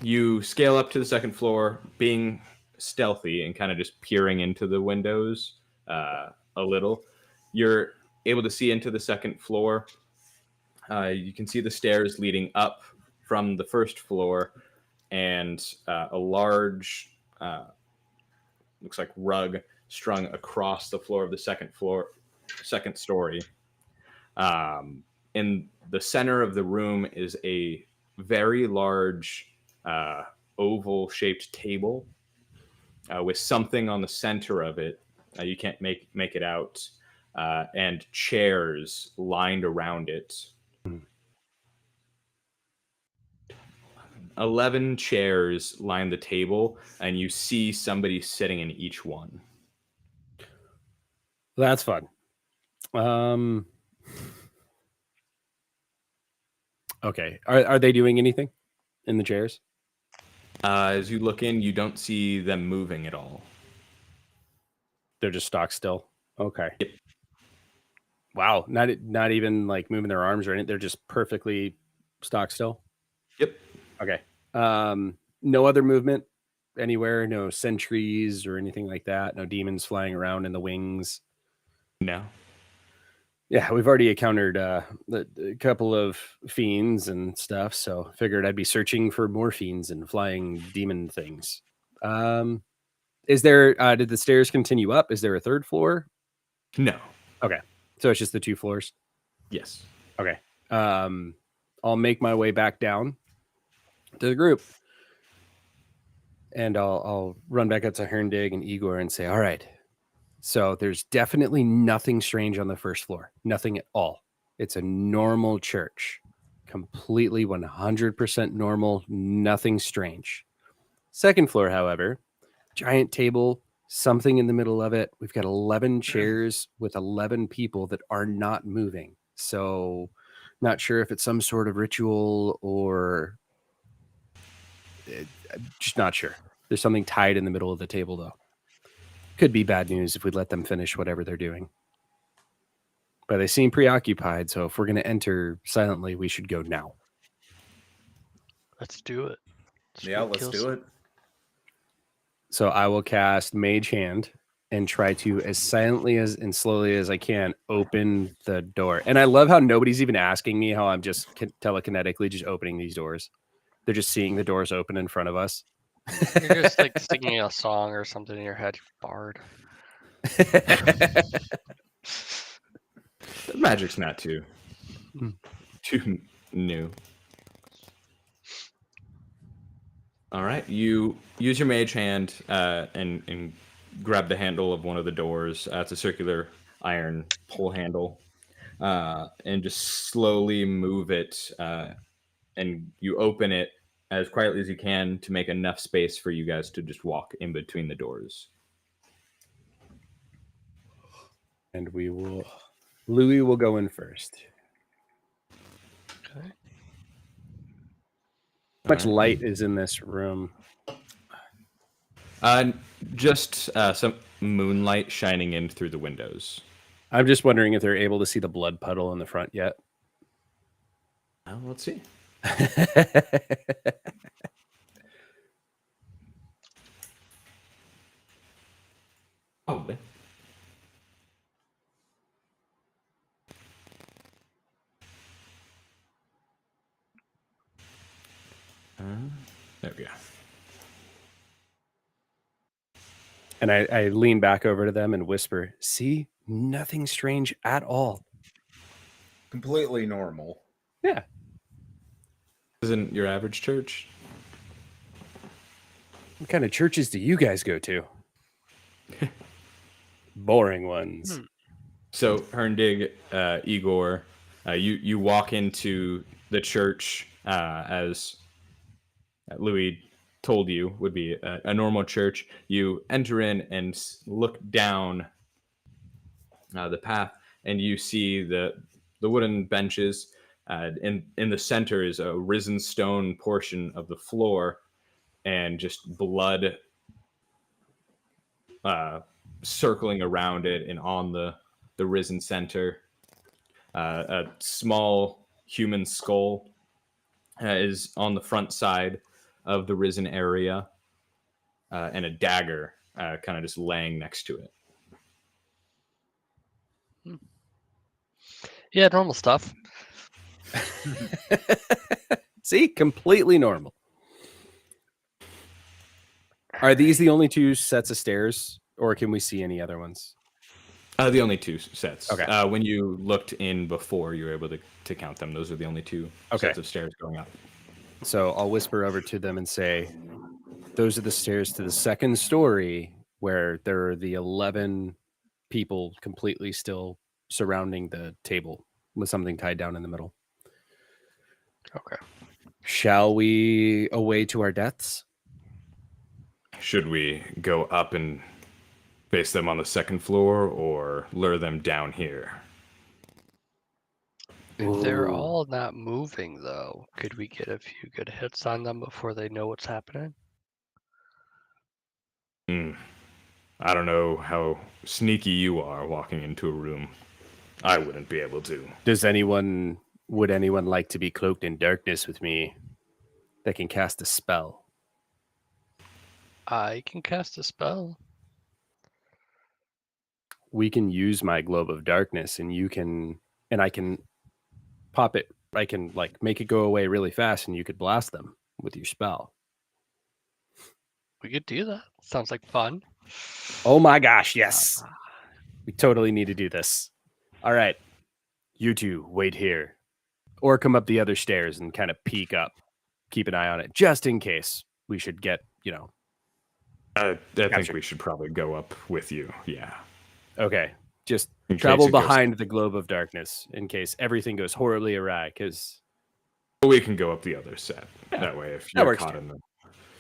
You scale up to the second floor, being stealthy and kind of just peering into the windows a little. You're able to see into the second floor. You can see the stairs leading up from the first floor, and a large, looks like rug strung across the floor of the second story. In the center of the room is a very large oval-shaped table with something on the center of it. You can't make it out, and chairs lined around it. 11 chairs line the table, and you see somebody sitting in each one. That's fun. Okay. Are they doing anything in the chairs? As you look in, you don't see them moving at all. They're just stock still. Okay. Yep. Wow. Not even like moving their arms or anything. They're just perfectly stock still. Yep. Okay. No other movement anywhere. No sentries or anything like that. No demons flying around in the wings. No. Yeah, we've already encountered a couple of fiends and stuff, so figured I'd be searching for more fiends and flying demon things. Is there? Did the stairs continue up? Is there a third floor? No. Okay, so it's just the 2 floors. Yes. Okay. I'll make my way back down to the group, and I'll run back up to Herndig and Igor and say, "All right. So there's definitely nothing strange on the first floor. Nothing at all. It's a normal church. Completely 100% normal. Nothing strange. Second floor, however, giant table, something in the middle of it. We've got 11 chairs with 11 people that are not moving. So not sure if it's some sort of ritual or just not sure. There's something tied in the middle of the table, though. Could be bad news if we let them finish whatever they're doing. But they seem preoccupied, so if we're going to enter silently, we should go now." Let's do it. Yeah, let's do it. So I will cast Mage Hand and try to, as silently as and slowly as I can, open the door. And I love how nobody's even asking me how I'm just telekinetically just opening these doors. They're just seeing the doors open in front of us. You're just like singing a song or something in your head, bard. The magic's not too new. All right, you use your mage hand and grab the handle of one of the doors. It's a circular iron pull handle, and just slowly move it. And you open it as quietly as you can to make enough space for you guys to just walk in between the doors. And Louis will go in first. Okay. How much light is in this room? Just some moonlight shining in through the windows. I'm just wondering if they're able to see the blood puddle in the front yet. Let's see. Oh, there we go. And I lean back over to them and whisper, "See, nothing strange at all." Completely normal. Yeah. Isn't your average church? What kind of churches do you guys go to? Boring ones. So Herndig, Igor, you walk into the church as Louis told you would be a normal church. You enter in and look down the path, and you see the wooden benches. In the center is a risen stone portion of the floor, and just blood circling around it and on the risen center. A small human skull is on the front side of the risen area, and a dagger kind of just laying next to it. Yeah, normal stuff. See, completely normal. Are these the only two sets of stairs, or can we see any other ones? The only two sets. Okay. When you looked in before, you were able to count them. Those are the only two sets of stairs going up. So I'll whisper over to them and say, those are the stairs to the second story, where there are the 11 people completely still surrounding the table with something tied down in the middle. Okay. Shall we away to our deaths? Should we go up and face them on the second floor, or lure them down here? If they're Ooh. all not moving, though, could we get a few good hits on them before they know what's happening? I don't know how sneaky you are walking into a room. I wouldn't be able to. Would anyone like to be cloaked in darkness with me that can cast a spell? I can cast a spell. We can use my globe of darkness, and I can pop it. I can make it go away really fast, and you could blast them with your spell. We could do that. Sounds like fun. Oh my gosh, yes. We totally need to do this. All right. You two wait here. Or come up the other stairs and kind of peek up. Keep an eye on it, just in case we should get, I think we should probably go up with you. Yeah. Okay. Just In case travel it goes- behind the globe of darkness in case everything goes horribly awry, because We can go up the other set. Yeah, That way, if that you're works caught too.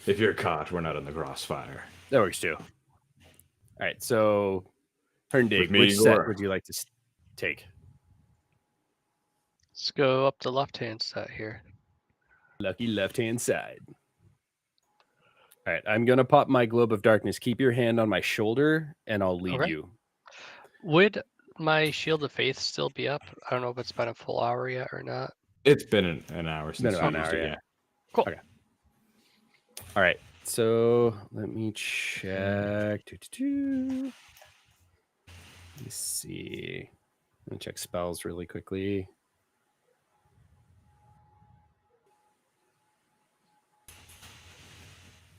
if you're caught, we're not in the crossfire. that works too. All right. So, Herndig, With me, which set Igor. would you like to take? Let's go up the left-hand side here. Lucky left-hand side. All right. I'm going to pop my globe of darkness. Keep your hand on my shoulder, and I'll lead Okay. you. Would my Shield of Faith still be up? I don't know if it's been a full hour yet or not. It's been an hour since Been about we an used hour, it, yeah. Cool. Okay. All right. So let me check. Let me see. Let me check spells really quickly.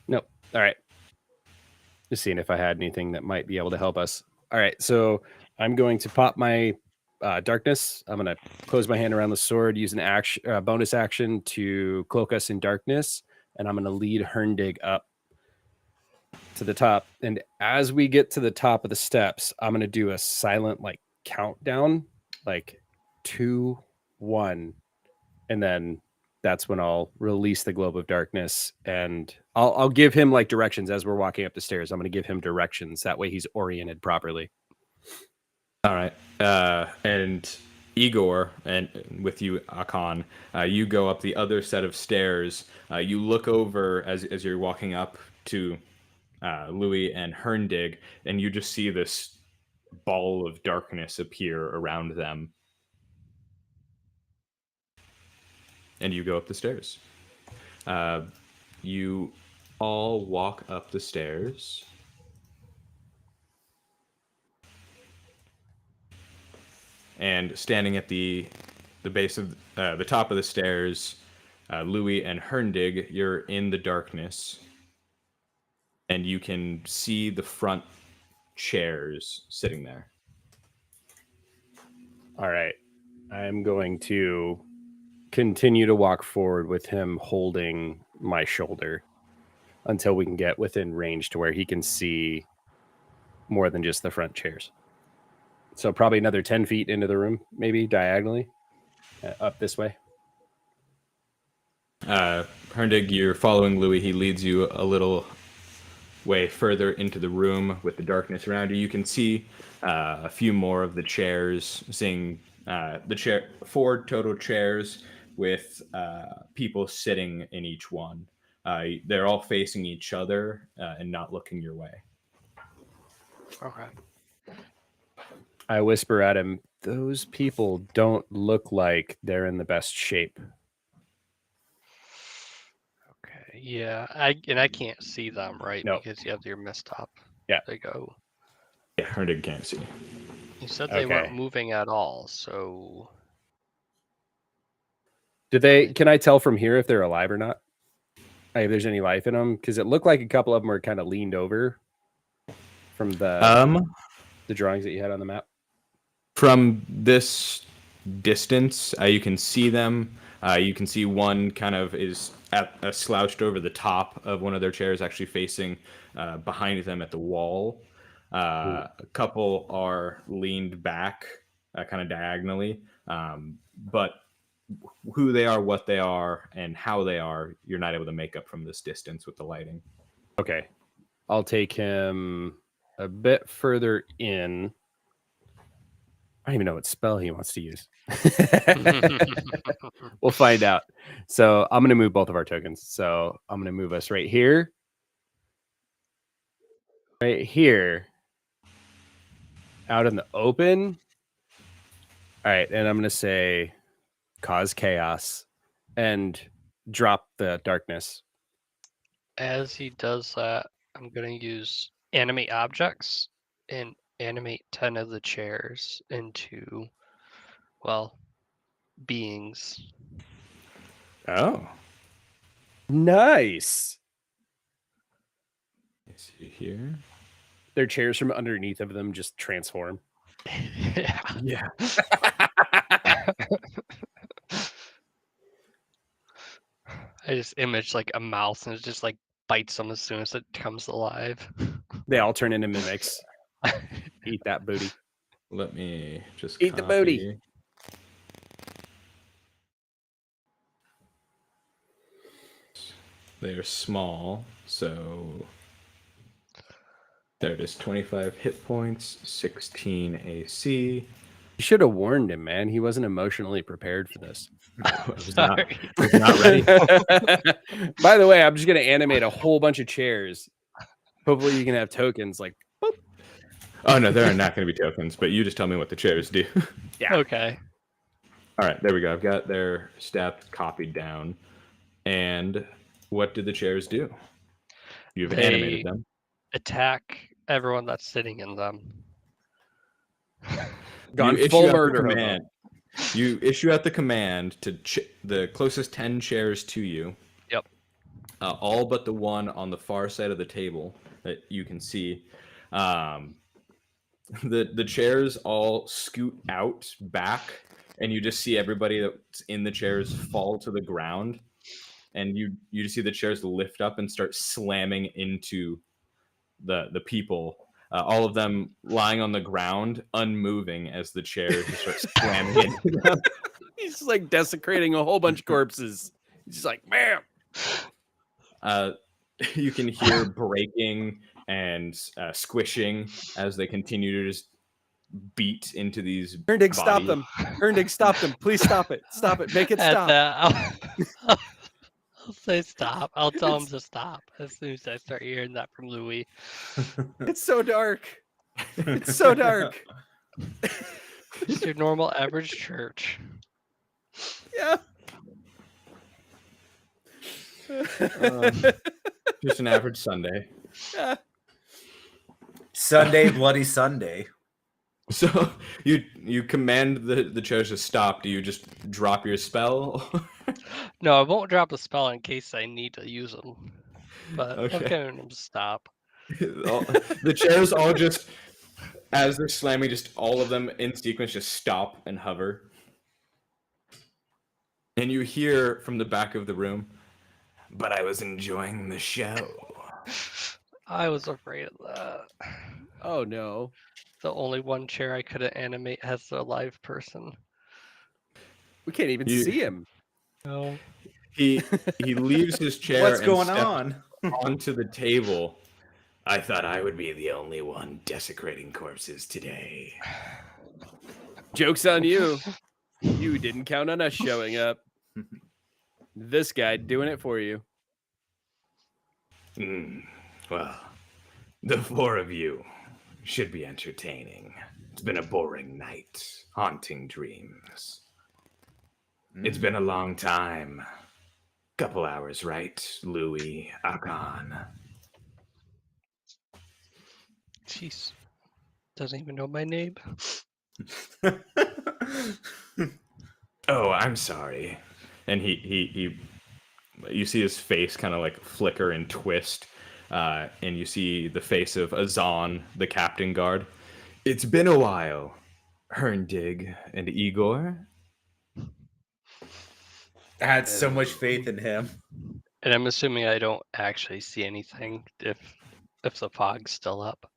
Nope. All right. Just seeing if I had anything that might be able to help us. All right. So I'm going to pop my darkness. I'm going to close my hand around the sword, use an action, bonus action to cloak us in darkness, and I'm going to lead Herndig up to the top. And as we get to the top of the steps, I'm going to do a silent like countdown, like 2, 1, and then that's when I'll release the globe of darkness, and I'll give him like directions as we're walking up the stairs. I'm going to give him directions. That way he's oriented properly. All right. And Igor, and with you, Akan, you go up the other set of stairs. You look over as you're walking up to Louis and Herndig, and you just see this ball of darkness appear around them. And you go up the stairs. You all walk up the stairs. And standing at the base of the top of the stairs, Louis and Herndig, you're in the darkness. And you can see the front chairs sitting there. All right. I'm going to continue to walk forward with him holding my shoulder until we can get within range to where he can see more than just the front chairs. So probably another 10 feet into the room, maybe diagonally up this way. Herndig, you're following Louis. He leads you a little way further into the room with the darkness around you. You can see a few more of the chairs, seeing 4 total chairs with people sitting in each one. They're all facing each other and not looking your way. Okay. I whisper at him, those people don't look like they're in the best shape. Okay. Yeah. I can't see them, right? No. Because you have your mist top. Yeah. They go. Yeah, Herndig can't see. You said they weren't Okay. moving at all, so Can I tell from here if they're alive or not? Like, if there's any life in them? Because it looked like a couple of them were kind of leaned over from the drawings that you had on the map. From this distance, you can see them. You can see one kind of is slouched over the top of one of their chairs, actually facing behind them at the wall. A couple are leaned back, kind of diagonally. But who they are, what they are, and how they are, you're not able to make up from this distance with the lighting. Okay. I'll take him a bit further in. I don't even know what spell he wants to use. We'll find out. So I'm going to move both of our tokens. So I'm going to move us right here. Right here. Out in the open. All right. And I'm going to say cause chaos and drop the darkness. as he does that, I'm going to use animate objects and animate 10 of the chairs into, well, beings. Oh. Nice. Let's see here. Their chairs from underneath of them just transform. Yeah. Yeah. I just image like a mouse and it just like bites them as soon as it comes alive. They all turn into mimics. Eat that booty. Let me just Eat the booty. copy. They're small, so there it is. 25 hit points, 16 AC. You should have warned him, man. He wasn't emotionally prepared for this. I was not, Sorry. was not ready. By the way, I'm just going to animate a whole bunch of chairs. Hopefully you can have tokens like, boop. Oh, no, there are not going to be tokens, but you just tell me what the chairs do. Yeah. Okay. All right, there we go. I've got their stats copied down. And what did the chairs do? You've They- animated them. Attack everyone that's sitting in them. Gone You issue full out the murder hobo. command. You issue out the command to the closest 10 chairs to you. Yep. All but the one on the far side of the table that you can see. The chairs all scoot out back, and you just see everybody that's in the chairs fall to the ground, and you just see the chairs lift up and start slamming into the people. All of them lying on the ground, unmoving as the chairs just start slamming into them. He's just like desecrating a whole bunch of corpses. He's just like, bam. You can hear breaking and squishing as they continue to just beat into these. Herndig, stop bodies. them. Herndig, stop them. Please stop it. Stop it. Make it At stop. that, I'll say stop. I'll tell him to stop as soon as I start hearing that from Louis. It's so dark. It's so dark. Just your normal average church. Yeah. Just an average Sunday. Yeah. Sunday, bloody Sunday. So you command the chairs to stop. Do you just drop your spell? No, I won't drop the spell in case I need to use them. But I'm Okay. getting them to stop. The chairs all just, as they're slamming, just all of them in sequence just stop and hover. And you hear from the back of the room, but I was enjoying the show. I was afraid of that. Oh no. The only one chair I couldn't animate has a live person. We can't even You- see him. No. He leaves his chair What's and going steps on? onto the table. I thought I would be the only one desecrating corpses today. Joke's on you. You didn't count on us showing up. This guy doing it for you. Well, the four of you should be entertaining. It's been a boring night, haunting dreams. It's been a long time. Couple hours, right, Louis, Akon? Jeez. Doesn't even know my name. Oh, I'm sorry. And he you see his face kind of like flicker and twist, and you see the face of Azan, the captain guard. It's been a while, Herndig and Igor. I had so much faith in him. And I'm assuming I don't actually see anything if the fog's still up.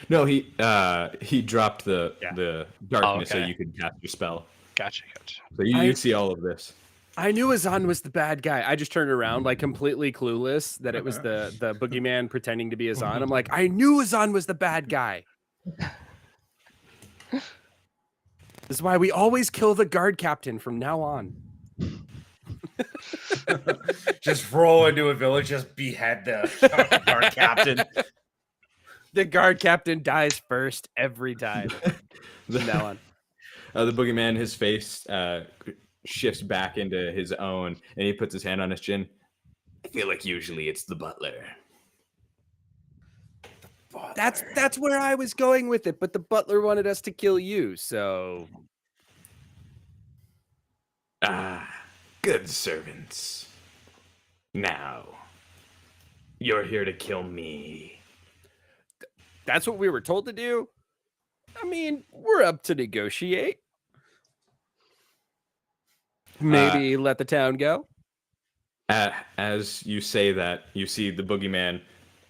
No, he dropped the darkness so okay. you could cast your spell. Gotcha. So you see all of this. I knew Azan was the bad guy. I just turned around like completely clueless that it was the boogeyman pretending to be Azan. I'm like, I knew Azan was the bad guy. This is why we always kill the guard captain from now on. Just roll into a village, just behead the guard captain. The guard captain dies first every time from now on. The boogeyman, his face shifts back into his own, and he puts his hand on his chin. I feel like usually it's the butler. That's where I was going with it, but the butler wanted us to kill you, so Ah, good servants. Now, you're here to kill me. that's what we were told to do. I mean, we're up to negotiate. Maybe let the town go. As you say that, you see the boogeyman,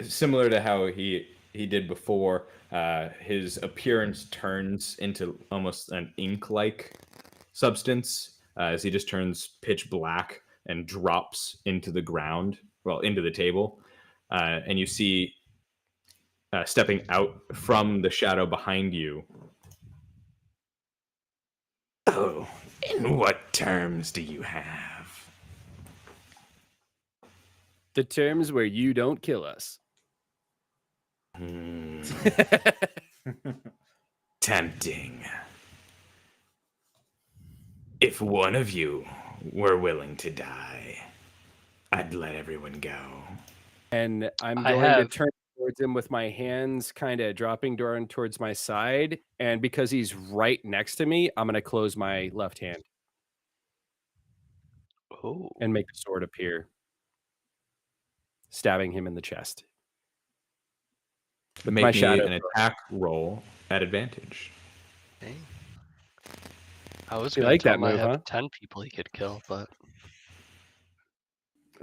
similar to how he did before. His appearance turns into almost an ink-like substance as he just turns pitch black and drops into the ground, well, into the table. And you see stepping out from the shadow behind you. Oh, in what terms do you have? The terms where you don't kill us. Tempting. If one of you were willing to die, I'd let everyone go. And I'm I going to have- turn towards him with my hands kind of dropping down towards my side. And because he's right next to me, I'm going to close my left hand Oh, and make a sword appear, stabbing him in the chest. With Make my me shadow. an attack roll at advantage. dang. I was You going like to tell that him I move, have huh? 10 people he could kill, but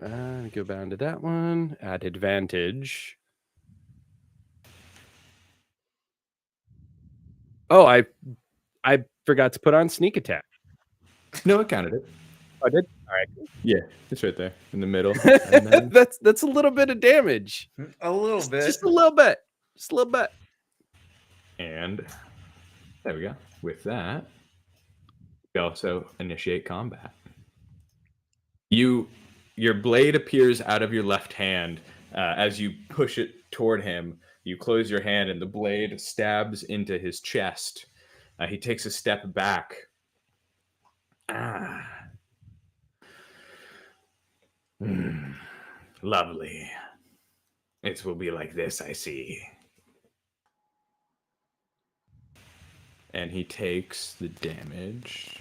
Go down to that one. At advantage. Oh, I forgot to put on sneak attack. No, it counted it. I did. All right. Yeah, it's right there in the middle. And then That's a little bit of damage. A little bit. Just a little bit. Just a little bit. And there we go. With that, we also initiate combat. Your blade appears out of your left hand as you push it toward him. You close your hand, and the blade stabs into his chest. He takes a step back. Lovely. It will be like this, I see. And he takes the damage.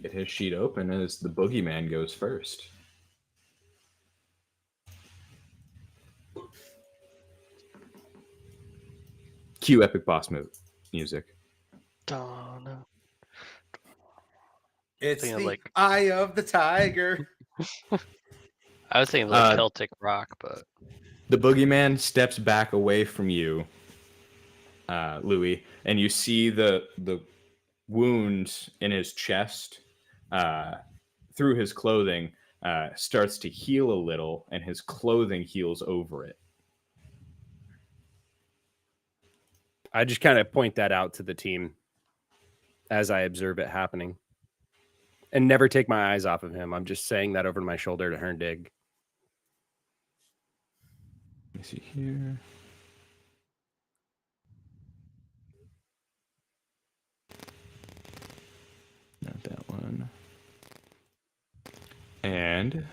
Get his sheet open as the boogeyman goes first. Cue epic boss move music. Donna. It's Thinking the like- eye of the tiger. I was thinking like Uh, Celtic rock, but The boogeyman steps back away from you, Louis, and you see the wound in his chest through his clothing starts to heal a little, and his clothing heals over it. I just kind of point that out to the team as I observe it happening. And never take my eyes off of him. I'm just saying that over my shoulder to Herndig. Let me see here. Not that one. And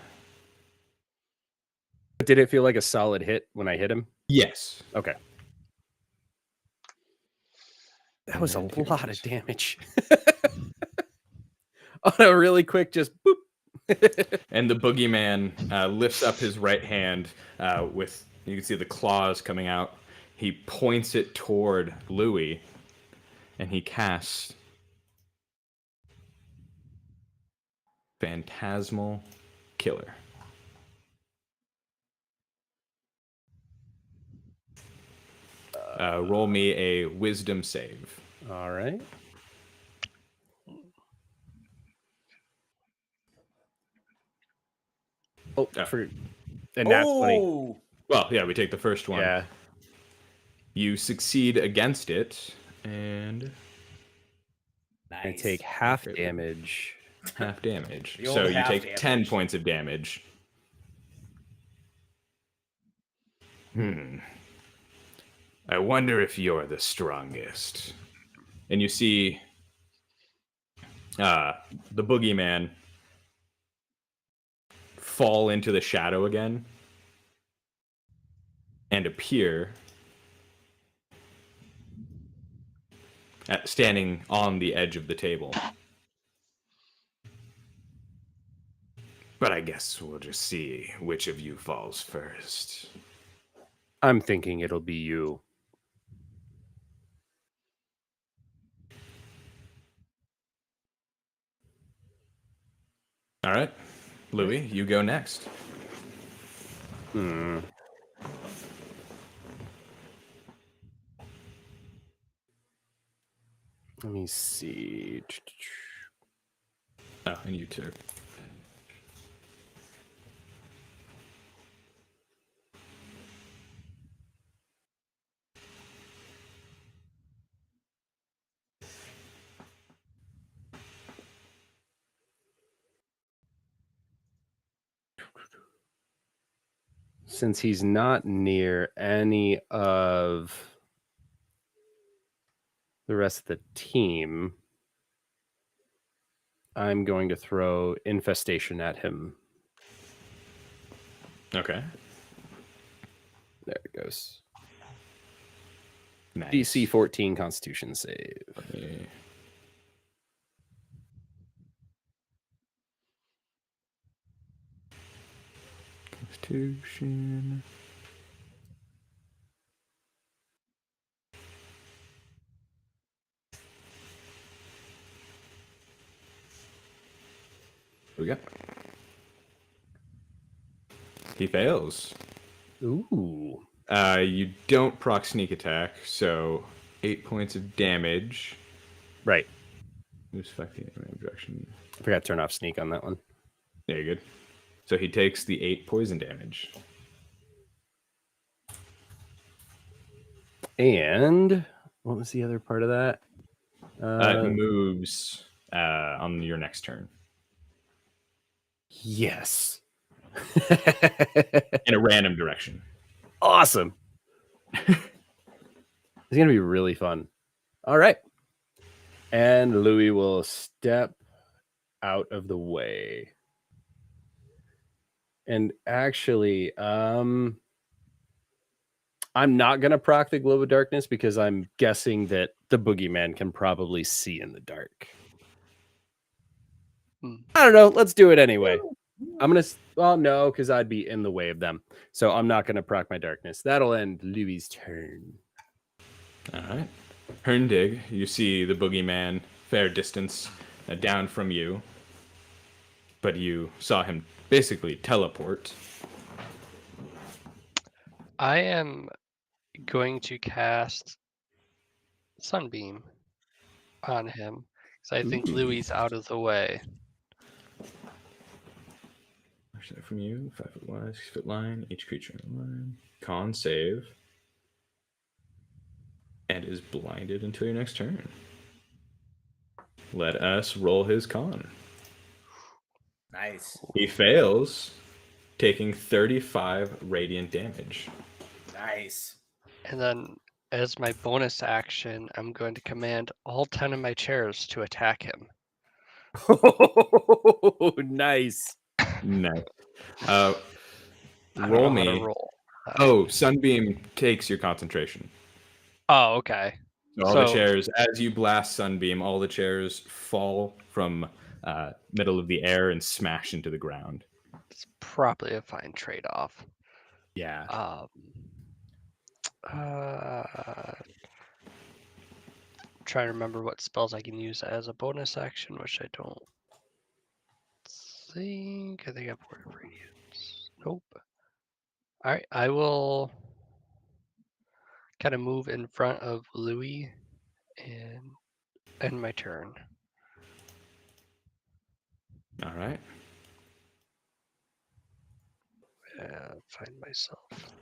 Did it feel like a solid hit when I hit him? yes, Okay. That was a And here lot it of is. damage. On a really quick, just boop. and the boogeyman lifts up his right hand with, you can see the claws coming out. He points it toward Louis, and he casts Phantasmal Killer. Roll me a Wisdom save. All right. Oh, Yeah. and that's funny. Oh, Well, yeah, we take the first one. Yeah. You succeed against it, and I nice. take half Great. damage. half damage. The So old you half take 10 damage. points of damage. I wonder if you're the strongest. And you see the boogeyman fall into the shadow again and appear standing on the edge of the table. But I guess we'll just see which of you falls first. I'm thinking it'll be you. All right, Louis, you go next. Hmm. Let me see. Oh, and you too. Since he's not near any of the rest of the team, I'm going to throw infestation at him. Okay. There it goes. Nice. DC 14 Constitution save. Yeah. Constitution. What we got? He fails. Ooh. You don't proc sneak attack, so 8 points of damage. Right. Moves 5 feet in random direction. I forgot to turn off sneak on that one. Yeah, you're good. So he takes the 8 poison damage. And what was the other part of that? It moves on your next turn Yes. in a random direction. Awesome. It's going to be really fun. All right. And Louis will step out of the way. And actually, I'm not going to proc the Globe of Darkness because I'm guessing that the boogeyman can probably see in the dark. I don't know. Let's do it anyway. I'm going to, well, no, because I'd be in the way of them. So I'm not going to proc my darkness. That'll end Louis' turn. All right. Herndig, you see the boogeyman fair distance down from you, but you saw him basically teleport. I am going to cast Sunbeam on him because I think Ooh. Louis out of the way. Actually, from you, 5 foot wide, 6 foot line, each creature in the line. Con save. And is blinded until your next turn. Let us roll his con. Nice. He fails, taking 35 radiant damage. Nice. And then as my bonus action, I'm going to command all 10 of my chairs to attack him. Oh, nice. Nice. I don't Roll know how to me. roll. Oh, Sunbeam takes your concentration. Oh, okay. So all the So- chairs, as you blast Sunbeam, all the chairs fall from middle of the air and smash into the ground. It's probably a fine trade-off. Yeah. Trying to remember what spells I can use as a bonus action, which I don't think. I think I have Word of Radiance. Nope. All right, I will kind of move in front of Louis and end my turn. All right. Find myself.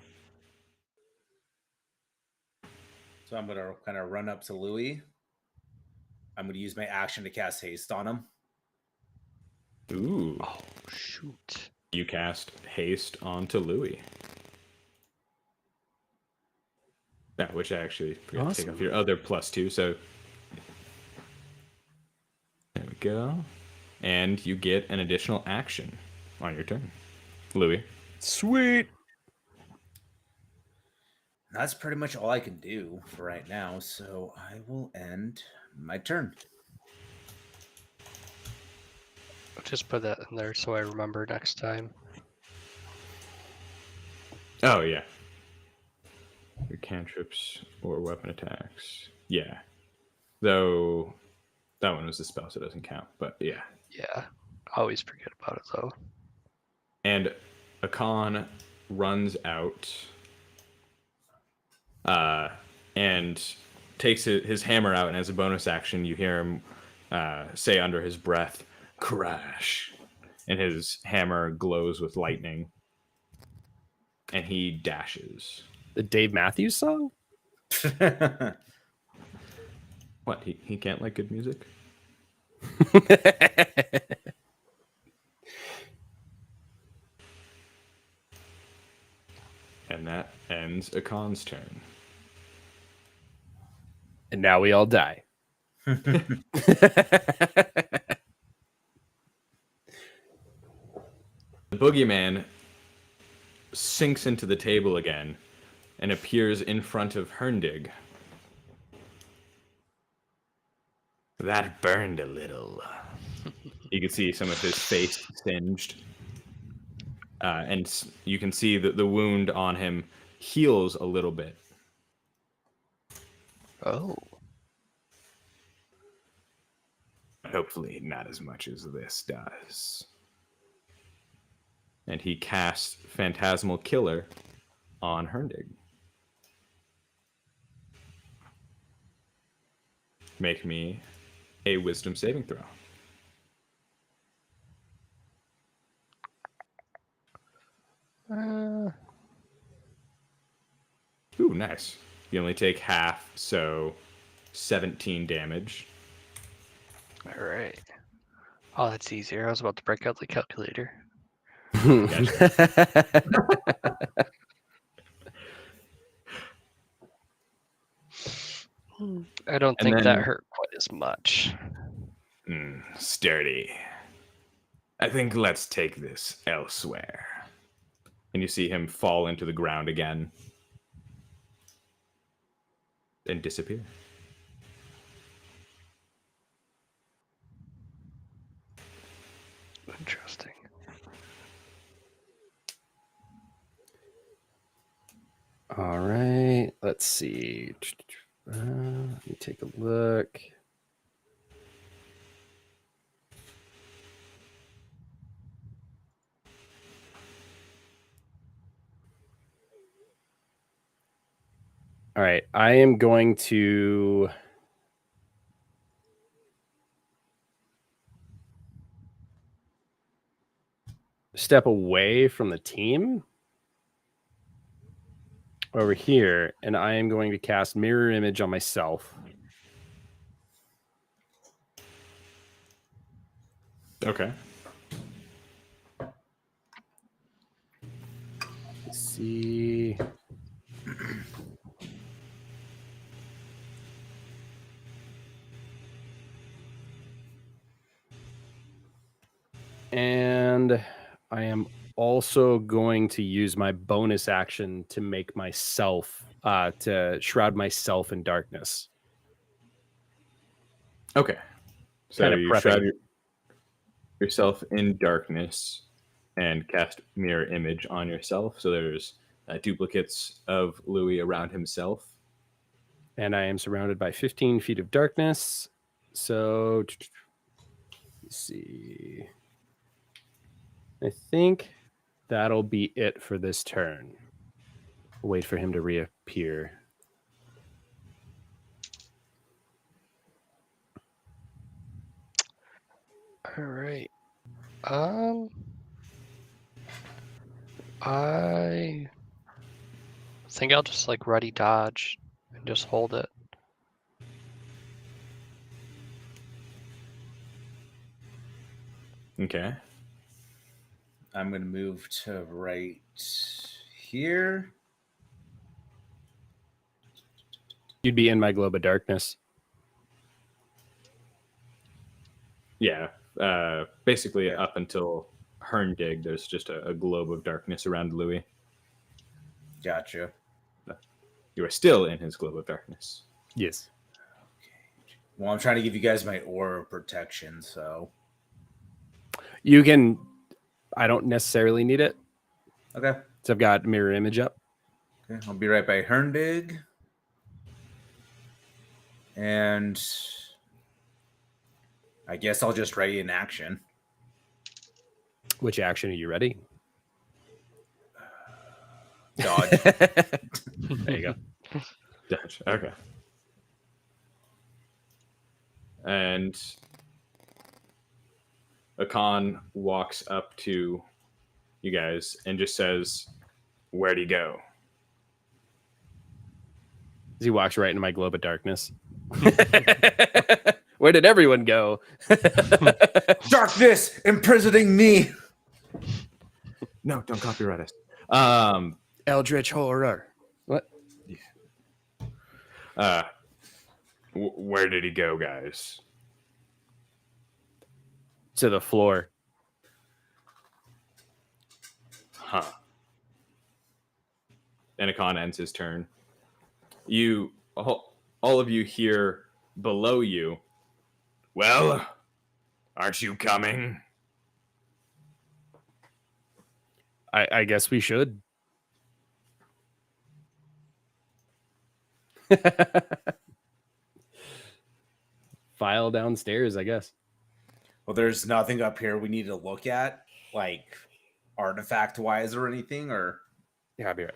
So I'm gonna kind of run up to Louis. I'm gonna use my action to cast haste on him. Ooh. Oh shoot! You cast haste onto Louis. Yeah, which I actually forgot to take off Awesome. your other +2. So there we go. And you get an additional action on your turn. Louis. Sweet. That's pretty much all I can do for right now. So I will end my turn. I'll just put that in there so I remember next time. Oh, yeah. Your cantrips or weapon attacks. Yeah. Though that one was a spell, so it doesn't count. But yeah. Yeah, I always forget about it though. And Akan runs out and takes his hammer out, and as a bonus action, you hear him say under his breath, "Crash!" And his hammer glows with lightning, and he dashes. The Dave Matthews song? What? He can't like good music? And that ends Akan's turn. And now we all die. The boogeyman sinks into the table again and appears in front of Herndig. That burned a little. You can see some of his face singed. And you can see that the wound on him heals a little bit. Oh. Hopefully not as much as this does. And he casts Phantasmal Killer on Herndig. Make me a Wisdom saving throw. Ooh, nice. You only take half, so 17 damage. All right. Oh, that's easier. I was about to break out the calculator. I don't And think that then- hurt quite as much. Sturdy. I think let's take this elsewhere. And you see him fall into the ground again and disappear. Interesting. All right, let's see. Let me take a look. All right, I am going to step away from the team over here, and I am going to cast Mirror Image on myself. Okay. Let's see. And I am also going to use my bonus action to make myself, to shroud myself in darkness. Okay. So Kinda you prepping. shroud yourself in darkness and cast Mirror Image on yourself. So there's duplicates of Louis around himself. And I am surrounded by 15 feet of darkness. So, let's see. I think that'll be it for this turn. Wait for him to reappear. All right. I think I'll just like ready dodge and just hold it. Okay. I'm going to move to right here. You'd be in my globe of darkness. Yeah. Basically, up until Herndig, there's just a globe of darkness around Louis. Gotcha. You are still in his globe of darkness. Yes. Well, I'm trying to give you guys my aura of protection, so. You can. I don't necessarily need it. Okay. So I've got Mirror Image up. Okay, I'll be right by Herndig. And I guess I'll just ready in action. Which action are you ready? Dodge. There you go. Gotcha. Okay. And Akan walks up to you guys and just says, "Where'd he go?" As he walks right into my globe of darkness. Where did everyone go? Darkness imprisoning me. No, don't copyright us. Eldritch horror. What? Where did he go, guys? To the floor. Huh. And Akon ends his turn. All of you hear below you, well, aren't you coming? I guess we should. File downstairs, I guess. Well, there's nothing up here we need to look at, like artifact wise or anything, or Yeah, I'll be right.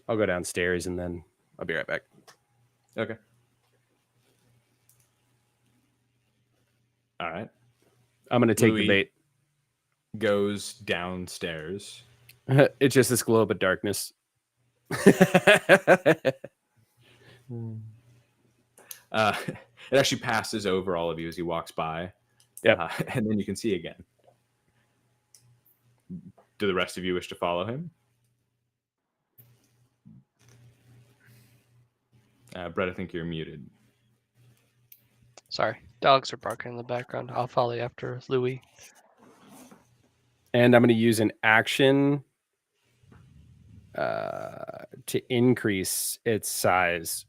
I'll go downstairs and then I'll be right back. Okay. All right. I'm gonna take Louis. the bait. Goes downstairs. It's just this globe of darkness. It actually passes over all of you as he walks by. Yep. And then you can see again. Do the rest of you wish to follow him? Brett, I think you're muted. Sorry, dogs are barking in the background. I'll follow you after Louis. And I'm going to use an action to increase its size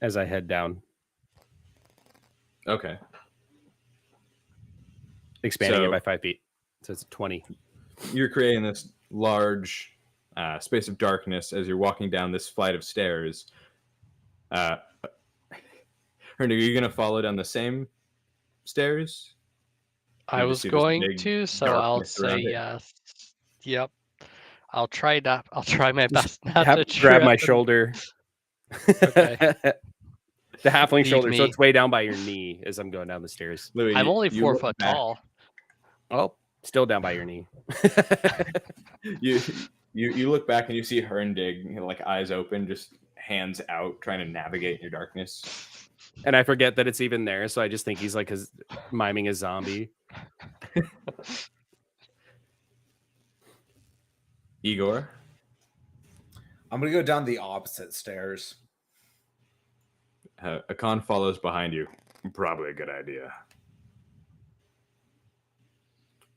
as I head down, Okay. expanding it So- by 5 feet. So it's 20. You're creating this large space of darkness as you're walking down this flight of stairs. Hernig, are you going to follow down the same stairs? I You was just see this going big to, so I'll darkness around say it. yes. Yep. I'll try my best not Have, to grab my trip. shoulder. Okay. The halfling Lead shoulder. So me. it's way down by your knee as I'm going down the stairs. Louis, I'm only you 4 look foot back- tall. Oh, still down by your knee. You look back and you see Herndeg, like eyes open, just hands out, trying to navigate your darkness. And I forget that it's even there. So I just think he's like miming a zombie. Igor, I'm gonna go down the opposite stairs. Akon follows behind you. Probably a good idea.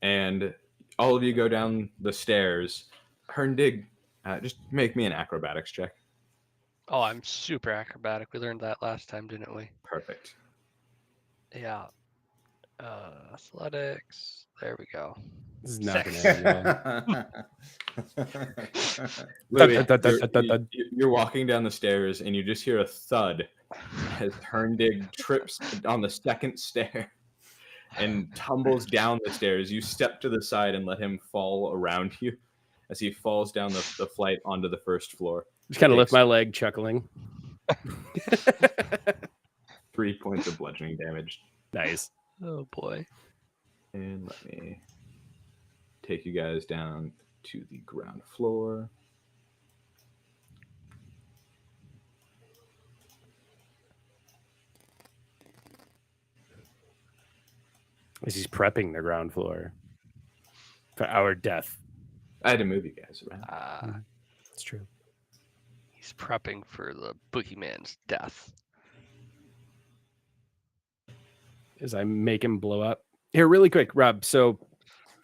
And all of you go down the stairs. Herndeg, just make me an acrobatics check. Oh, I'm super acrobatic. We learned that last time, didn't we? Perfect. Yeah. Athletics. There we go. This is not going to end well. Louis, Dun, dun, dun, dun, dun. you're walking down the stairs and you just hear a thud as Herndeg trips on the second stair and tumbles down the stairs. You step to the side and let him fall around you as he falls down the flight onto the first floor. Just kind of lift Takes my leg, chuckling. 3 points of bludgeoning damage. Nice. Oh boy. And let me take you guys down to the ground floor. As he's prepping the ground floor for our death. I had to move you guys around. It's true. He's prepping for the boogeyman's death. As I make him blow up. Here, really quick, Rob. So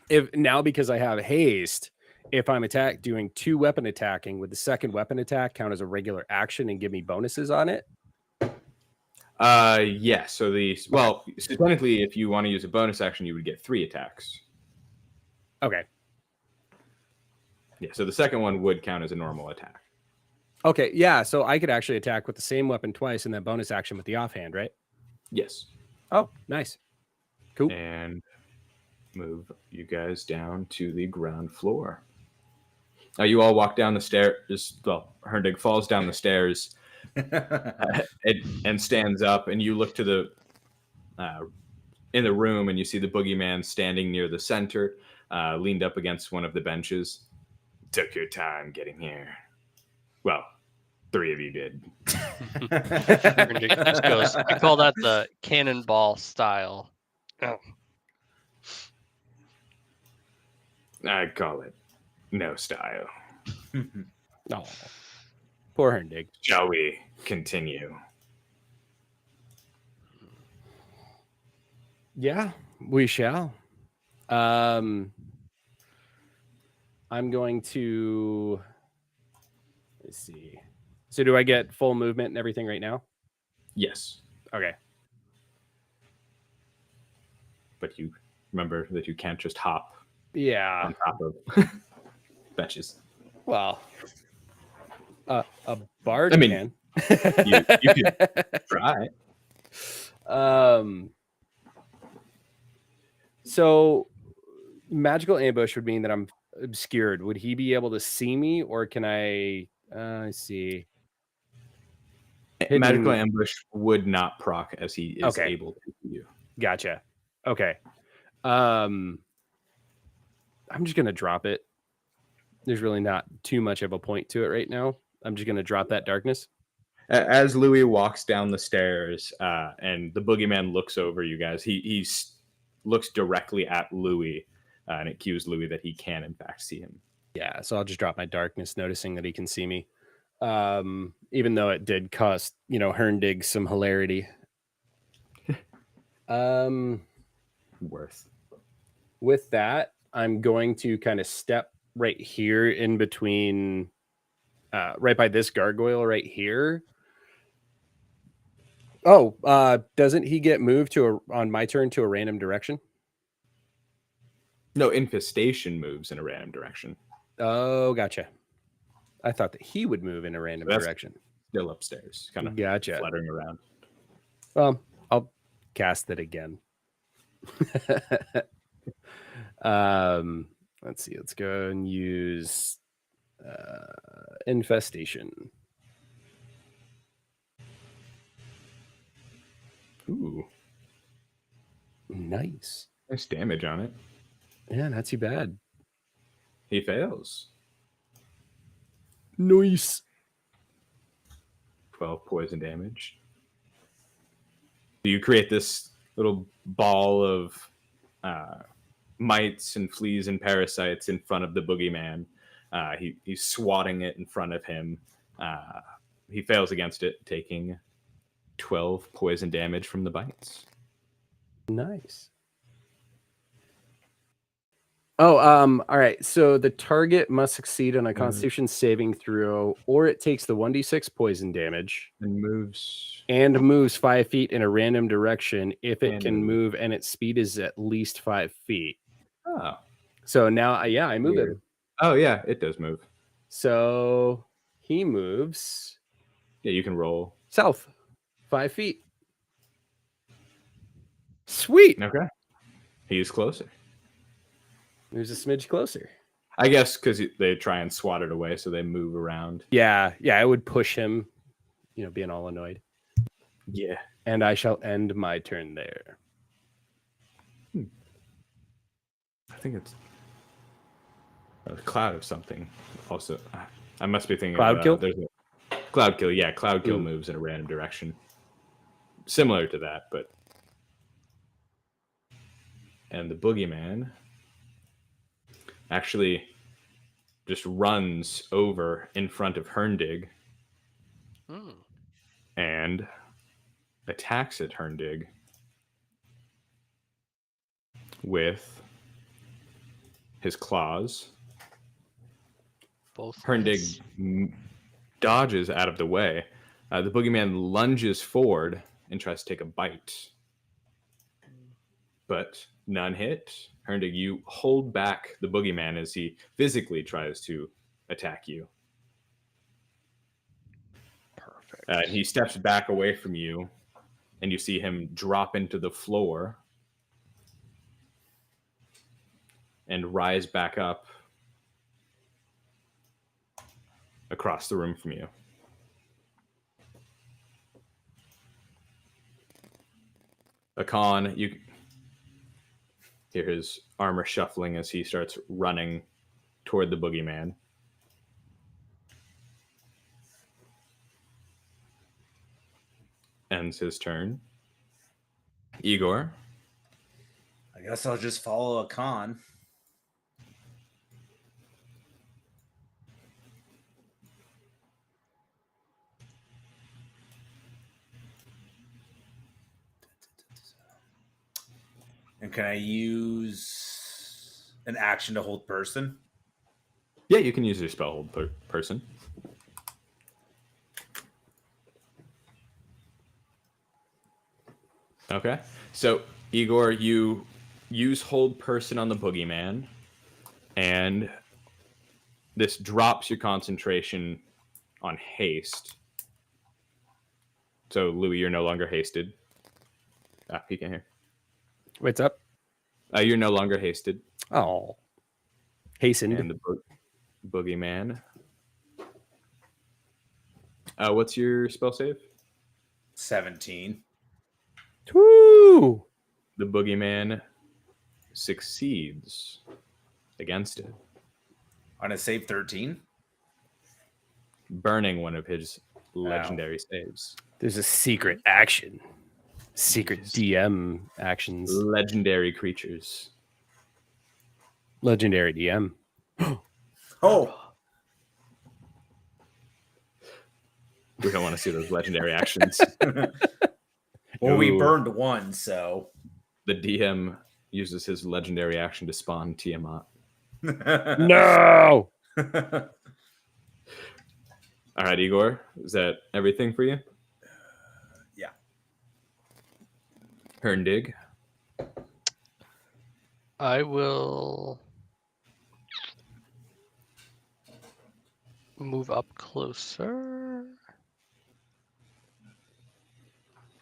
if now because I have haste, if I'm doing 2 weapon attacking, would the second weapon attack count as a regular action and give me bonuses on it? Yeah. So so technically, if you want to use a bonus action, you would get 3 attacks. Okay. Yeah. So the second one would count as a normal attack. Okay. Yeah. So I could actually attack with the same weapon twice and then bonus action with the offhand, right? Yes. Oh, nice. Cool. And move you guys down to the ground floor. You all walk down the stairs. Well, Herndeg falls down the stairs and stands up, and you look to the in the room, and you see the boogeyman standing near the center, leaned up against one of the benches. Took your time getting here. Well, 3 of you did. Herndeg just goes, I call that the cannonball style. Oh. I'd call it no style. Oh, poor Herndeg. Shall we continue? Yeah, we shall. I'm going to. Let's see. So do I get full movement and everything right now? Yes, Okay. but you remember that you can't just hop Yeah. on top of benches. Well, a bard I mean, can. you could try. So magical ambush would mean that I'm obscured. Would he be able to see me, or can I? Let's see. Magical Hidden- ambush would not proc as he is Okay. able to see you. Gotcha. Okay. I'm just gonna drop it. There's really not too much of a point to it right now. I'm just gonna drop that darkness. As Louis walks down the stairs and the boogeyman looks over you guys, he looks directly at Louis and it cues Louis that he can in fact see him. Yeah, so I'll just drop my darkness, noticing that he can see me. Even though it did cost, Herndig some hilarity. Worth. With that, I'm going to kind of step right here in between, right by this gargoyle right here. Oh, doesn't he get moved on my turn to a random direction? No, infestation moves in a random direction. Oh, gotcha. I thought that he would move in a random That's- direction. Still upstairs, kind of Gotcha. fluttering around. Well, I'll cast it again. Let's see. Let's go and use infestation. Ooh, Nice. nice damage on it. Yeah, not too bad. He fails. Nice. 12 poison damage. You create this little ball of mites and fleas and parasites in front of the boogeyman. He's swatting it in front of him. He fails against it, taking 12 poison damage from the bites. Nice. Oh, all right. So the target must succeed on a Constitution saving throw, or it takes the 1d6 poison damage And moves. and moves 5 feet in a random direction if it And can moves. move and its speed is at least 5 feet. Oh. So now, I move Weird. him. Oh, yeah, it does move. So he moves Yeah, you can roll. south 5 feet. Sweet. Okay. He's closer. Moves a smidge closer. I guess because they try and swat it away, so they move around. Yeah, I would push him, being all annoyed. Yeah. And I shall end my turn there. I think it's a cloud of something. Also, I must be thinking Cloud kill? There's a cloud kill. Yeah, cloud kill Ooh. moves in a random direction, similar to that, but. And the boogeyman actually just runs over in front of Herndig Hmm. and attacks at Herndig with his claws. Both Herndig nice. dodges out of the way. The boogeyman lunges forward and tries to take a bite, but none hit. Herndig, you hold back the boogeyman as he physically tries to attack you. Perfect. He steps back away from you, and you see him drop into the floor and rise back up across the room from you. Akan, you hear his armor shuffling as he starts running toward the boogeyman. Ends his turn. Igor. I guess I'll just follow a con. And can I use an action to hold person? Yeah, you can use your spell hold person. Okay. So, Igor, you use hold person on the boogeyman, and this drops your concentration on haste. So, Louis, you're no longer hasted. He can't hear. What's up? You're no longer hasted. Oh, hastened. And the boogeyman. What's your spell save? 17. Woo! The boogeyman succeeds against it, On a save 13? burning one of his legendary saves. There's a secret action. Secret Yes. DM actions. Legendary creatures. Legendary DM. Oh, We don't want to see those legendary actions. well, we Ooh. burned one, so. The DM uses his legendary action to spawn Tiamat. No! All right, Igor, is that everything for you? Yeah. Herndig. I will move up closer.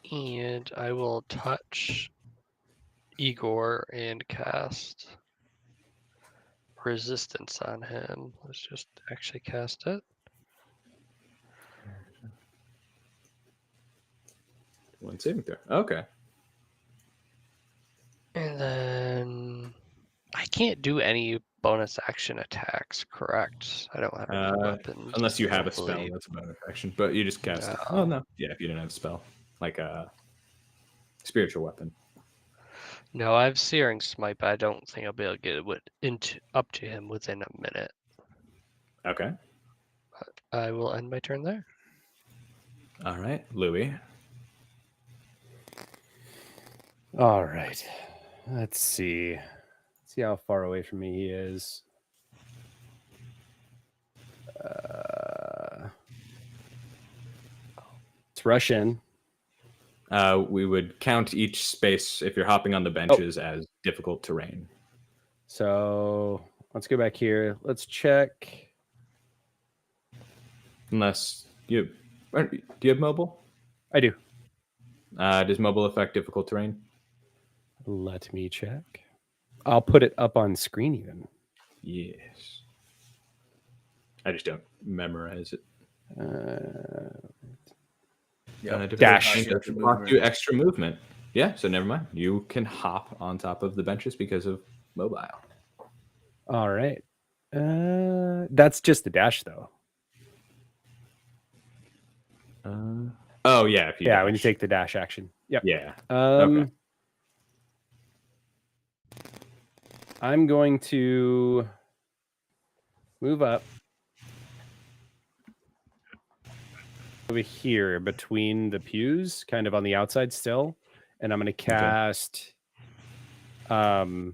And I will touch Igor and cast resistance on him. Let's just actually cast it. One saving throw. Okay. And then I can't do any bonus action attacks, correct? I don't have any weapons. Unless you I have a don't spell, believe. that's a bonus action. But you just cast it. No. Oh, no. Yeah, if you didn't have a spell. Like a spiritual weapon. No, I have Searing Smite, but I don't think I'll be able to get it up to him within a minute. Okay. I will end my turn there. All right, Louis. All right. Let's see. See how far away from me he is. Let's rush in. We would count each space if you're hopping on the benches as difficult terrain. So let's go back here. Let's check. Unless you do you have mobile? I do. Does mobile affect difficult terrain? Let me check. I'll put it up on screen even. Yes. I just don't memorize it. Yep. Dash. Doesn't cost you extra movement. Yeah, so never mind. You can hop on top of the benches because of mobile. All right. That's just the dash, though. Oh yeah, if you Yeah, when you dash. take the dash action. Yep. Yeah. Okay. I'm going to move up over here between the pews, kind of on the outside still, and I'm going to cast. I'm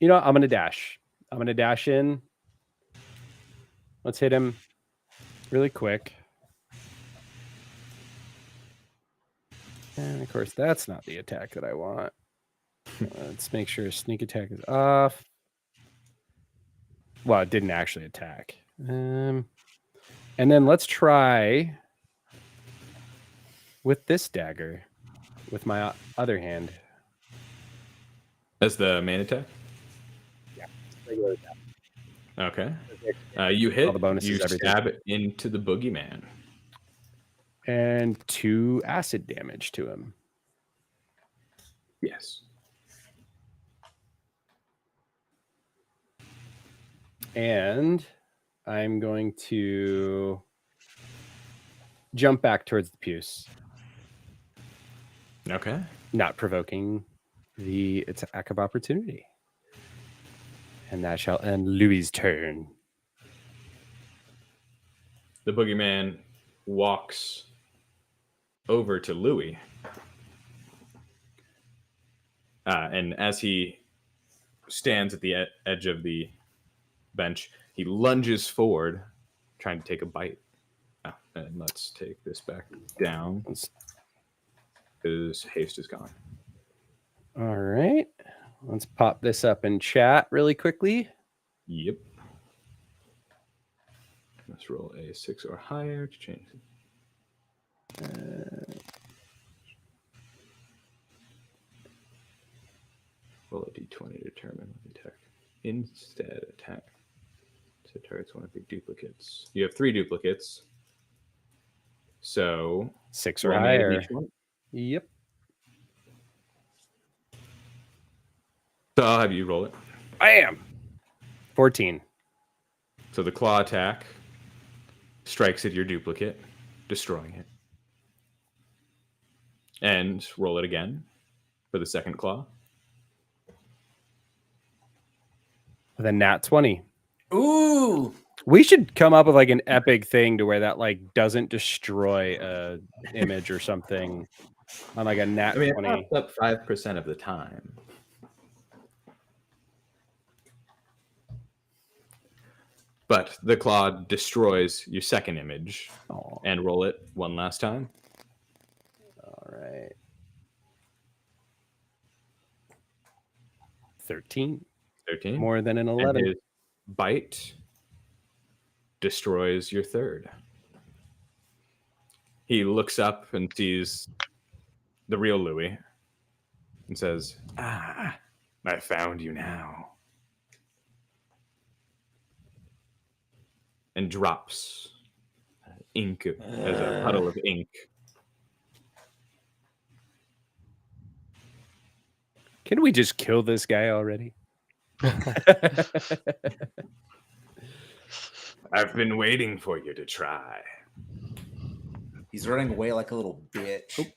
going to dash. I'm going to dash in. Let's hit him really quick. And of course, that's not the attack that I want. Let's make sure sneak attack is off. Well, it didn't actually attack. And then let's try with this dagger with my other hand. As the main attack? Yeah. Okay. You hit, All the bonuses, you everything. stab it into the boogeyman. And 2 acid damage to him. Yes. And I'm going to jump back towards the pews, Okay. not provoking the attack of opportunity. And that shall end Louis' turn. The boogeyman walks over to Louis. And as he stands at the edge of the bench, he lunges forward, trying to take a bite. And let's take this back down because haste is gone. All right. Let's pop this up in chat really quickly. Yep. Let's roll a 6 or higher to change it. Roll a d20 to determine what the attack. Instead, attack. So targets one of your duplicates. You have 3 duplicates. So 6 or roll higher. negative each one. Yep. So I'll have you roll it. Bam. 14. So the claw attack strikes at your duplicate, destroying it. And roll it again for the second claw. With a nat 20. Ooh. We should come up with like an epic thing to where that like doesn't destroy a image or something on like a nat I mean, it 20. pops up 5% of the time. But the claw destroys your second image. Oh, And roll it one last time. all right. 13. 13. More than an And 11. his bite destroys your third. He looks up and sees the real Louis and says, "Ah, I found you now." And drops ink as a puddle of ink. Can we just kill this guy already? I've been waiting for you to try. He's running away like a little bitch.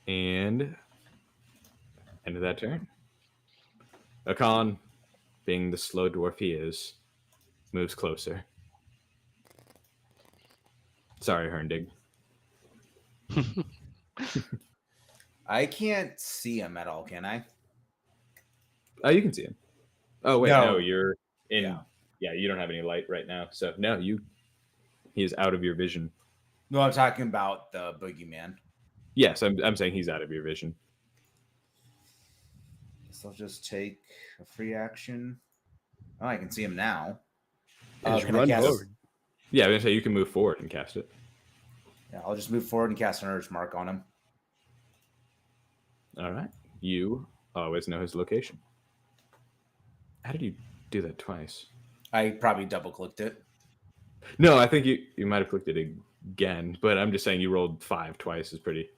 And end of that turn. Akan, being the slow dwarf he is, moves closer. Sorry, Herndig. I can't see him at all, can I? Oh, you can see him. Oh wait, No. no, you're in. Yeah. Yeah, you don't have any light right now, so no, he is out of your vision. No, I'm talking about the boogeyman. Yes, I'm saying he's out of your vision. So I'll just take a free action. Oh, I can see him now. Just Can I run cast- forward. Yeah, I'm gonna say you can move forward and cast it. Yeah, I'll just move forward and cast an urge mark on him. All right. You always know his location. How did you do that twice? I probably double clicked it. No, I think you might have clicked it again, but I'm just saying you rolled 5 twice is pretty.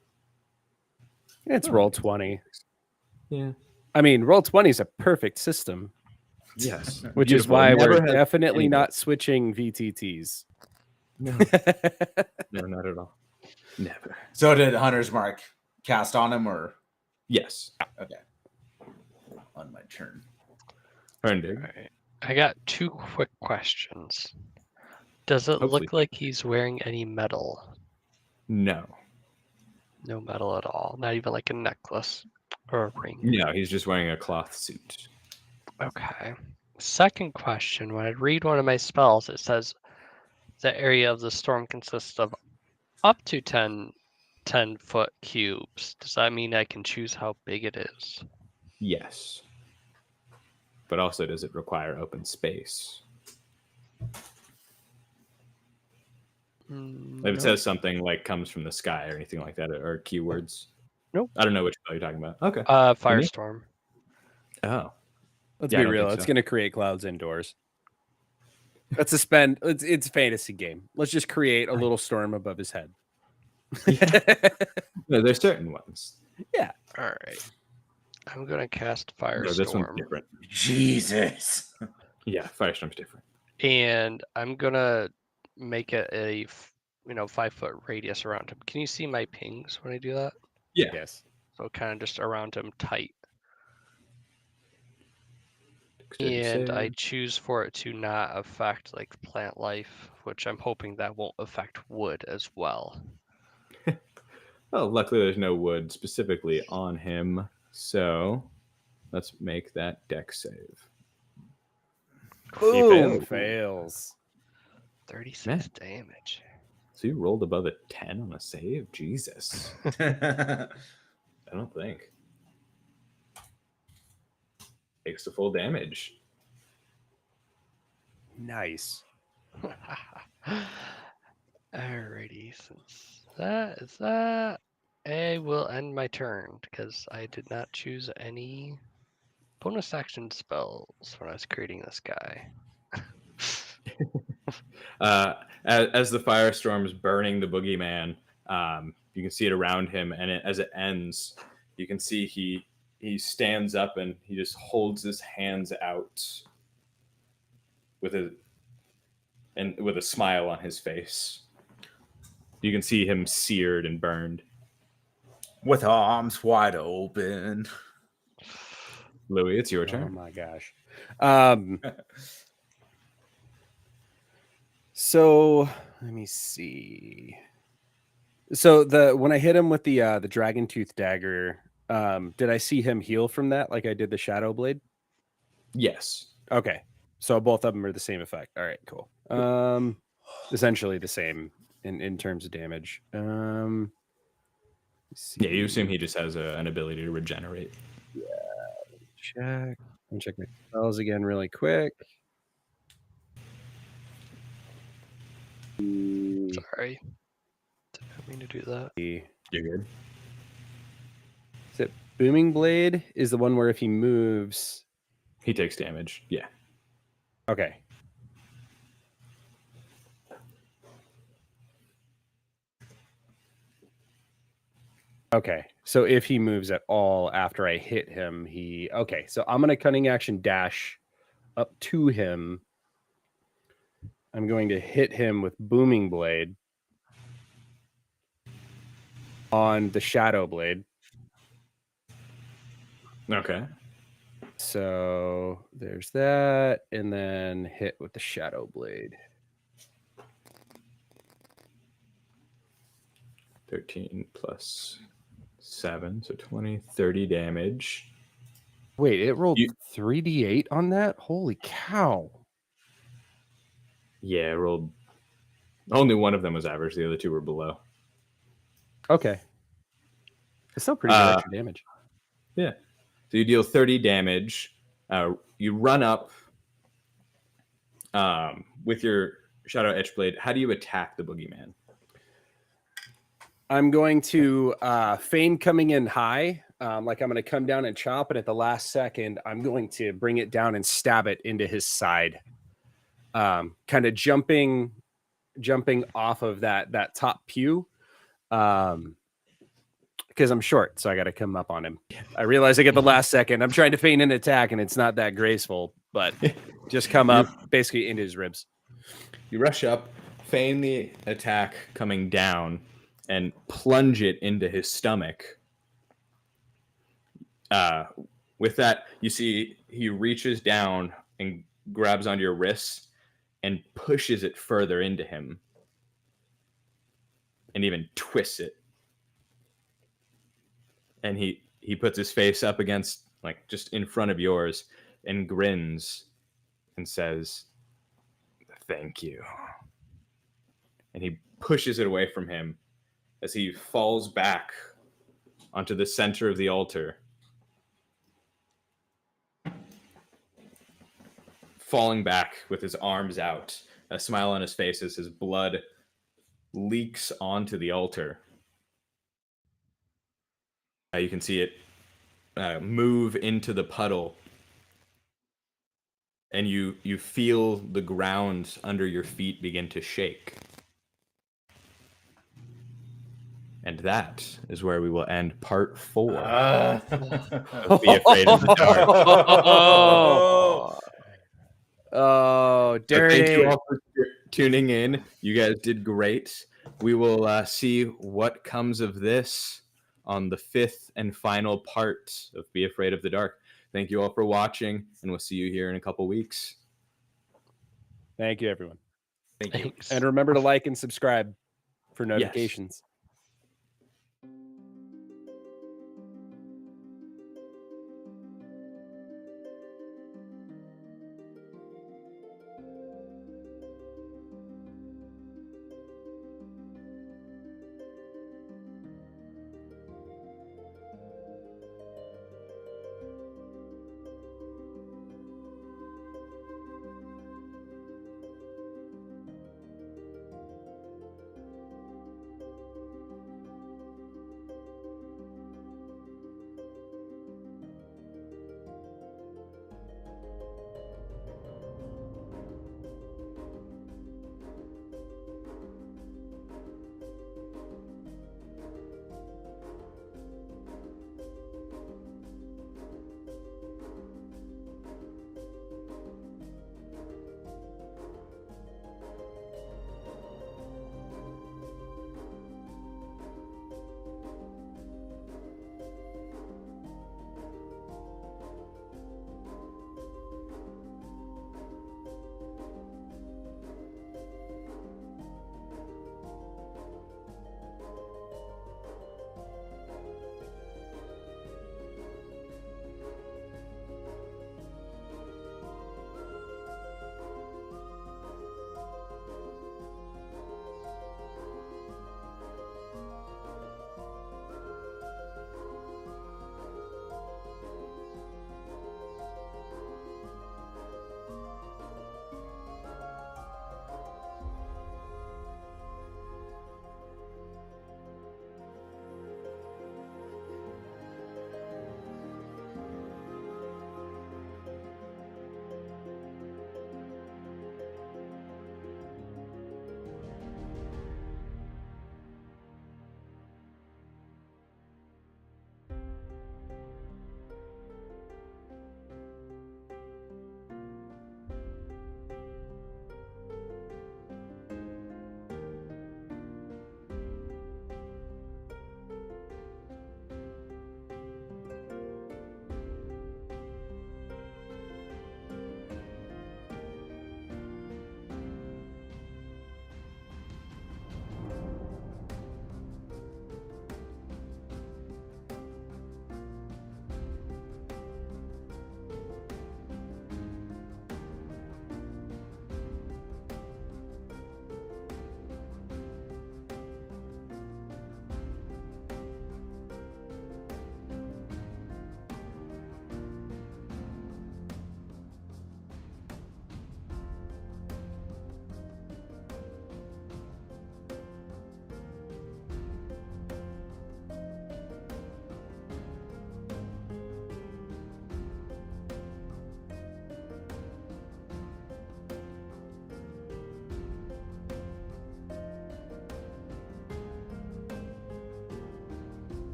It's roll 20. Yeah. I mean, roll 20 is a perfect system, Yes. which is Beautiful. why Never we're had definitely any- not switching VTTs. No, no, not at all. Never. So did Hunter's Mark cast on him or Yes. okay? On my turn. Herndig. Alright. I got 2 quick questions. Does it Hopefully. look like he's wearing any metal? No. No metal at all. Not even like a necklace or a ring. No, he's just wearing a cloth suit. Okay. Second question. When I read one of my spells, it says the area of the storm consists of up to 10-foot cubes. Does that mean I can choose how big it is? Yes. But also, does it require open space? If it Nope. says something like comes from the sky or anything like that, or keywords. Nope. I don't know which spell you're talking about. Okay. Firestorm. Oh. Let's Yeah, I be don't real. think It's so. going to create clouds indoors. Let's suspend. It's a fantasy game. Let's just create a little storm above his head. No, there's certain ones. Alright. I'm gonna cast No, this one's Firestorm. different. Jesus. Yeah, Firestorm's different. And I'm gonna make it a 5-foot radius around him. Can you see my pings when I do that? Yeah. Yes. So kind of just around him tight. Dexterity And I save. choose for it to not affect like plant life, which I'm hoping that won't affect wood as well. Oh, luckily there's no wood specifically on him. So let's make that deck save. Boom, failed. fails. 36 Man. damage. So you rolled above a 10 on a save? Jesus. I don't think. Takes the full damage. Nice. Alrighty, since that is that, I will end my turn because I did not choose any bonus action spells when I was creating this guy. As the firestorm is burning the boogeyman, you can see it around him, and as it ends, you can see he stands up and he just holds his hands out with a smile on his face. You can see him seared and burned. With arms wide open. Louis, it's your Oh turn. my gosh. So let me see. So when I hit him with the dragon tooth dagger, did I see him heal from that like I did the shadow blade? Yes. Okay. So both of them are the same effect. All right, cool. Essentially the same in terms of damage. Let's Yeah, you assume see. he just has an ability to regenerate. Check. I'll check my spells again really quick. Sorry. Didn't mean to do that. You're good. Is it Booming Blade is the one where if he moves. He takes damage. Yeah. Okay. Okay. So if he moves at all after I hit him, okay. So I'm going to cunning action dash up to him. I'm going to hit him with Booming Blade on the Shadow Blade. Okay. So there's that, and then hit with the Shadow Blade. 13 plus 7, so 20, 30 damage. Wait, it rolled You- 3d8 on that? Holy cow. Yeah, rolled. Only one of them was average. The other two were below. Okay. It's still pretty good extra damage. Yeah. So you deal 30 damage. You run up with your Shadow Etchblade. How do you attack the boogeyman? I'm going to feign coming in high. Like I'm going to come down and chop, and at the last second, I'm going to bring it down and stab it into his side. Kind of jumping off of that top pew. Because I'm short, so I got to come up on him. I realize I get the last second. I'm trying to feign an attack, and it's not that graceful, but just come up basically into his ribs. You rush up, feign the attack coming down, and plunge it into his stomach. With that, you see he reaches down and grabs onto your wrist and pushes it further into him, and even twists it. And he puts his face up against, like, just in front of yours, and grins and says, "Thank you." And he pushes it away from him as he falls back onto the center of the altar, falling back with his arms out, a smile on his face as his blood leaks onto the altar. You can see it move into the puddle, and you feel the ground under your feet begin to shake. And that is where we will end part 4 of Be Afraid of the Dark. Oh, So thank you dirty. all for tuning in. You guys did great. We will see what comes of this on the 5th and final part of Be Afraid of the Dark. Thank you all for watching, and we'll see you here in a couple weeks. Thank you, everyone. Thank you. Thanks. And remember to like and subscribe for notifications.